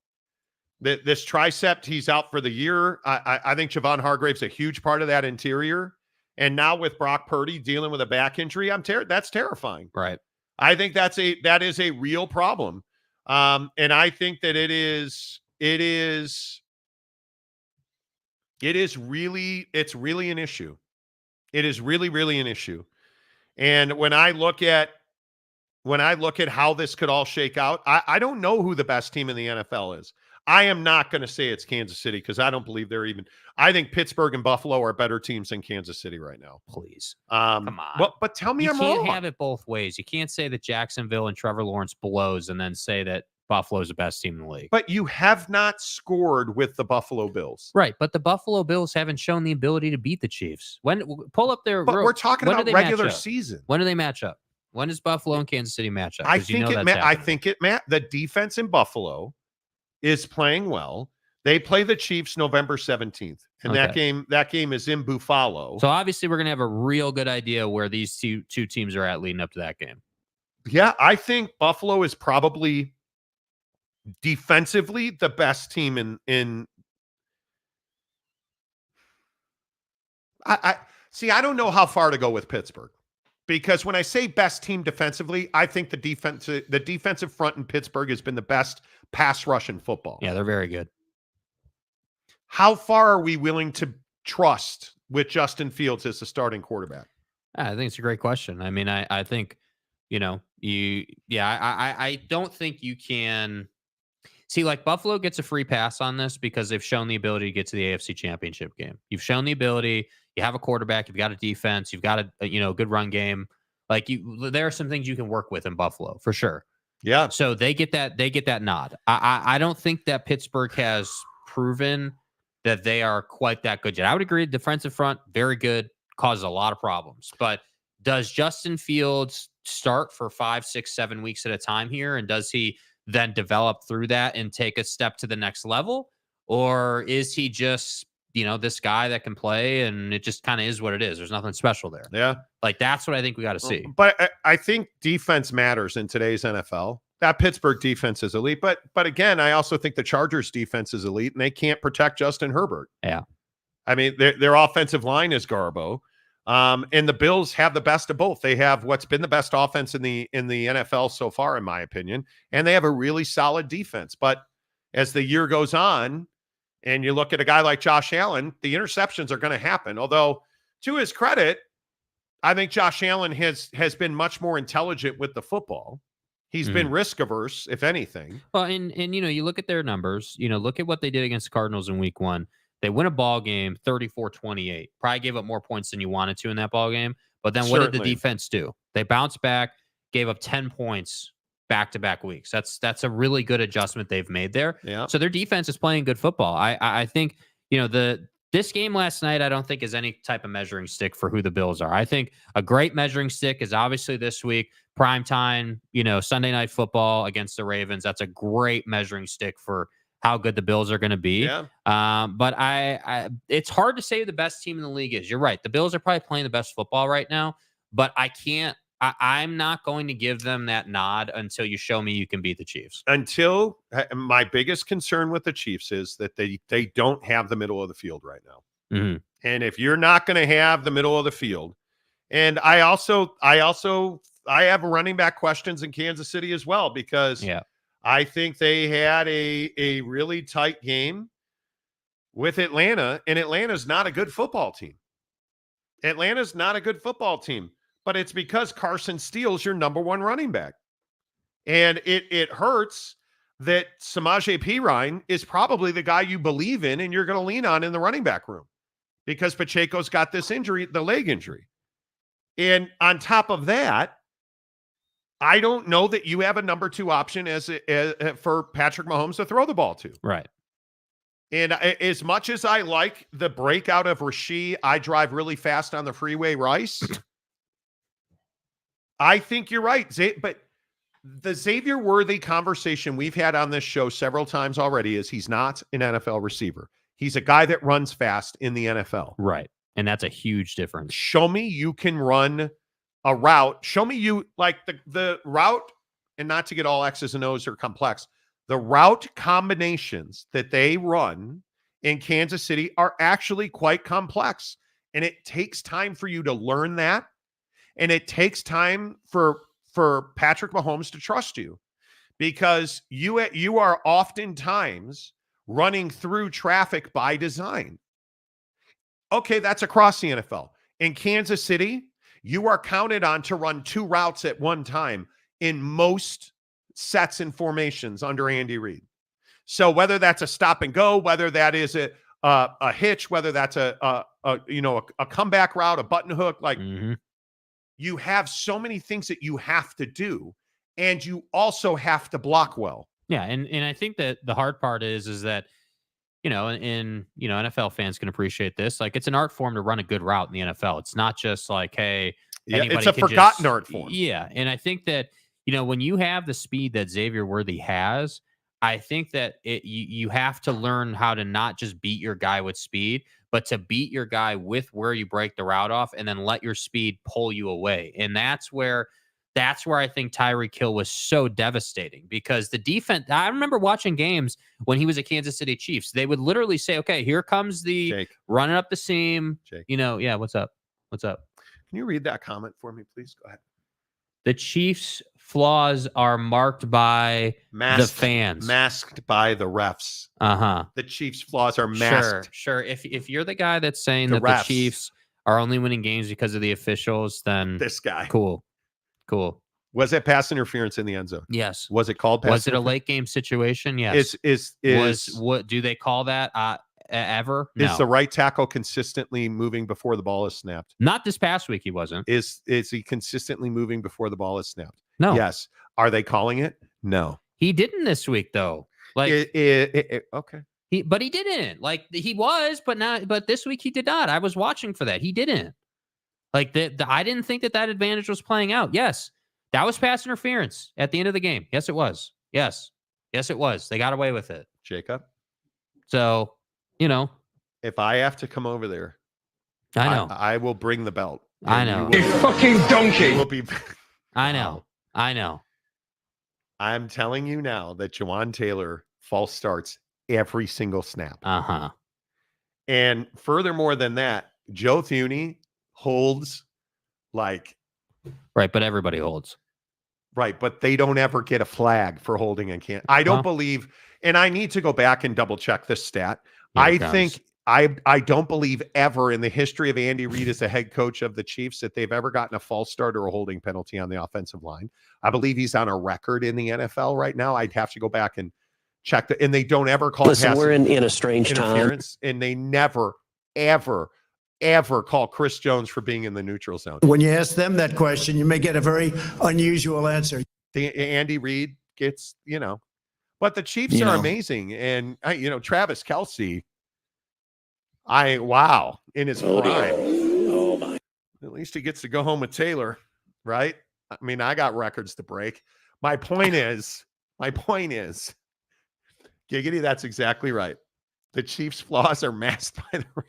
This tricep, he's out for the year. I think Javon Hargrave's a huge part of that interior. And now with Brock Purdy dealing with a back injury, that's terrifying. Right. I think that is a real problem. And I think that it is really an issue. It is really an issue. And when I look at how this could all shake out, I don't know who the best team in the NFL is. I am not going to say it's Kansas City, because I don't believe they're even. I think Pittsburgh and Buffalo are better teams than Kansas City right now. Please. Come on. Well, but tell me I'm wrong. You can't have it both ways. You can't say that Jacksonville and Trevor Lawrence blows and then say that Buffalo's the best team in the league. But you have not scored with the Buffalo Bills. Right, but the Buffalo Bills haven't shown the ability to beat the Chiefs. Pull up their. But we're talking about regular season. When do they match up? When does Buffalo and Kansas City match up? I think the defense in Buffalo is playing well. They play the Chiefs November 17th, and that game is in Buffalo. So obviously we're going to have a real good idea where these two teams are at leading up to that game. Yeah, I think Buffalo is probably defensively the best team in I I don't know how far to go with Pittsburgh, because when I say best team defensively, I think the defensive front in Pittsburgh has been the best pass rush in football. Yeah, they're very good. How far are we willing to trust with Justin Fields as the starting quarterback? I think it's a great question. I mean, I think, I don't think you can see, like, Buffalo gets a free pass on this because they've shown the ability to get to the AFC Championship game. You've shown the ability. You have a quarterback. You've got a defense. You've got a good run game. Like, there are some things you can work with in Buffalo for sure. Yeah. So they get that nod. I don't think that Pittsburgh has proven that they are quite that good yet. I would agree. Defensive front, very good, causes a lot of problems. But does Justin Fields start for 5, 6, 7 weeks at a time here? And does he then develop through that and take a step to the next level? Or is he just, this guy that can play and it just kind of is what it is? There's nothing special there. Yeah. Like, that's what I think we got to see. But I think defense matters in today's NFL. That Pittsburgh defense is elite. But again, I also think the Chargers defense is elite, and they can't protect Justin Herbert. Yeah. I mean, their offensive line is garbo. And the Bills have the best of both. They have what's been the best offense in the NFL so far, in my opinion, and they have a really solid defense. But as the year goes on, and you look at a guy like Josh Allen, the interceptions are going to happen. Although, to his credit, I think Josh Allen has been much more intelligent with the football. He's been risk averse, if anything. Well, and you look at their numbers. Look at what they did against the Cardinals in Week 1. They win a ball game 34-28. Probably gave up more points than you wanted to in that ball game. But then what did the defense do? They bounced back, gave up 10 points back-to-back weeks. That's a really good adjustment they've made there. Yeah. So their defense is playing good football. I think, this game last night, I don't think is any type of measuring stick for who the Bills are. I think a great measuring stick is obviously this week, primetime, Sunday Night Football against the Ravens. That's a great measuring stick for how good the Bills are going to be. Yeah. But it's hard to say who the best team in the league is. You're right. The Bills are probably playing the best football right now, but I'm not going to give them that nod until you show me you can beat the Chiefs. Until my biggest concern with the Chiefs is that they don't have the middle of the field right now. Mm-hmm. And if you're not going to have the middle of the field, and I have running back questions in Kansas City as well, because I think they had a really tight game with Atlanta, and Atlanta's not a good football team. Atlanta's not a good football team, but it's because Carson Steele's your number one running back. And it hurts that Samaje Perine is probably the guy you believe in and you're going to lean on in the running back room because Pacheco's got this injury, the leg injury. And on top of that, I don't know that you have a number 2 option for Patrick Mahomes to throw the ball to. Right. And as much as I like the breakout of Rasheed, I drive really fast on the freeway, Rice. I think you're right. But the Xavier Worthy conversation we've had on this show several times already is he's not an NFL receiver. He's a guy that runs fast in the NFL. Right. And that's a huge difference. Show me you can run a route. Show me you like the route, and not to get all X's and O's or complex. The route combinations that they run in Kansas City are actually quite complex. And it takes time for you to learn that. And it takes time for Patrick Mahomes to trust you because you are oftentimes running through traffic by design. Okay, that's across the NFL. In Kansas City, you are counted on to run 2 routes at one time in most sets and formations under Andy Reid. So whether that's a stop and go, whether that is a hitch, whether that's a comeback route, a button hook, like you have so many things that you have to do, and you also have to block well. Yeah, and I think that the hard part is that NFL fans can appreciate this. Like, it's an art form to run a good route in the NFL. It's not just like, hey, it's a forgotten art form. Yeah, and I think that when you have the speed that Xavier Worthy has, I think that you have to learn how to not just beat your guy with speed, but to beat your guy with where you break the route off and then let your speed pull you away. And that's where I think Tyreek Hill was so devastating because the defense, I remember watching games when he was at Kansas City Chiefs. They would literally say, okay, here comes the Jake. Running up the seam. Jake. Yeah, what's up? What's up? Can you read that comment for me, please? Go ahead. The Chiefs' flaws are marked by the fans. Masked by the refs. Uh-huh. The Chiefs' flaws are masked. Sure. If you're the guy that's saying The that refs. the Chiefs are only winning games because of the officials, then This guy. Cool. Was it pass interference in the end zone? Yes. Was it called pass Was it a interference? late game situation? Yes. What do they call that ever? No. Is the right tackle consistently moving before the ball is snapped? Not this past week he wasn't. Is he consistently moving before the ball is snapped? No. Yes. Are they calling it? No. He didn't this week though. Like okay. he didn't. Like he was, but this week he did not. I was watching for that. He didn't. Like I didn't think that advantage was playing out. Yes. That was pass interference at the end of the game. Yes, it was. Yes, it was. They got away with it. Jacob. So, if I have to come over there, I know. I will bring the belt. I know. You fucking donkey. Will be. I know. I'm telling you now that Jawan Taylor false starts every single snap. Uh-huh. And furthermore than that, Joe Thuney holds like. Right, but everybody holds. Right, but they don't ever get a flag for holding and can't. I don't believe, and I need to go back and double check this stat. I don't believe ever in the history of Andy Reid as the head coach of the Chiefs that they've ever gotten a false start or a holding penalty on the offensive line. I believe he's on a record in the NFL right now. I'd have to go back and check that. And they don't ever call Listen, we're in a strange time. And they never, ever call Chris Jones for being in the neutral zone. When you ask them that question, you may get a very unusual answer. Andy Reid gets, but the Chiefs are amazing. And, Travis Kelce, in his prime. Oh, my. At least he gets to go home with Taylor, right? I mean, I got records to break. My point is, Giggity, that's exactly right. The Chiefs' flaws are masked by the ring.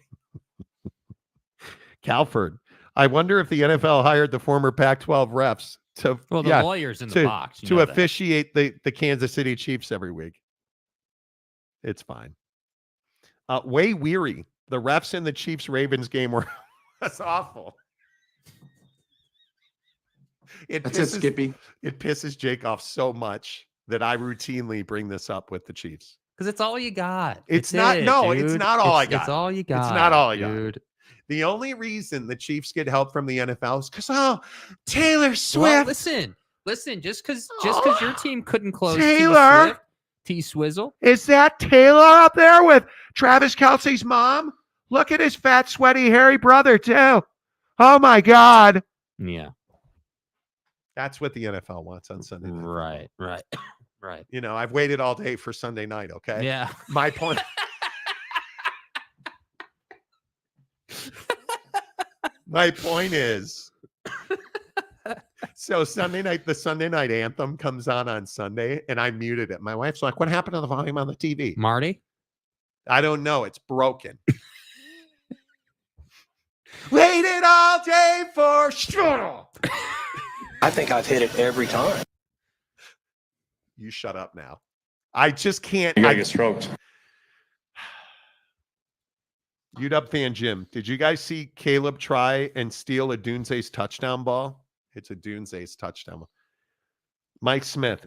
Calford, I wonder if the NFL hired the former Pac-12 refs to the lawyers in the box to officiate the Kansas City Chiefs every week. It's fine. Way weary. The refs in the Chiefs-Ravens game were that's awful. That's it, Skippy. It pisses Jake off so much that I routinely bring this up with the Chiefs. Because it's all you got. It's not all I got. It's all you got. It's not all I got. Dude. The only reason the Chiefs get help from the NFL is because, Taylor Swift. Well, listen, Listen, just because your team couldn't close Taylor! T-Swizzle. Is that Taylor up there with Travis Kelce's mom? Look at his fat, sweaty, hairy brother, too. Oh, my God. Yeah. That's what the NFL wants on Sunday night. Right. You know, I've waited all day for Sunday night, okay? Yeah. My point. My point is, so the Sunday night anthem comes on Sunday, and I muted it. My wife's like, what happened to the volume on the TV? Marty? I don't know. It's broken. Waited all day for struggle. I think I've hit it every time. You shut up now. I just can't. You gotta get stroked. UW fan Jim, did you guys see Caleb try and steal a Dunze's touchdown ball? It's a Dunze's touchdown. Mike Smith,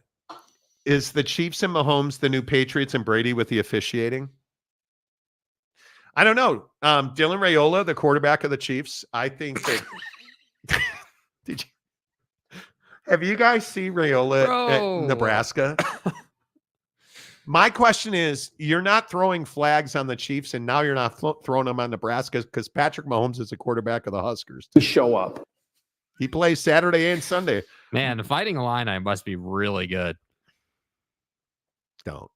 is the Chiefs and Mahomes the new Patriots and Brady with the officiating? I don't know. Dylan Raiola, the quarterback of the Chiefs, I think that. Have you guys seen Raiola at Nebraska? My question is, you're not throwing flags on the Chiefs, and now you're not throwing them on Nebraska because Patrick Mahomes is the quarterback of the Huskers. To show up. He plays Saturday and Sunday. Man, the Fighting Illini must be really good. Don't.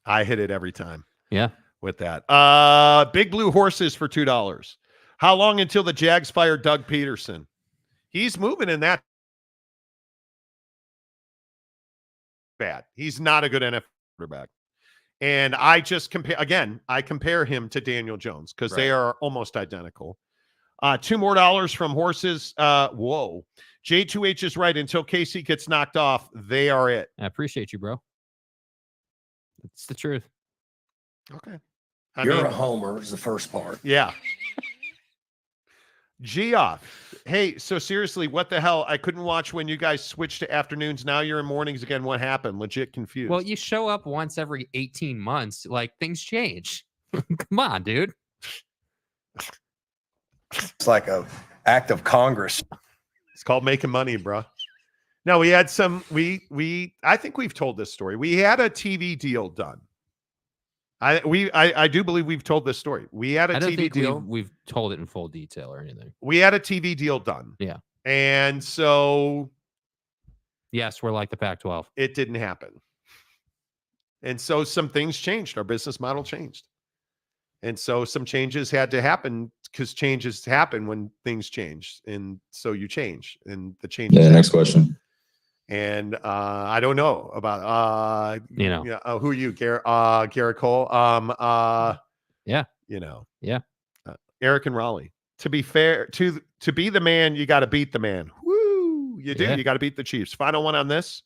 I hit it every time. Yeah. With that. Big Blue Horses for $2. How long until the Jags fire Doug Peterson? He's moving in that. Bad. He's not a good NFL quarterback. And I just compare him to Daniel Jones because they are almost identical. $2 more from Horses. Whoa. J2H is right. Until Casey gets knocked off, they are it. I appreciate you, bro. It's the truth. Okay. You're a homer is the first part. Yeah. Geoff. Hey, so seriously, what the hell? I couldn't watch when you guys switched to afternoons. Now you're in mornings again. What happened? Legit confused. Well, you show up once every 18 months. Like, things change. Come on, dude. It's like a act of Congress. It's called making money, bro. No, we had some. I think we've told this story. We had a TV deal done. I do believe we've told this story. We had a TV deal. We've told it in full detail or anything. We had a TV deal done. Yeah. And so. Yes, we're like the Pac-12. It didn't happen. And so some things changed. Our business model changed. And so some changes had to happen because changes happen when things change. And so you change. And the changes. Yeah, next question. And I don't know about who are you, Garrett Cole? Yeah. Yeah. Eric and Raleigh. To be fair, to be the man, you got to beat the man. Woo! You do. Yeah. You got to beat the Chiefs. Final one on this.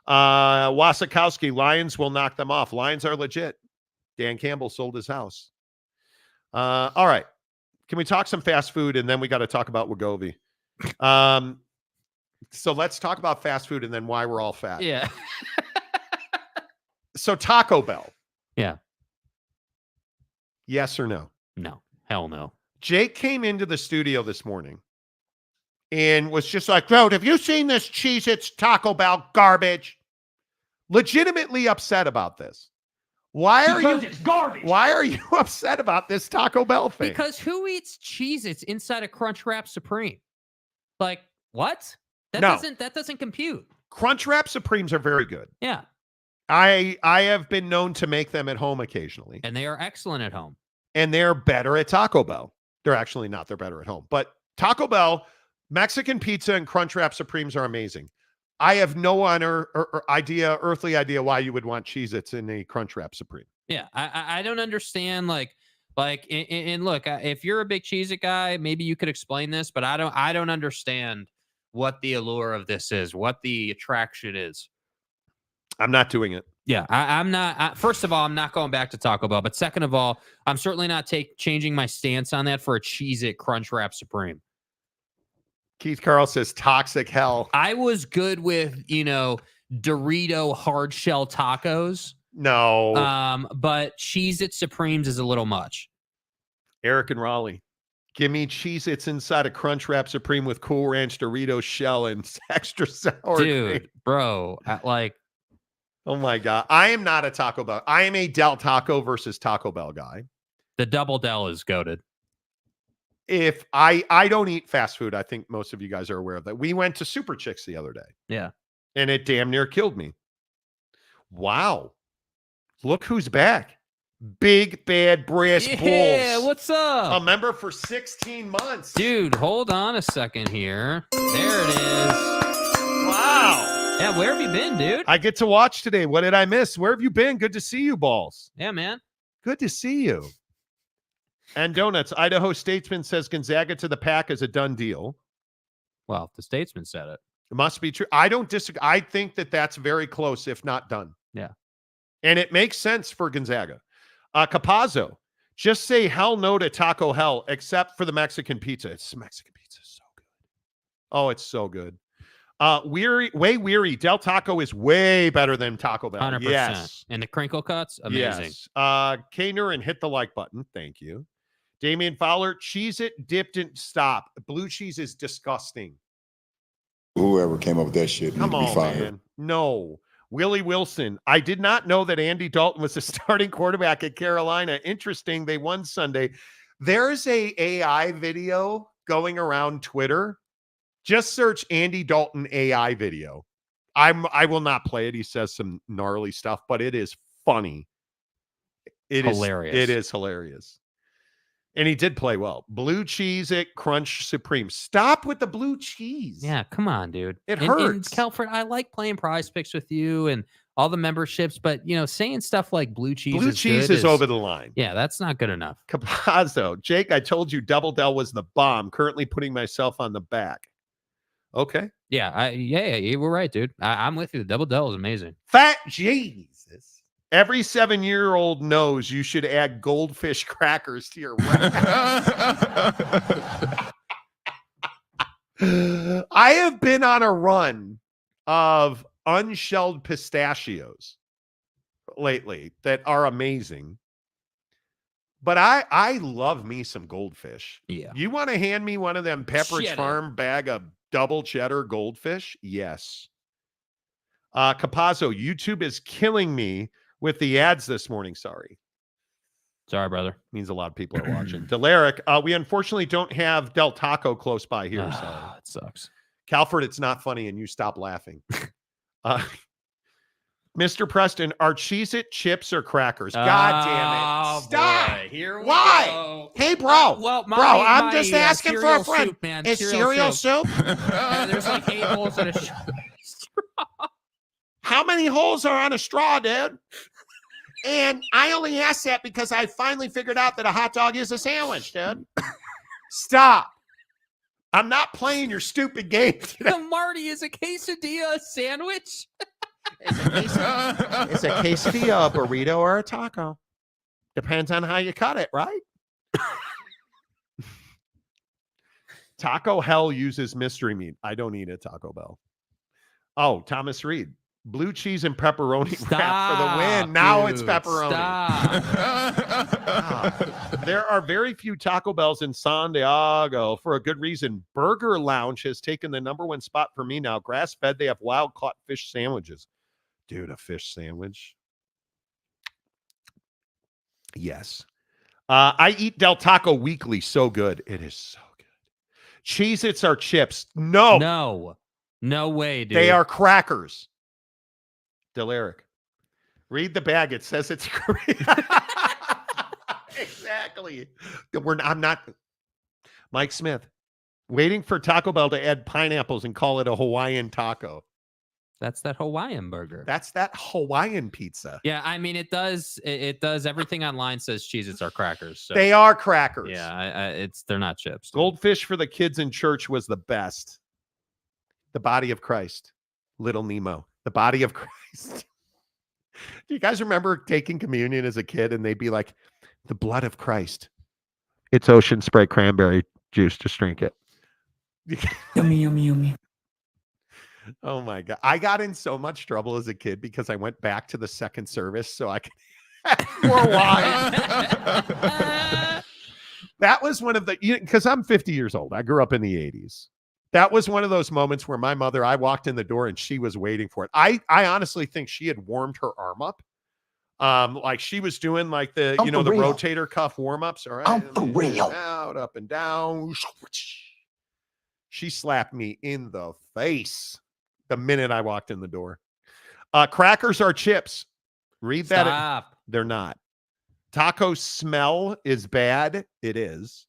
Wasikowski, Lions will knock them off. Lions are legit. Dan Campbell sold his house. All right. Can we talk some fast food and then we got to talk about Wagovi? So let's talk about fast food and then why we're all fat. Yeah. So Taco Bell. Yeah. Yes or no? No. Hell no. Jake came into the studio this morning and was just like, dude, have you seen this Cheez-Its Taco Bell garbage? Legitimately upset about this. Why are you upset about this Taco Bell thing? Because who eats Cheez-Its inside a Crunchwrap Supreme? Like, what? That doesn't compute. Crunchwrap Supremes are very good. Yeah. I have been known to make them at home occasionally. And they are excellent at home. And they're better at Taco Bell. They're actually not. They're better at home. But Taco Bell, Mexican pizza and Crunchwrap Supremes are amazing. I have no earthly idea why you would want Cheez-Its in a Crunchwrap Supreme. Yeah, I don't understand. And look, if you're a big Cheez-It guy, maybe you could explain this, but I don't understand what the allure of this is, what the attraction is. I'm not doing it. Yeah, I'm not. First of all, I'm not going back to Taco Bell. But second of all, I'm certainly not changing my stance on that for a Cheez-It Crunchwrap Supreme. Keith Carl says toxic hell. I was good with, Dorito hard shell tacos. No. But Cheez-It Supremes is a little much. Eric and Raleigh. Give me Cheez-Its inside a Crunch Wrap Supreme with Cool Ranch Doritos shell and extra sour Dude, cream. bro, Oh my God. I am not a Taco Bell. I am a Del Taco versus Taco Bell guy. the Double Del is goated. If I don't eat fast food, I think most of you guys are aware of that. We went to Super Chicks the other day. Yeah. And it damn near killed me. Wow. Look who's back. Big Bad Brass Bulls. Yeah, what's up? A member for 16 months. Dude, hold on a second here. There it is. Wow. Yeah, where have you been, dude? I get to watch today. What did I miss? Where have you been? Good to see you, Balls. Yeah, man. Good to see you. And Donuts, Idaho Statesman says Gonzaga to the PAC is a done deal. Well, the Statesman said it. It must be true. I don't disagree. I think that that's very close, if not done. Yeah. And it makes sense for Gonzaga. Capazzo, just say hell no to Taco Hell, except for the Mexican pizza. Mexican pizza is so good. Oh, it's so good. Weary. Del Taco is way better than Taco Bell. 100%. Yes. And the crinkle cuts, amazing. Yes. Kaner and hit the like button. Thank you. Damian Fowler, cheese it, dipped and stop. Blue cheese is disgusting. Whoever came up with that shit Come need to be on, fired. man. No. Willie Wilson. I did not know that Andy Dalton was the starting quarterback at Carolina. Interesting. They won Sunday. There's a AI video going around Twitter. Just search Andy Dalton AI video. I will not play it. He says some gnarly stuff, but it is funny. Hilarious. It is hilarious. And he did play well. Blue cheese it, Crunch Supreme. Stop with the blue cheese. Yeah, come on, dude. It And hurts. Kelford, I like playing PrizePicks with you and all the memberships, but saying stuff like blue cheese is over the line. Yeah, that's not good enough. Capazzo. Jake, I told you Double Del was the bomb. Currently putting myself on the back. Okay. Yeah, you were right, dude. I'm with you. The Double Del is amazing. Fat Jesus. Every 7-year-old knows you should add goldfish crackers to your wrap. I have been on a run of unshelled pistachios lately that are amazing. But I love me some goldfish. Yeah. You want to hand me one of them Pepperidge Cheddar. Farm bag of double cheddar goldfish? Yes. Capazzo, YouTube is killing me with the ads this morning. Sorry, brother. Means a lot of people are watching. Delaric, we unfortunately don't have Del Taco close by here. So It sucks. Calford, it's not funny, and you stop laughing. Mr. Preston, are Cheez-It chips or crackers? God damn it. Stop. Boy. Here we Why? go. Hey, bro. I'm just asking for a cereal friend. soup, man. Is cereal soup? There's like 8 holes in a straw. How many holes are on a straw, dude? And I only asked that because I finally figured out that a hot dog is a sandwich, dude. Stop. I'm not playing your stupid game today. Marty, is a quesadilla a sandwich? It's a quesadilla, a burrito, or a taco. Depends on how you cut it, right? Taco Hell uses mystery meat. I don't eat at Taco Bell. Oh, Thomas Reed. Blue cheese and pepperoni wrap for the win. Now it's pepperoni. Stop. There are very few Taco Bells in San Diego for a good reason. Burger Lounge has taken the #1 spot for me now. Grass-fed, they have wild-caught fish sandwiches. Dude, a fish sandwich? Yes. I eat Del Taco weekly. So good. It is so good. Cheez-Its are chips. No way, dude. They are crackers. Delaric, read the bag. It says it's exactly. I'm not. Mike Smith, waiting for Taco Bell to add pineapples and call it a Hawaiian taco. That's that Hawaiian burger. That's that Hawaiian pizza. Yeah, I mean, it does. It does. Everything online says Cheez-Its are crackers. So. They are crackers. Yeah, they're not chips. Goldfish for the kids in church was the best. The body of Christ. Little Nemo. The body of Christ. Do you guys remember taking communion as a kid and they'd be like, the blood of Christ? It's ocean spray cranberry juice. Just drink it. Yummy, yummy, yummy. Oh my God. I got in so much trouble as a kid because I went back to the second service so I could have more wine. That was one of the, because I'm 50 years old. I grew up in the 80s. That was one of those moments where my mother, I walked in the door and she was waiting for it. I honestly think she had warmed her arm up. Like she was doing like the, I'm the for real. rotator cuff warm-ups. All right. I'm for real. Out, up and down. She slapped me in the face the minute I walked in the door. Crackers are chips. Read that. Stop. They're not. Taco smell is bad. It is.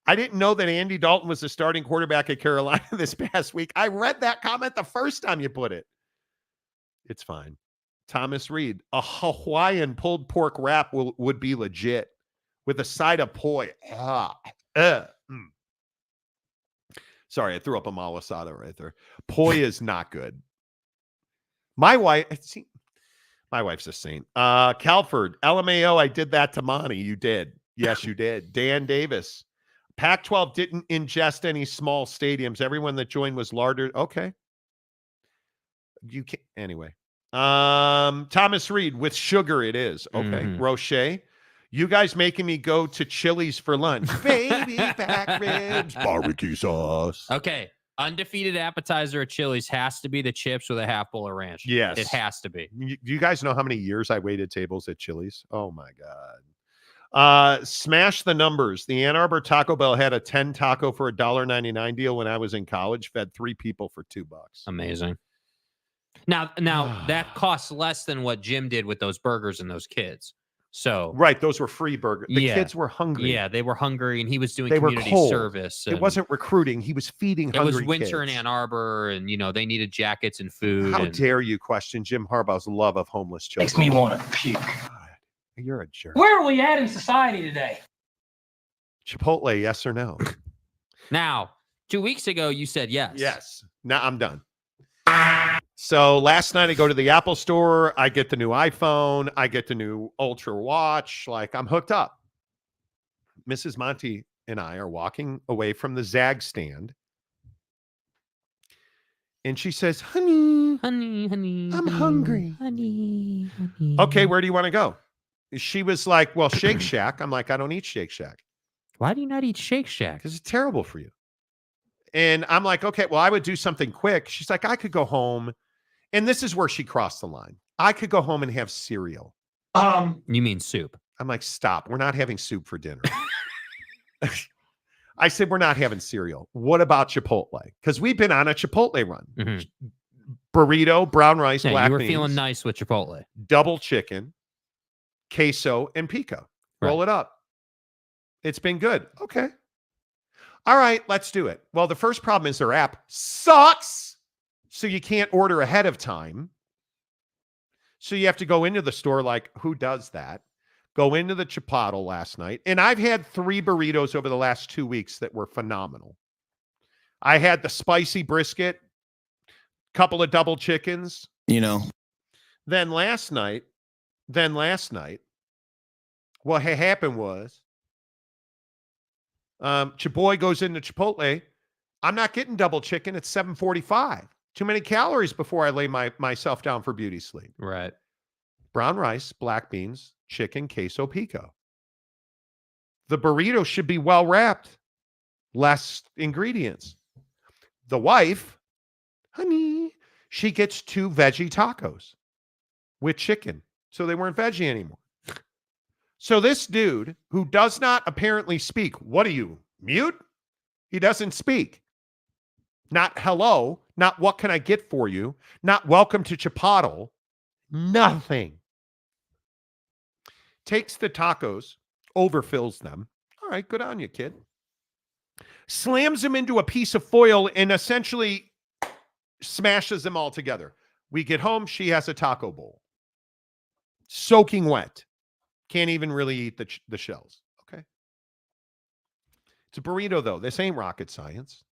I didn't know that Andy Dalton was the starting quarterback at Carolina this past week. I read that comment the first time you put it. It's fine. Thomas Reed, a Hawaiian pulled pork wrap would be legit with a side of poi. Sorry, I threw up a malasada right there. Poi is not good. My wife's a saint. Calford, LMAO, I did that to Monty. You did. Yes, you did. Dan Davis. Pac-12 didn't ingest any small stadiums. Everyone that joined was larger. Okay. You can't. Anyway. Thomas Reed, with sugar it is. Okay. Roche. You guys making me go to Chili's for lunch. Baby back ribs, barbecue sauce. Okay. Undefeated appetizer at Chili's has to be the chips with a half bowl of ranch. Yes. It has to be. Do you guys know how many years I waited tables at Chili's? Oh my God. Smash the numbers. The Ann Arbor Taco Bell had a 10 taco for $1.99 deal when I was in college. Fed 3 people for $2. Amazing. Now that costs less than what Jim did with those burgers and those kids. So right, those were free burgers. The kids were hungry. Yeah, they were hungry, and he was doing they community were cold. service. It wasn't recruiting. He was feeding hungry kids. It was winter in Ann Arbor, and they needed jackets and food. How dare you question Jim Harbaugh's love of homeless children? Makes me want to puke. God, you're a jerk. Where are we at in society today? Chipotle, yes or no? Now, 2 weeks ago, you said yes. Yes. Now I'm done. So last night I go to the Apple store. I get the new iPhone. I get the new Ultra watch. Like I'm hooked up. Mrs. Monty and I are walking away from the Zag stand. And she says, honey, I'm hungry. Honey. Okay, where do you want to go? She was like, well, Shake Shack. I'm like, I don't eat Shake Shack. Why do you not eat Shake Shack? Because it's terrible for you. And I'm like, okay, well, I would do something quick. She's like, I could go home. And this is where she crossed the line. I could go home and have cereal. You mean soup? I'm like, stop. We're not having soup for dinner. I said, we're not having cereal. What about Chipotle? Because we've been on a Chipotle run. Mm-hmm. Burrito, brown rice, black you were beans, feeling nice with Chipotle. double chicken, queso, and pico. Roll it up. It's been good. Okay. All right, let's do it. Well, the first problem is their app sucks. So you can't order ahead of time. So you have to go into the store like, who does that? Go into the Chipotle last night. And I've had 3 burritos over the last 2 weeks that were phenomenal. I had the spicy brisket, couple of double chickens. Then last night, what had happened was, Chaboy goes into Chipotle. I'm not getting double chicken. It's 7:45. Too many calories before I lay myself down for beauty sleep. Right. Brown rice, black beans, chicken, queso, pico. The burrito should be well wrapped. Less ingredients. The wife, honey, she gets 2 veggie tacos with chicken. So they weren't veggie anymore. So this dude who does not apparently speak, what are you, mute? He doesn't speak. Not hello, not what can I get for you, not welcome to Chipotle, nothing. Takes the tacos, overfills them. All right, good on you, kid. Slams them into a piece of foil and essentially smashes them all together. We get home, she has a taco bowl. Soaking wet. Can't even really eat the shells. Okay. It's a burrito, though. This ain't rocket science.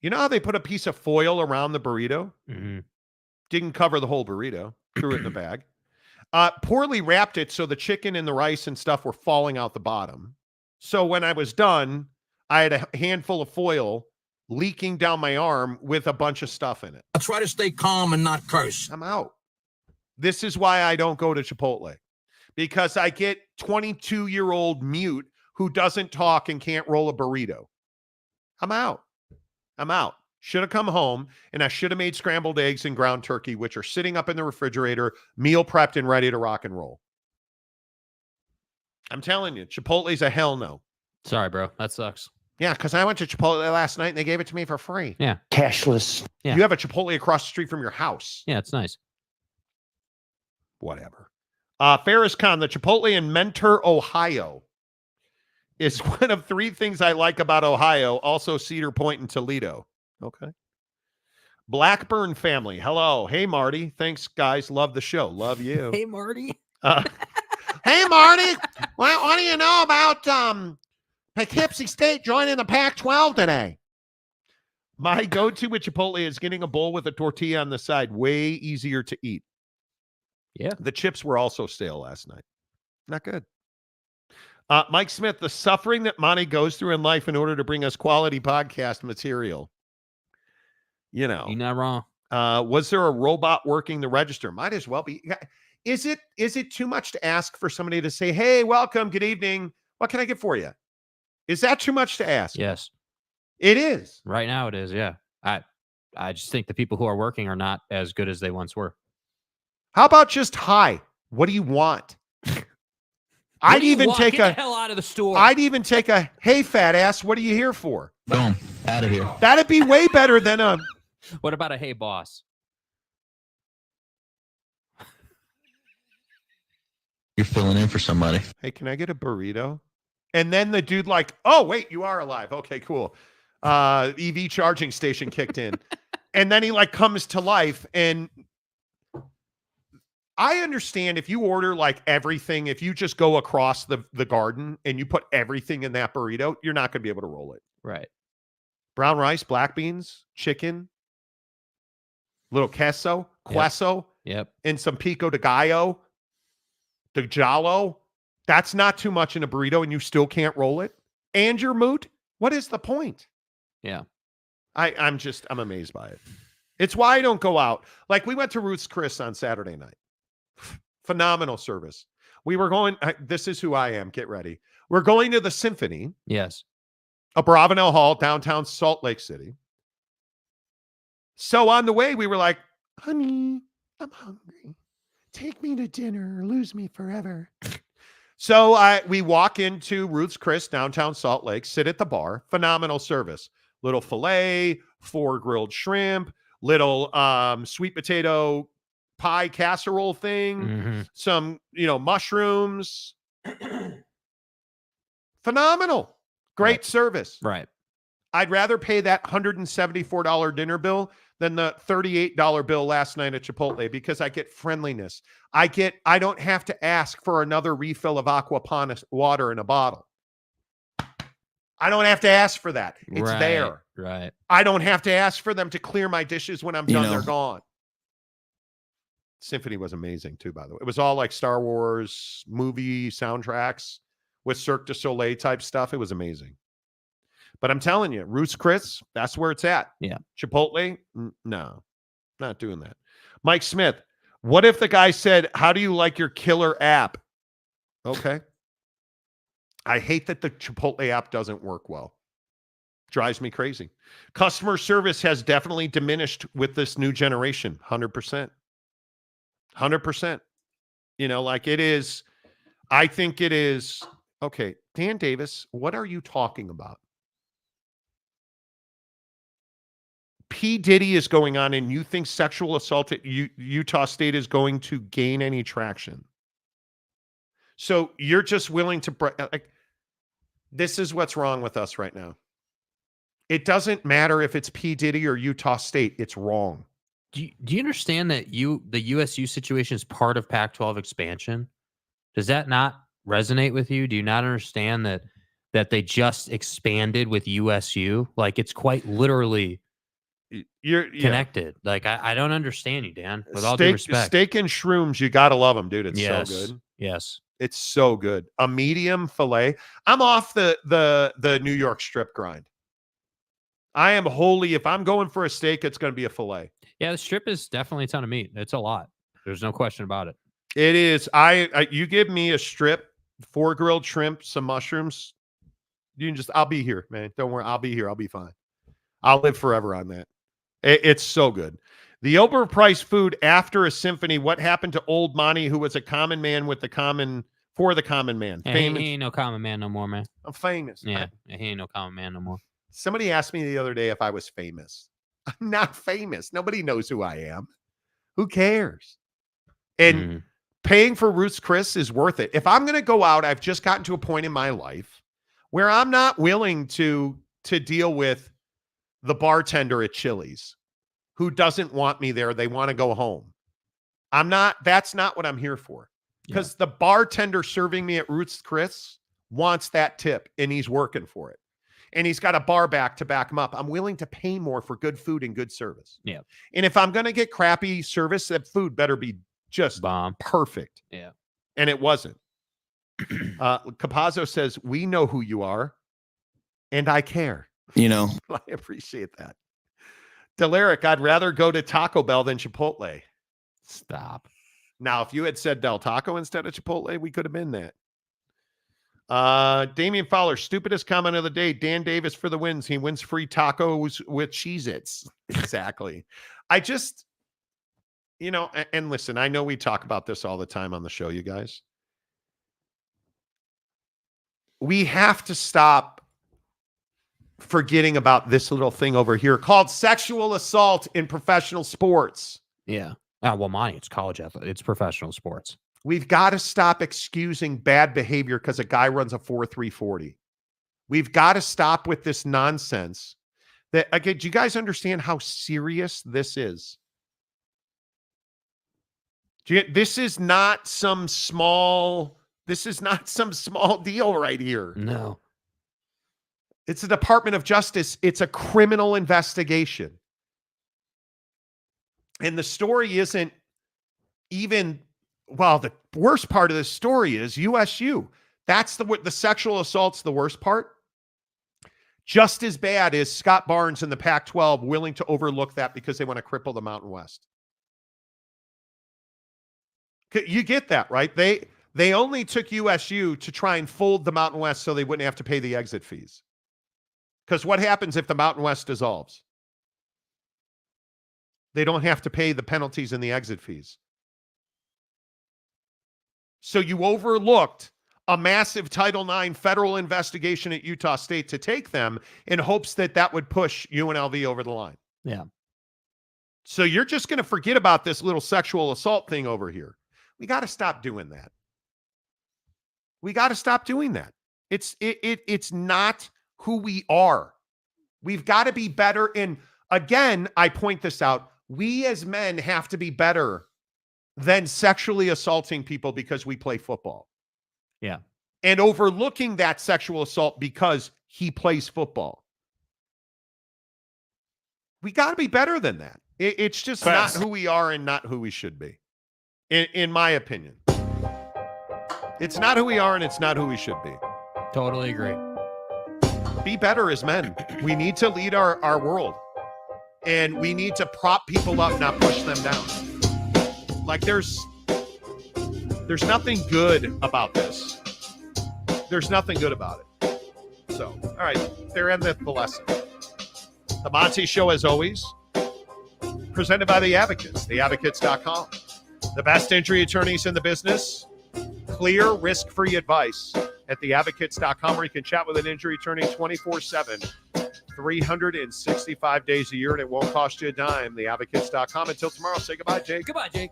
You know how they put a piece of foil around the burrito? Mm-hmm. Didn't cover the whole burrito. Threw it in the bag. Poorly wrapped it so the chicken and the rice and stuff were falling out the bottom. So when I was done, I had a handful of foil leaking down my arm with a bunch of stuff in it. I try to stay calm and not curse. I'm out. This is why I don't go to Chipotle. because I get 22-year-old mute who doesn't talk and can't roll a burrito. I'm out. Should have come home, and I should have made scrambled eggs and ground turkey, which are sitting up in the refrigerator, meal prepped and ready to rock and roll. I'm telling you, Chipotle's a hell no. Sorry, bro. That sucks. Yeah, because I went to Chipotle last night, and they gave it to me for free. Yeah. Cashless. Yeah. You have a Chipotle across the street from your house. Yeah, it's nice. Whatever. Ferris Khan, the Chipotle in Mentor, Ohio, is one of 3 things I like about Ohio. Also, Cedar Point and Toledo. Okay. Blackburn family. Hello. Hey, Marty. Thanks, guys. Love the show. Love you. Hey, Marty. Hey, Marty. What do you know about Poughkeepsie State joining the Pac-12 today? My go-to with Chipotle is getting a bowl with a tortilla on the side. Way easier to eat. Yeah. The chips were also stale last night. Not good. Mike Smith, the suffering that Monty goes through in life in order to bring us quality podcast material. You know. You're not wrong. Was there a robot working the register? Might as well be. Is it too much to ask for somebody to say, hey, welcome, good evening. What can I get for you? Is that too much to ask? Yes. It is. Right now it is, yeah. I just think the people who are working are not as good as they once were. How about just hi? What do you want? I'd even take Get the hell out of the store. I'd even take a hey fat ass, what are you here for? Boom. Out of here. That'd be way better than a What about a hey boss? You're filling in for somebody. hey, can I get a burrito? And then the dude like, oh wait, you are alive. Okay, cool. EV charging station kicked in. And then he like comes to life. And I understand if you order like everything, if you just go across the garden and you put everything in that burrito, you're not going to be able to roll it. Right. Brown rice, black beans, chicken, little queso, Yep. and some pico de gallo, de giallo. That's not too much in a burrito, and you still can't roll it. And your moot. What is the point? Yeah. I'm amazed by it. It's why I don't go out. Like we went to Ruth's Chris on Saturday night. Phenomenal service. We were going, this is who I am. Get ready. We're going to the Symphony. Yes. Bravenel Hall, downtown Salt Lake City. So on the way, we were like, honey, I'm hungry. Take me to dinner or lose me forever. So we walk into Ruth's Chris, downtown Salt Lake, sit at the bar. Phenomenal service. Little filet, 4 grilled shrimp, little sweet potato pie casserole thing, some, mushrooms. Phenomenal. Great service. Right. I'd rather pay that $174 dinner bill than the $38 bill last night at Chipotle because I get friendliness. I don't have to ask for another refill of aquaponics water in a bottle. I don't have to ask for that. It's there. Right. I don't have to ask for them to clear my dishes when I'm done. They're gone. Symphony was amazing too, by the way. It was all like Star Wars movie soundtracks with Cirque du Soleil type stuff. It was amazing. But I'm telling you, Ruth's Chris, that's where it's at. Yeah. Chipotle, no, not doing that. Mike Smith, what if the guy said, how do you like your killer app? Okay. I hate that the Chipotle app doesn't work well. Drives me crazy. Customer service has definitely diminished with this new generation. 100%. 100%. Like it is. I think it is. Okay. Dan Davis, what are you talking about? P. Diddy is going on, and you think sexual assault at Utah State is going to gain any traction? So you're just willing to this is what's wrong with us right now. It doesn't matter if it's P. Diddy or Utah State. It's wrong. Do you understand that the USU situation is part of Pac-12 expansion? Does that not resonate with you? Do you not understand that they just expanded with USU? Like it's quite literally connected. Like I don't understand you, Dan. With all due respect, steak and shrooms, you gotta love them, dude. It's so good. Yes, it's so good. A medium filet. I'm off the New York strip grind. I am wholly. If I'm going for a steak, it's going to be a filet. Yeah, the strip is definitely a ton of meat. It's a lot. There's no question about it. It is. You give me a strip, 4 grilled shrimp, some mushrooms. I'll be here, man. Don't worry. I'll be here. I'll be fine. I'll live forever on that. It's so good. The overpriced food after a symphony. What happened to old Monty, who was a common man for the common man? Yeah, he ain't no common man no more, man. I'm famous. Yeah, he ain't no common man no more. Somebody asked me the other day if I was famous. I'm not famous. Nobody knows who I am. Who cares? And paying for Ruth's Chris is worth it. If I'm going to go out, I've just gotten to a point in my life where I'm not willing to deal with the bartender at Chili's who doesn't want me there. They want to go home. That's not what I'm here for. Because the bartender serving me at Ruth's Chris wants that tip and he's working for it. And he's got a bar back to back him up. I'm willing to pay more for good food and good service. Yeah. And if I'm going to get crappy service, that food better be just bomb. Perfect. Yeah. And it wasn't. Capazzo says, we know who you are and I care. You know. I appreciate that. Delaric, I'd rather go to Taco Bell than Chipotle. Stop. Now, if you had said Del Taco instead of Chipotle, we could have been that. Damian Fowler, stupidest comment of the day. Dan Davis for the wins. He wins free tacos with Cheez-Its. Exactly. I just, and listen, I know we talk about this all the time on the show, you guys. We have to stop forgetting about this little thing over here called sexual assault in professional sports. Yeah. Well, Monty, it's college athlete. It's professional sports. We've got to stop excusing bad behavior because a guy runs a 4.340. We've got to stop with this nonsense. Do you guys understand how serious this is? This is not some small deal right here. No. It's the Department of Justice. It's a criminal investigation. And the story isn't even, the worst part of the story is USU. That's the sexual assault's the worst part. Just as bad as Scott Barnes and the Pac-12 willing to overlook that because they want to cripple the Mountain West. You get that, right? They only took USU to try and fold the Mountain West so they wouldn't have to pay the exit fees. Because what happens if the Mountain West dissolves? They don't have to pay the penalties and the exit fees. So you overlooked a massive Title IX federal investigation at Utah State to take them in hopes that would push UNLV over the line. Yeah. So you're just going to forget about this little sexual assault thing over here. We got to stop doing that. We got to stop doing that. It's not who we are. We've got to be better. And again, I point this out. We as men have to be better than sexually assaulting people because we play football. Yeah. And overlooking that sexual assault because he plays football. We got to be better than that. It's just not who we are and not who we should be. In my opinion. It's not who we are and it's not who we should be. Totally agree. Be better as men. We need to lead our world. And we need to prop people up, not push them down. Like there's nothing good about this. There's nothing good about it. So, all right, there endeth the lesson. The Monty Show, as always, presented by The Advocates, theadvocates.com. The best injury attorneys in the business. Clear, risk-free advice at theadvocates.com, where you can chat with an injury attorney 24/7, 365 days a year, and it won't cost you a dime. Theadvocates.com. Until tomorrow, say goodbye, Jake. Goodbye, Jake.